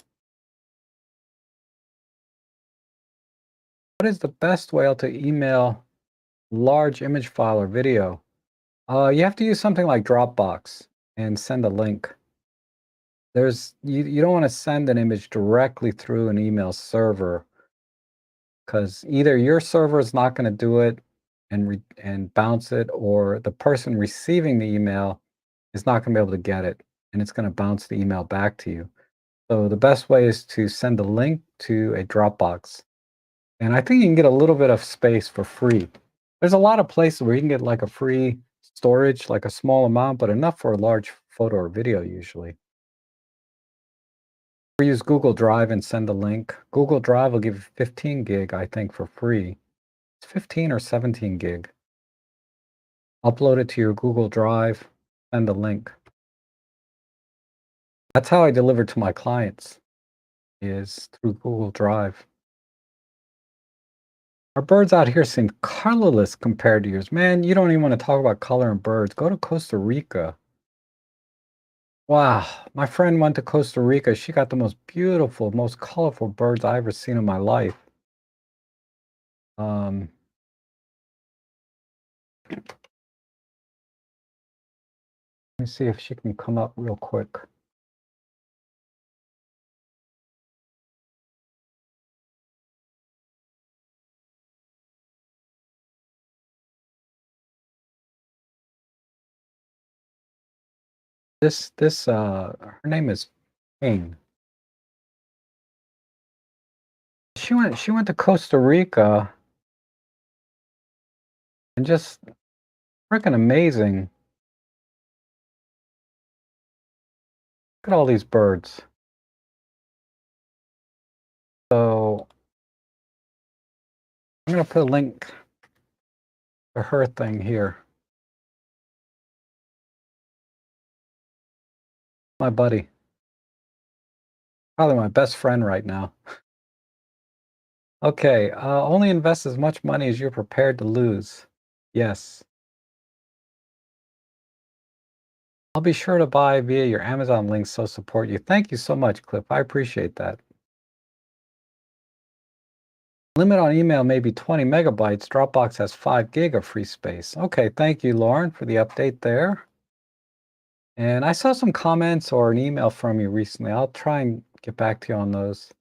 What is the best way to email large image file or video? You have to use something like Dropbox and send a link. You don't want to send an image directly through an email server because either your server is not going to do it and bounce it, or the person receiving the email is not going to be able to get it, and it's going to bounce the email back to you. So the best way is to send a link to a Dropbox. And I think you can get a little bit of space for free. There's a lot of places where you can get like a free storage, like a small amount, but enough for a large photo or video usually. We use Google Drive and send a link. Google Drive will give you 15 gig, I think, for free. It's 15 or 17 gig. Upload it to your Google Drive, send a link. That's how I deliver to my clients, is through Google Drive. Our birds out here seem colorless compared to yours. Man, you don't even want to talk about color in birds. Go to Costa Rica. Wow, my friend went to Costa Rica. She got the most beautiful, most colorful birds I ever seen in my life. Um, Let me see if she can come up real quick. Her name is Ping. She went to Costa Rica and just freaking amazing. Look at all these birds. So I'm gonna put a link to her thing here. My buddy, probably my best friend right now. Okay, only invest as much money as you're prepared to lose. Yes. I'll be sure to buy via your Amazon links so support you. Thank you so much, Cliff. I appreciate that. Limit on email may be 20 megabytes. Dropbox has 5 gig of free space. Okay, thank you, Lauren, for the update there. And I saw some comments or an email from you recently. I'll try and get back to you on those.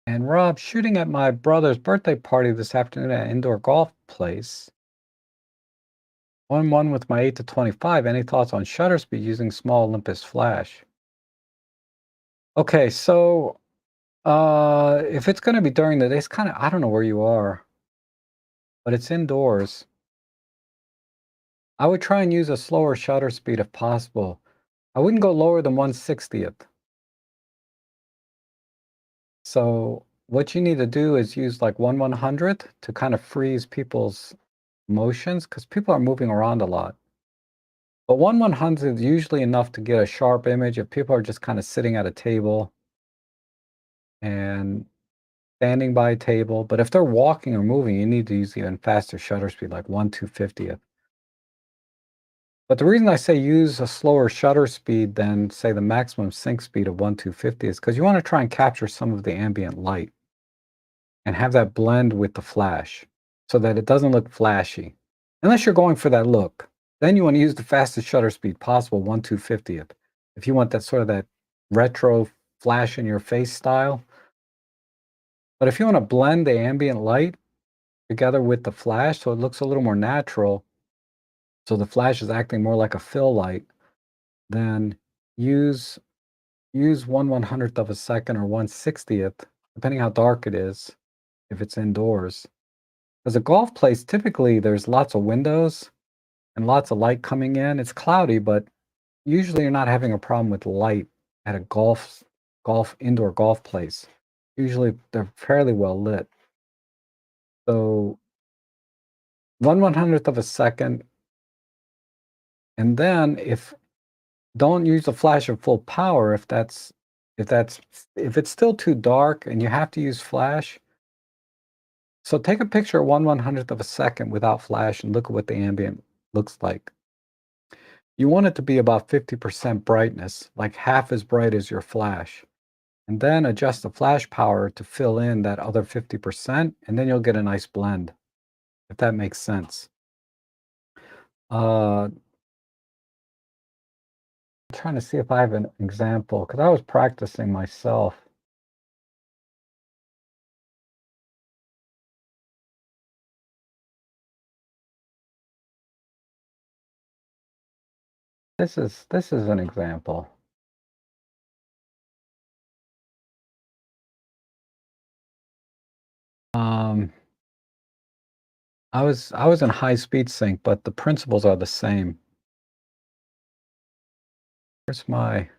And Rob, shooting at my brother's birthday party this afternoon at an indoor golf place. 1-1 with my 8 to 25. Any thoughts on shutter speed using small Olympus flash? Okay, so if it's going to be during the day, it's kind of, I don't know where you are, but it's indoors. I would try and use a slower shutter speed if possible. I wouldn't go lower than 1/60th. So what you need to do is use like 1/100th to kind of freeze people's motions because people are moving around a lot. But 1/100th is usually enough to get a sharp image if people are just kind of sitting at a table and standing by a table. But if they're walking or moving, you need to use even faster shutter speed, like 1/250th. But the reason I say use a slower shutter speed than, say, the maximum sync speed of 1/250 is because you want to try and capture some of the ambient light and have that blend with the flash so that it doesn't look flashy. Unless you're going for that look, then you want to use the fastest shutter speed possible, 1/250th. If you want that sort of that retro flash in your face style. But if you want to blend the ambient light together with the flash so it looks a little more natural, so the flash is acting more like a fill light, then use 1/100th of a second or 1/60th, depending how dark it is, if it's indoors. As a golf place, typically there's lots of windows and lots of light coming in. It's cloudy, but usually you're not having a problem with light at a indoor golf place. Usually they're fairly well lit. So 1/100th of a second, and then if don't use the flash at full power if that's if it's still too dark and you have to use flash. So take a picture at 1/100th of a second without flash and look at what the ambient looks like. You want it to be about 50% brightness, like half as bright as your flash. and then adjust the flash power to fill in that other 50%, and then you'll get a nice blend, if that makes sense. I'm trying to see if I have an example, because I was practicing myself. This is an example. Um, I was in high speed sync, but the principles are the same. Where's my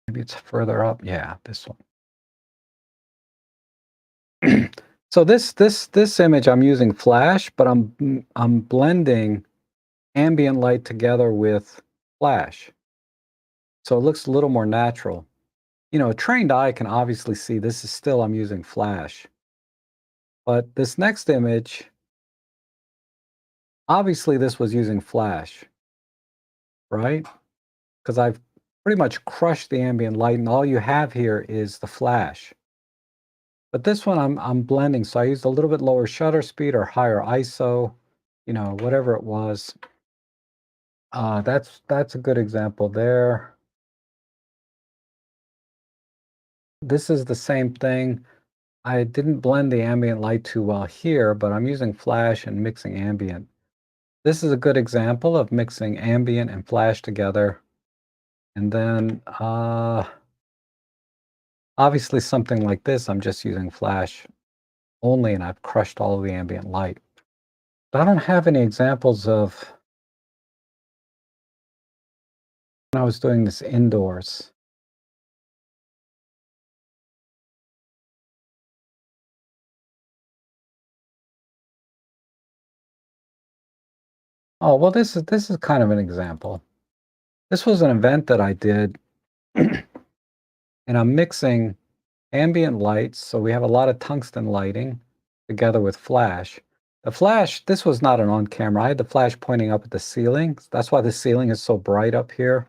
maybe it's further up. Yeah, this one. So this image I'm using flash, but I'm blending ambient light together with flash. So it looks a little more natural. A trained eye can obviously see this is still I'm using flash. But this next image, obviously this was using flash, right? Because I've pretty much crushed the ambient light and all you have here is the flash. But this one I'm blending, so I used a little bit lower shutter speed or higher ISO, whatever it was. That's a good example there. This is the same thing. I didn't blend the ambient light too well here, but I'm using flash and mixing ambient. This is a good example of mixing ambient and flash together. And then obviously something like this, I'm just using flash only and I've crushed all of the ambient light. But I don't have any examples of when I was doing this indoors. Oh, well, this is kind of an example. This was an event that I did, and I'm mixing ambient lights, so we have a lot of tungsten lighting together with flash. The flash, this was not an on-camera. I had the flash pointing up at the ceiling. That's why the ceiling is so bright up here.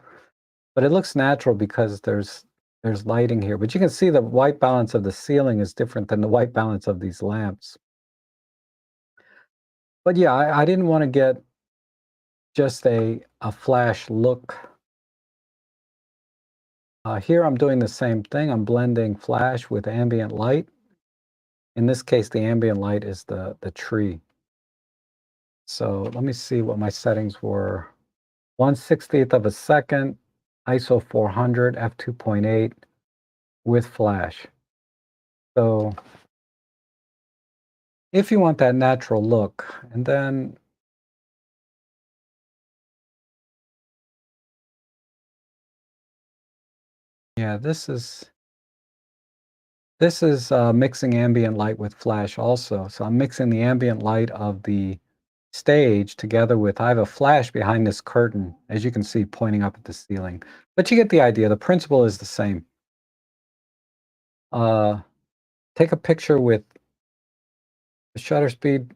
But it looks natural because there's lighting here. But you can see the white balance of the ceiling is different than the white balance of these lamps. But yeah, I didn't want to get just a flash look. Here I'm doing the same thing. I'm blending flash with ambient light. In this case, the ambient light is the tree. So let me see what my settings were. 1/60th of a second, ISO 400, f2.8 with flash. So if you want that natural look, and then yeah, this is mixing ambient light with flash also. So I'm mixing the ambient light of the stage together with, I have a flash behind this curtain, as you can see, pointing up at the ceiling. But you get the idea. The principle is the same. Take a picture with the shutter speed.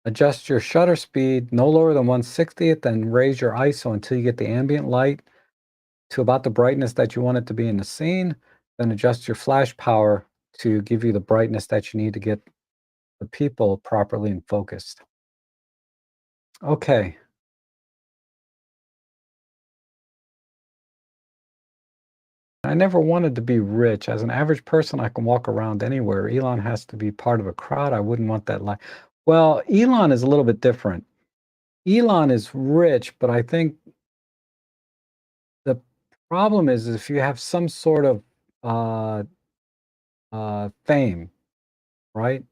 Adjust your shutter speed no lower than 1/60th and raise your ISO until you get the ambient light to about the brightness that you want it to be in the scene. Then adjust your flash power to give you the brightness that you need to get the people properly and focused. Okay. I never wanted to be rich. As an average person, I can walk around anywhere. Elon has to be part of a crowd. I wouldn't want that life. Well, Elon is a little bit different. Elon is rich, but I think the problem is if you have some sort of uh, fame, right?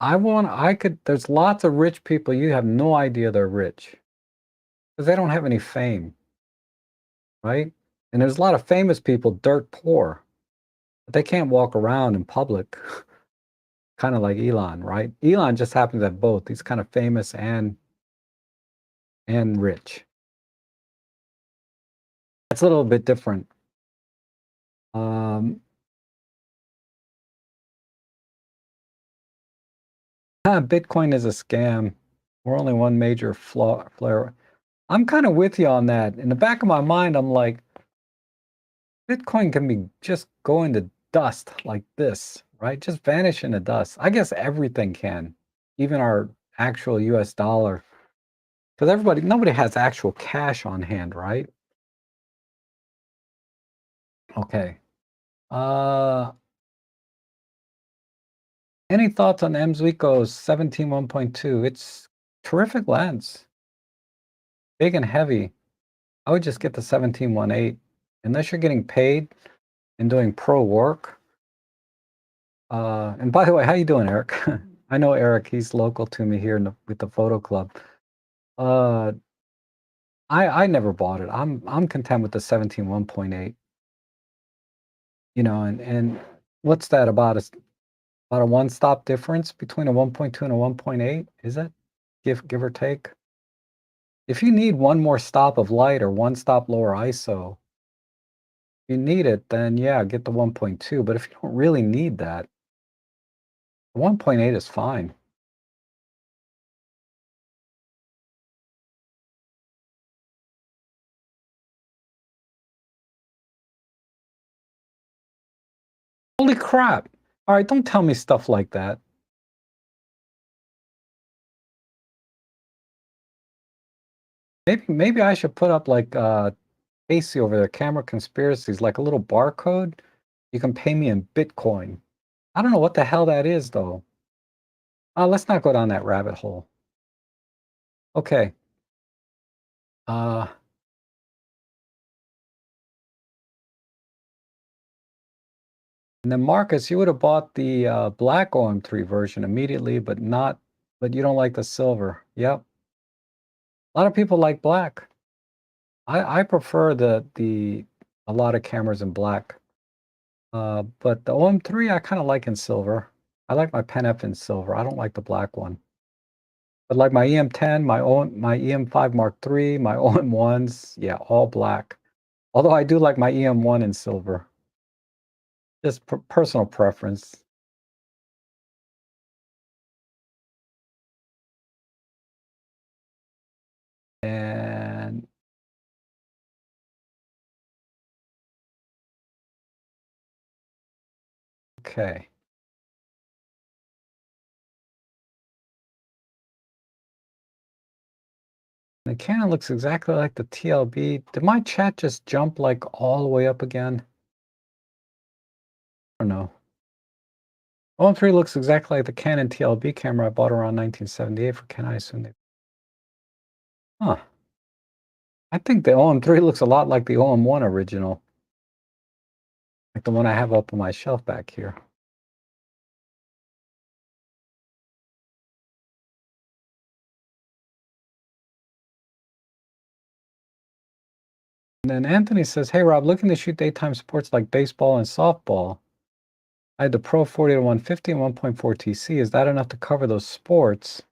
There's lots of rich people, you have no idea they're rich because they don't have any fame, right? And there's a lot of famous people dirt poor, but they can't walk around in public, kind of like Elon, right? Elon just happens to have both. He's kind of famous and rich. It's a little bit different. Um, Bitcoin is a scam. We're only one major flare. I'm kind of with you on that. In the back of my mind, I'm like, Bitcoin can be just go into dust like this, right? Just vanish into dust. I guess everything can, even our actual US dollar. Because nobody has actual cash on hand, right? Okay. Uh, any thoughts on Mzuiko's 17.1.2? It's terrific lens, big and heavy. I would just get the 17.1.8 unless you're getting paid and doing pro work. And by the way, how you doing, Eric? I know Eric. He's local to me here with the photo club. Uh, I never bought it. I'm content with the 17.1.8. You know, and what's that about? About a one-stop difference between a 1.2 and a 1.8, is it? Give or take? If you need one more stop of light or one stop lower ISO, you need it, then yeah, get the 1.2. But if you don't really need that, the 1.8 is fine. Holy crap. All right, don't tell me stuff like that. Maybe I should put up like Casey over there, Camera Conspiracies, like a little barcode. You can pay me in Bitcoin. I don't know what the hell that is though. Let's not go down that rabbit hole. Okay. Uh and then Marcus, you would have bought the black OM3 version immediately, but you don't like the silver. Yep. A lot of people like black. I prefer the a lot of cameras in black. But the OM3 I kind of like in silver. I like my Pen F in silver. I don't like the black one. But like my EM10, my EM5 Mark III, my OM1s, yeah, all black. Although I do like my EM1 in silver. Just personal preference. And okay. The Canon looks exactly like the TLB. Did my chat just jump like all the way up again? I don't know. OM3 looks exactly like the Canon TLB camera I bought around 1978 for Canon. I assume they. Huh. I think the OM3 looks a lot like the OM1 original, like the one I have up on my shelf back here. And then Anthony says, "Hey Rob, looking to shoot daytime sports like baseball and softball. I had the Pro 40 to 150 and 1.4 TC. Is that enough to cover those sports?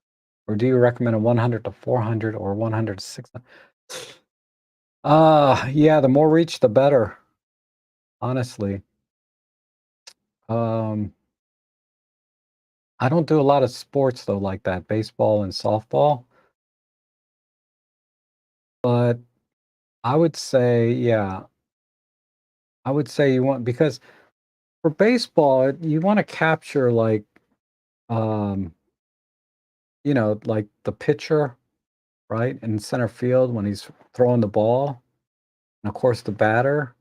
Or do you recommend a 100 to 400 or 100 to 600?" Yeah, the more reach, the better, honestly. Um, I don't do a lot of sports though, like that, baseball and softball. But I would say, yeah, I would say you want, because for baseball, you want to capture like, um, like the pitcher, right, in center field when he's throwing the ball, and of course the batter,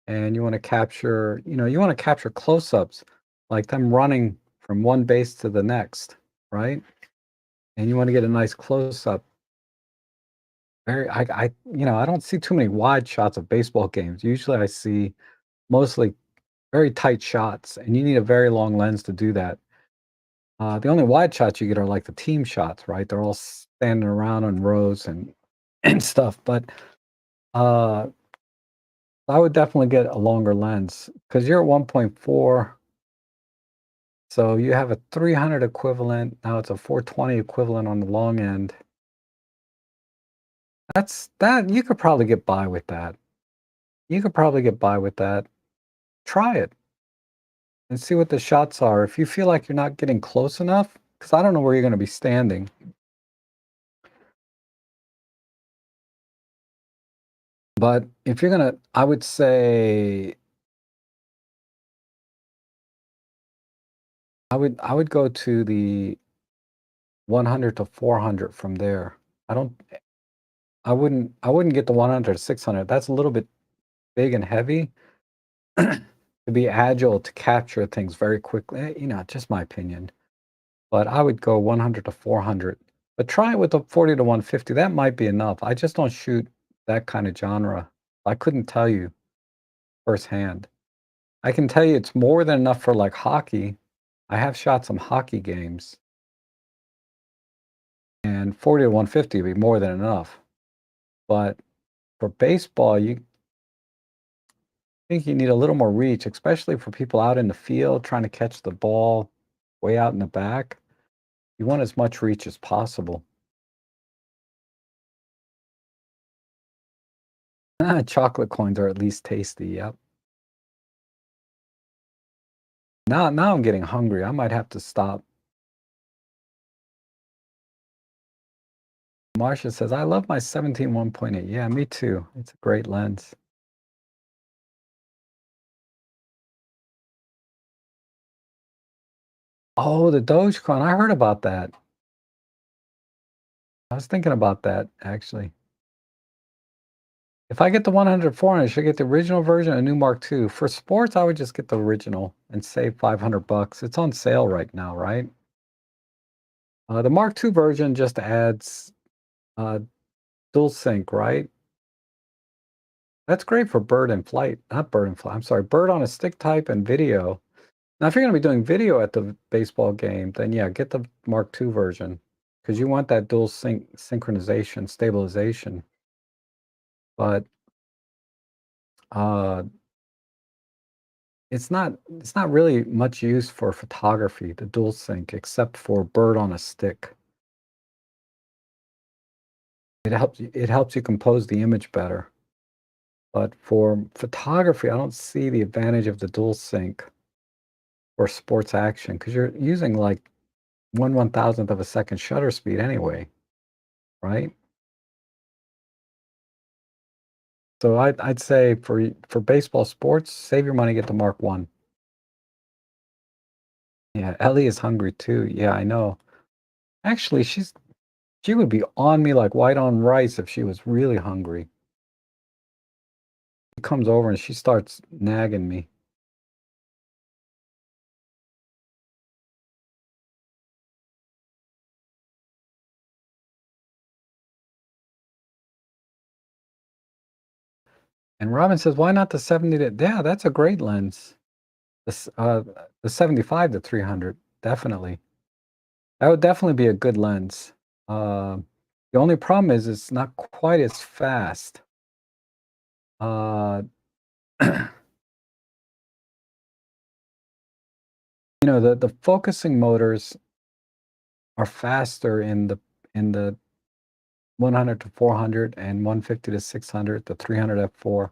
and you want to capture close-ups, like them running from one base to the next, right? And you want to get a nice close-up. I don't see too many wide shots of baseball games. Usually I see mostly very tight shots, and you need a very long lens to do that. The only wide shots you get are like the team shots, right? They're all standing around in rows and and stuff. But uh, I would definitely get a longer lens because you're at 1.4, so you have a 300 equivalent. Now it's a 420 equivalent on the long end. That you could probably get by with that. You could probably get by with that. Try it and see what the shots are. If you feel like you're not getting close enough, because I don't know where you're going to be standing. But if you're gonna, I would say I would go to the 100 to 400 from there. I don't I wouldn't get the 100 to 600. That's a little bit big and heavy to be agile to capture things very quickly. Just my opinion. But I would go 100 to 400. But try it with the 40 to 150. That might be enough. I just don't shoot that kind of genre. I couldn't tell you firsthand. I can tell you it's more than enough for like hockey. I have shot some hockey games, and 40 to 150 would be more than enough. But for baseball, you think you need a little more reach, especially for people out in the field trying to catch the ball way out in the back. You want as much reach as possible. Chocolate coins are at least tasty. Yep. Now I'm getting hungry. I might have to stop. Marcia says, I love my 17 1.8. Yeah, me too. It's a great lens. Oh, the Dogecoin. I heard about that. I was thinking about that actually. If I get the 100 400, I should get the original version, a new Mark II. For sports, I would just get the original and save 500 bucks. It's on sale right now, right? The Mark II version just adds uh, dual sync, right? That's great for bird and flight, not bird and flight. I'm sorry, bird on a stick type and video. Now, if you're going to be doing video at the baseball game, then yeah, get the Mark II version because you want that dual synchronization, stabilization. But uh, it's not really much use for photography, the dual sync, except for bird on a stick. It helps you compose the image better. But for photography, I don't see the advantage of the dual sync or sports action because you're using like 1/1000th of a second shutter speed anyway, right? So I'd say for baseball sports, save your money, get the Mark One. Yeah, Ellie is hungry too. Yeah, I know. Actually, she would be on me like white on rice if she was really hungry. She comes over and she starts nagging me. And Robin says, "Why not the 70 to?" Yeah, that's a great lens. The 75 to 300, definitely. That would definitely be a good lens. Uh, the only problem is it's not quite as fast. Uh, the focusing motors are faster in the 100 to 400 and 150 to 600, the 300 f4.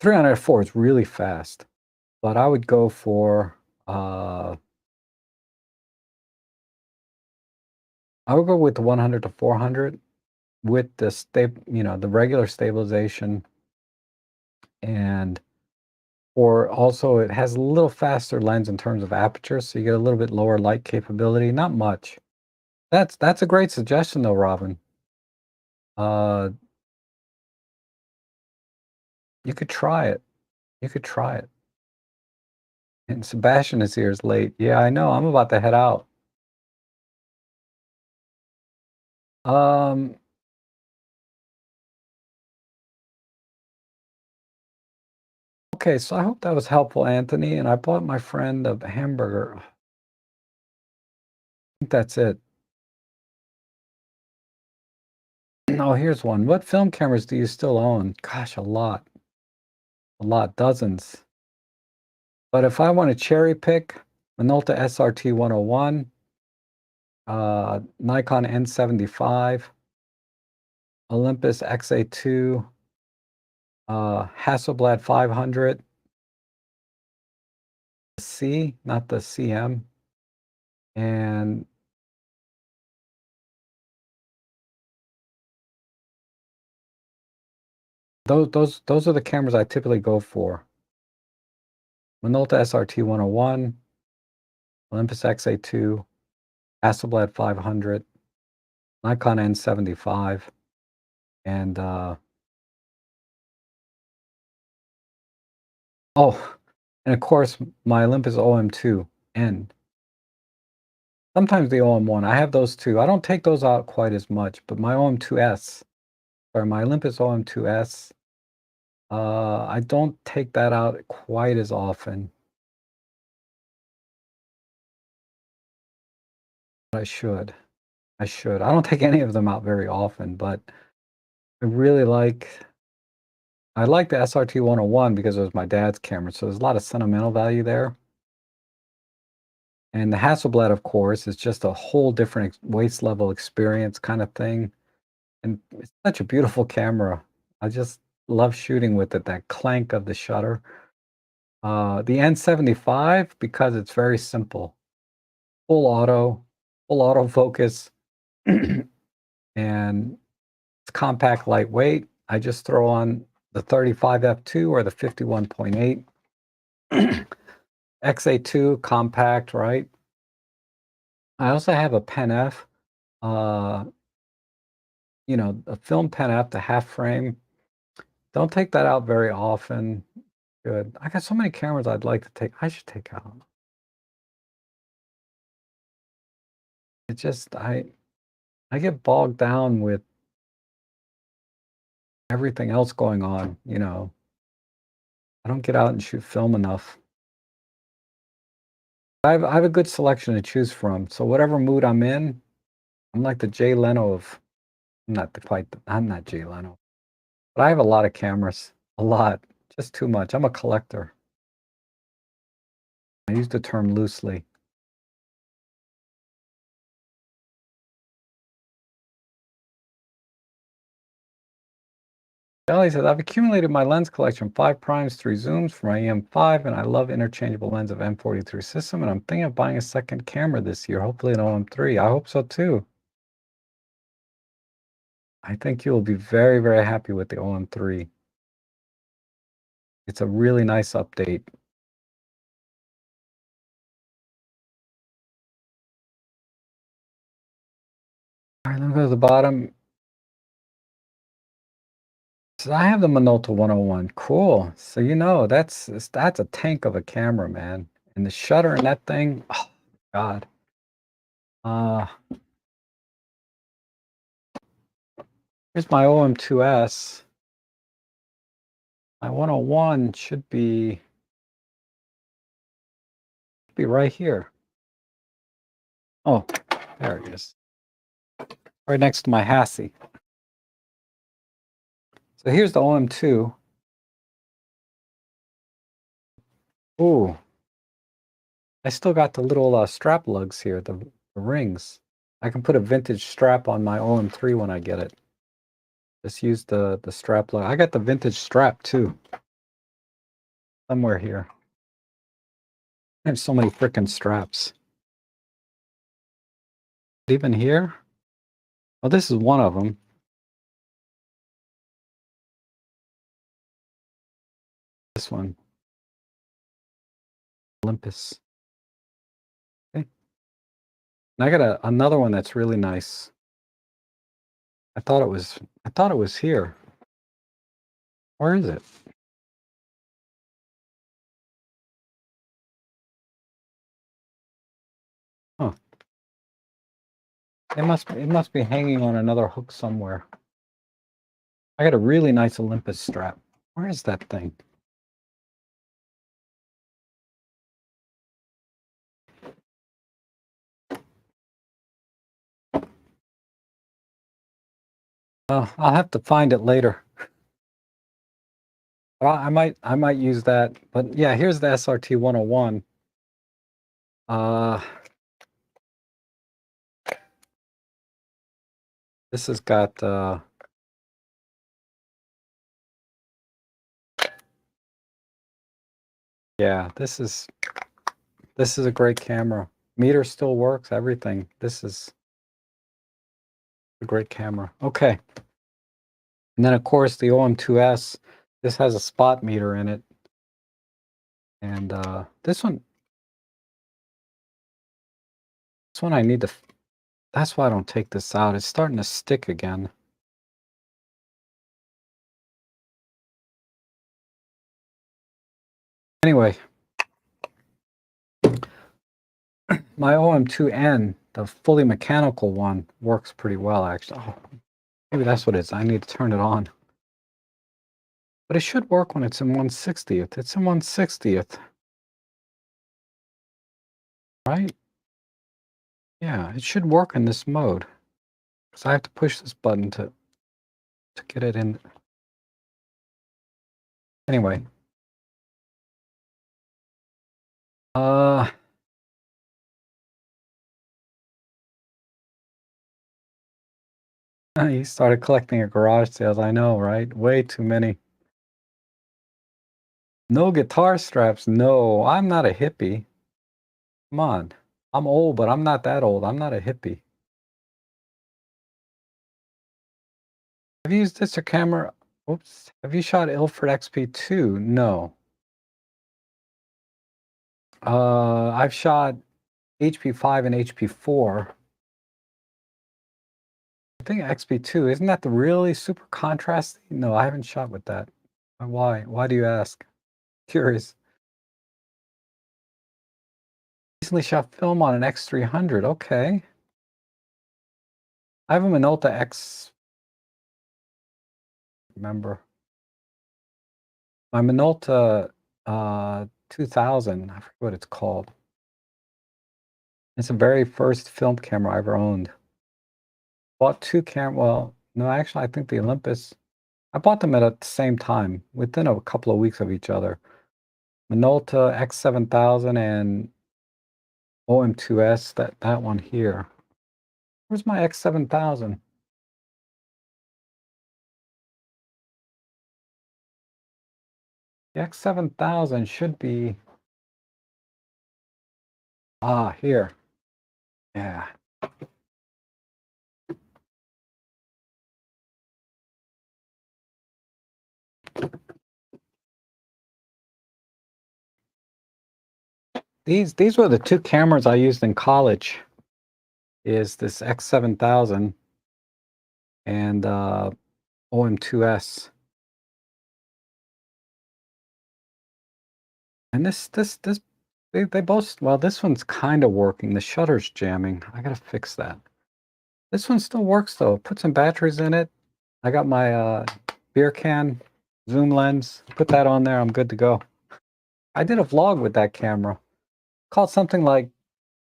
300 f4 is really fast, but I would go for I would go with the 100 to 400 with the regular stabilization, and or also it has a little faster lens in terms of aperture, so you get a little bit lower light capability, not much. That's a great suggestion though, Robin. Uh, you could try it. You could try it. And Sebastian is here is late. Yeah, I know. I'm about to head out. Um, okay, so I hope that was helpful, Anthony. And I bought my friend a hamburger. I think that's it. Oh, here's one. What film cameras do you still own? Gosh, a lot, dozens. But if I want to cherry pick, Minolta SRT 101, Nikon N75, Olympus XA2, Hasselblad 500, C, not the CM, and Those are the cameras I typically go for. Minolta SRT 101, Olympus XA2, Hasselblad 500, Nikon N75, and oh, and of course my Olympus OM2 and sometimes the OM1. I have those too. I don't take those out quite as much, but my OM2S, or my Olympus OM2S, I don't take that out quite as often. But I should. I should. I don't take any of them out very often, but I really I like the SRT 101 because it was my dad's camera, so there's a lot of sentimental value there. And the Hasselblad, of course, is just a whole different waist level experience kind of thing. And it's such a beautiful camera. I just love shooting with it, that clank of the shutter. The N75, because it's very simple. Full auto, full autofocus, and it's compact, lightweight. I just throw on the 35 f2 or the 51.8. XA2, compact, right? I also have a Pen F, uh, a film Pen F, the half frame. Don't take that out very often. Good. I got so many cameras I'd like to take. I should take out. It just I get bogged down with everything else going on. I don't get out and shoot film enough. I have a good selection to choose from. So whatever mood I'm in, I'm like the Jay Leno of I'm not Jay Leno. But I have a lot of cameras. A lot. Just too much. I'm a collector. I use the term loosely. Ellie says, I've accumulated my lens collection, 5 primes, 3 zooms for my EM5, and I love interchangeable lens of M43 system, and I'm thinking of buying a second camera this year, hopefully an OM3. I hope so too. I think you'll be very, very happy with the OM3. It's a really nice update. All right, let me go to the bottom. So I have the Minolta 101. Cool. So that's a tank of a camera, man. And the shutter in that thing, oh God. Uh Here's my OM2S. My 101 should be right here. Oh, there it is. Right next to my Hassie. So here's the OM2. Ooh, I still got the little strap lugs here, the rings. I can put a vintage strap on my OM3 when I get it. Just use the strap lug. I got the vintage strap too. Somewhere here. I have so many freaking straps. Even here? Oh, this is one of them. This one. Olympus. Okay. And I got another one that's really nice. I thought it was here. Where is it? Huh. It must be hanging on another hook somewhere. I got a really nice Olympus strap. Where is that thing? I'll have to find it later. Well, I might use that. But yeah, here's the SRT 101. This has got yeah, this is a great camera. Meter still works, everything. This is a great camera. Okay. And then, of course, the OM2S, this has a spot meter in it. And this one I need to, that's why I don't take this out. It's starting to stick again. Anyway, my OM2N, the fully mechanical one, works pretty well, actually. Oh, maybe that's what it is. I need to turn it on. But it should work when it's in 1/60th. It's in 1/60th. Right? Yeah, it should work in this mode. Because I have to push this button to get it in. Anyway. Uh, he started collecting at garage sales. I know, right? Way too many. No guitar straps. No, I'm not a hippie. Come on. I'm old, but I'm not that old. I'm not a hippie. Have you used this camera? Oops. Have you shot Ilford XP2? No. I've shot HP5 and HP4. I think XP2, isn't that the really super contrasty? No, I haven't shot with that. Why? Why do you ask? Curious. Recently shot film on an X300. Okay. I have a Minolta X. Remember my Minolta 2000. I forget what it's called. It's the very first film camera I ever owned. Bought two well, no, actually, I think the Olympus. I bought them at the same time, within a couple of weeks of each other. Minolta X7000 and OM2S. That one here. Where's my X7000? The X7000 should be here. Yeah. These were the two cameras I used in college. Is this X7000 and OM2S. And they both, well, this one's kind of working. The shutter's jamming. I gotta fix that. This one still works though. Put some batteries in it. I got my beer can zoom lens. Put that on there. I'm good to go. I did a vlog with that camera. Called something like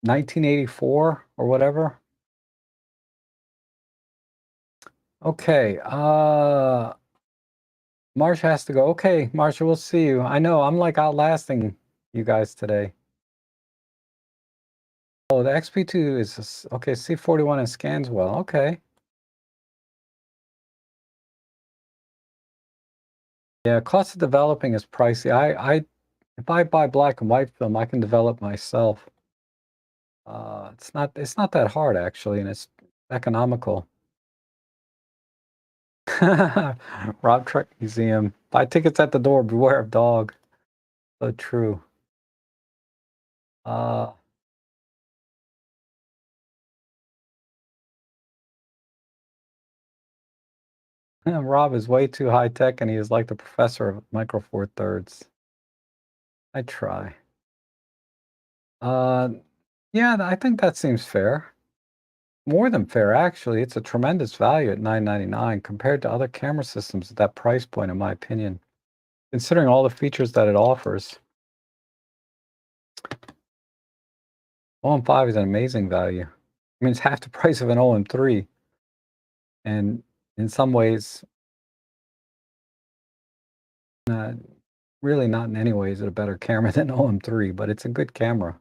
1984 or whatever. Okay. Marsh has to go. Okay, Marsha, we'll see you. I know I'm like outlasting you guys today. Oh, the XP2 is okay. C41 and scans well. Okay. Yeah, cost of developing is pricey. If I buy black and white film, I can develop myself. It's not that hard actually, and it's economical. Rob Truck Museum. Buy tickets at the door. Beware of dog. So true. Uh, Rob is way too high tech, and he is like the professor of Micro Four Thirds. I try. Uh, yeah, I think that seems fair. More than fair, actually. It's a tremendous value at $9.99 compared to other camera systems at that price point, in my opinion. Considering all the features that it offers, OM5 is an amazing value. I mean, it's half the price of an OM3, and in some ways, uh, really not in any way is it a better camera than OM3, but it's a good camera.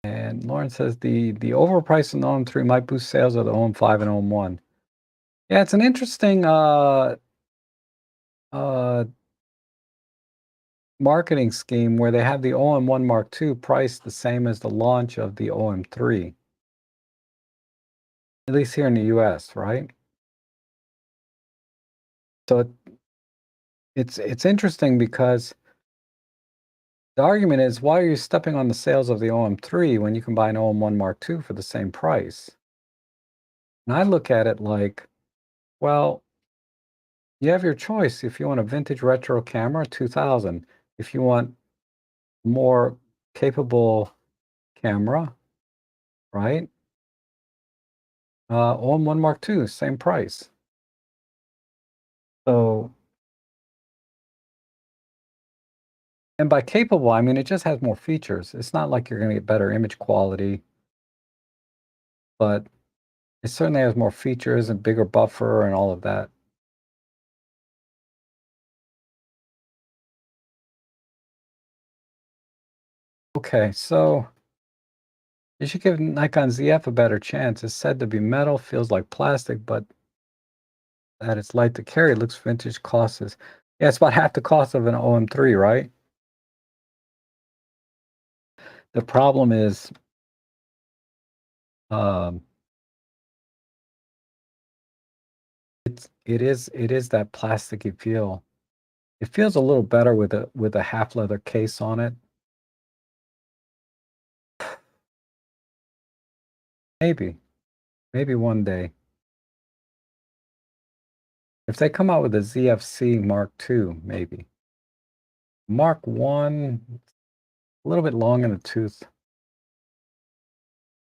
And Lauren says the overpriced in OM3 might boost sales of the OM5 and OM1. Yeah, it's an interesting uh, marketing scheme where they have the OM1 Mark II priced the same as the launch of the OM3. at least here in the US, right? So it's interesting because the argument is, why are you stepping on the sales of the OM3 when you can buy an OM1 Mark II for the same price? And I look at it like, well, you have your choice. If you want a vintage retro camera, 2000. If you want more capable camera, right? OM1 Mark II, same price. So, and by capable, I mean it just has more features. It's not like you're going to get better image quality, but it certainly has more features and bigger buffer and all of that. Okay, so you should give Nikon ZF a better chance. It's said to be metal, feels like plastic, but that it's light to carry, looks vintage, cost is, yeah, it's about half the cost of an OM3, right? The problem is, um, it is that plasticky feel. It feels a little better with a half leather case on it. Maybe, maybe one day. If they come out with a ZFC Mark II, maybe. Mark One, a little bit long in the tooth.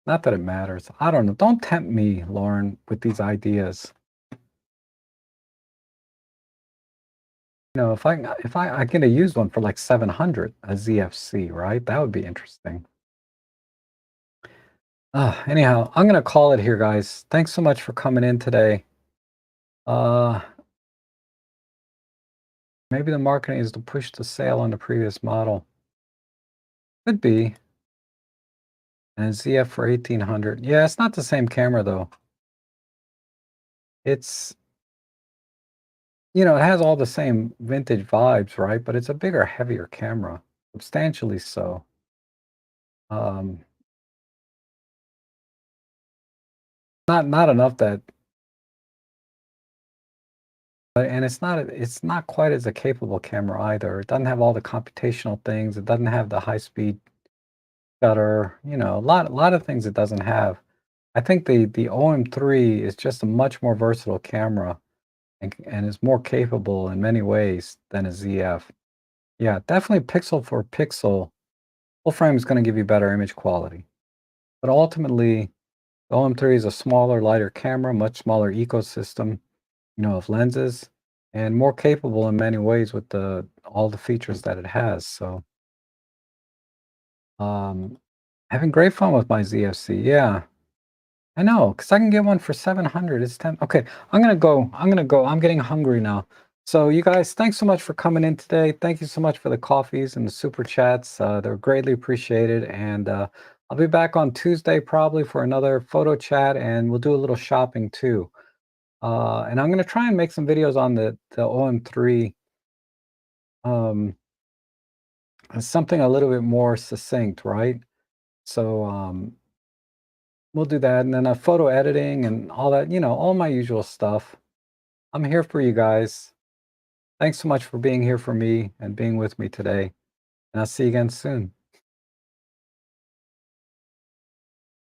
Not that it matters. I don't know. Don't tempt me, Lauren, with these ideas. You know, if I get a used one for like 700, a ZFC, right? That would be interesting. Anyhow, I'm gonna call it here, guys. Thanks so much for coming in today. Uh, maybe the marketing is to push the sale on the previous model. Could be. And a ZF for 1800. Yeah, it's not the same camera though. It's, it has all the same vintage vibes, right? But it's a bigger, heavier camera, substantially so. Um, not enough that, and it's not quite as a capable camera either. It doesn't have all the computational things. It doesn't have the high speed shutter. A lot of things it doesn't have. I think the OM3 is just a much more versatile camera and is more capable in many ways than a ZF. Yeah, definitely pixel for pixel. Full frame is going to give you better image quality. But ultimately, the OM3 is a smaller, lighter camera, much smaller ecosystem, of lenses, and more capable in many ways with all the features that it has. So, um, having great fun with my ZFC. Yeah, I know, because I can get one for 700. It's 10. Okay, I'm gonna go. I'm gonna go. I'm getting hungry now. So, you guys, thanks so much for coming in today. Thank you so much for the coffees and the super chats. They're greatly appreciated. And I'll be back on Tuesday probably for another photo chat, and we'll do a little shopping too. And I'm gonna try and make some videos on the OM3, um, something a little bit more succinct, right? So we'll do that, and then photo editing and all that. All my usual stuff. I'm here for you guys. Thanks so much for being here for me and being with me today. And I'll see you again soon.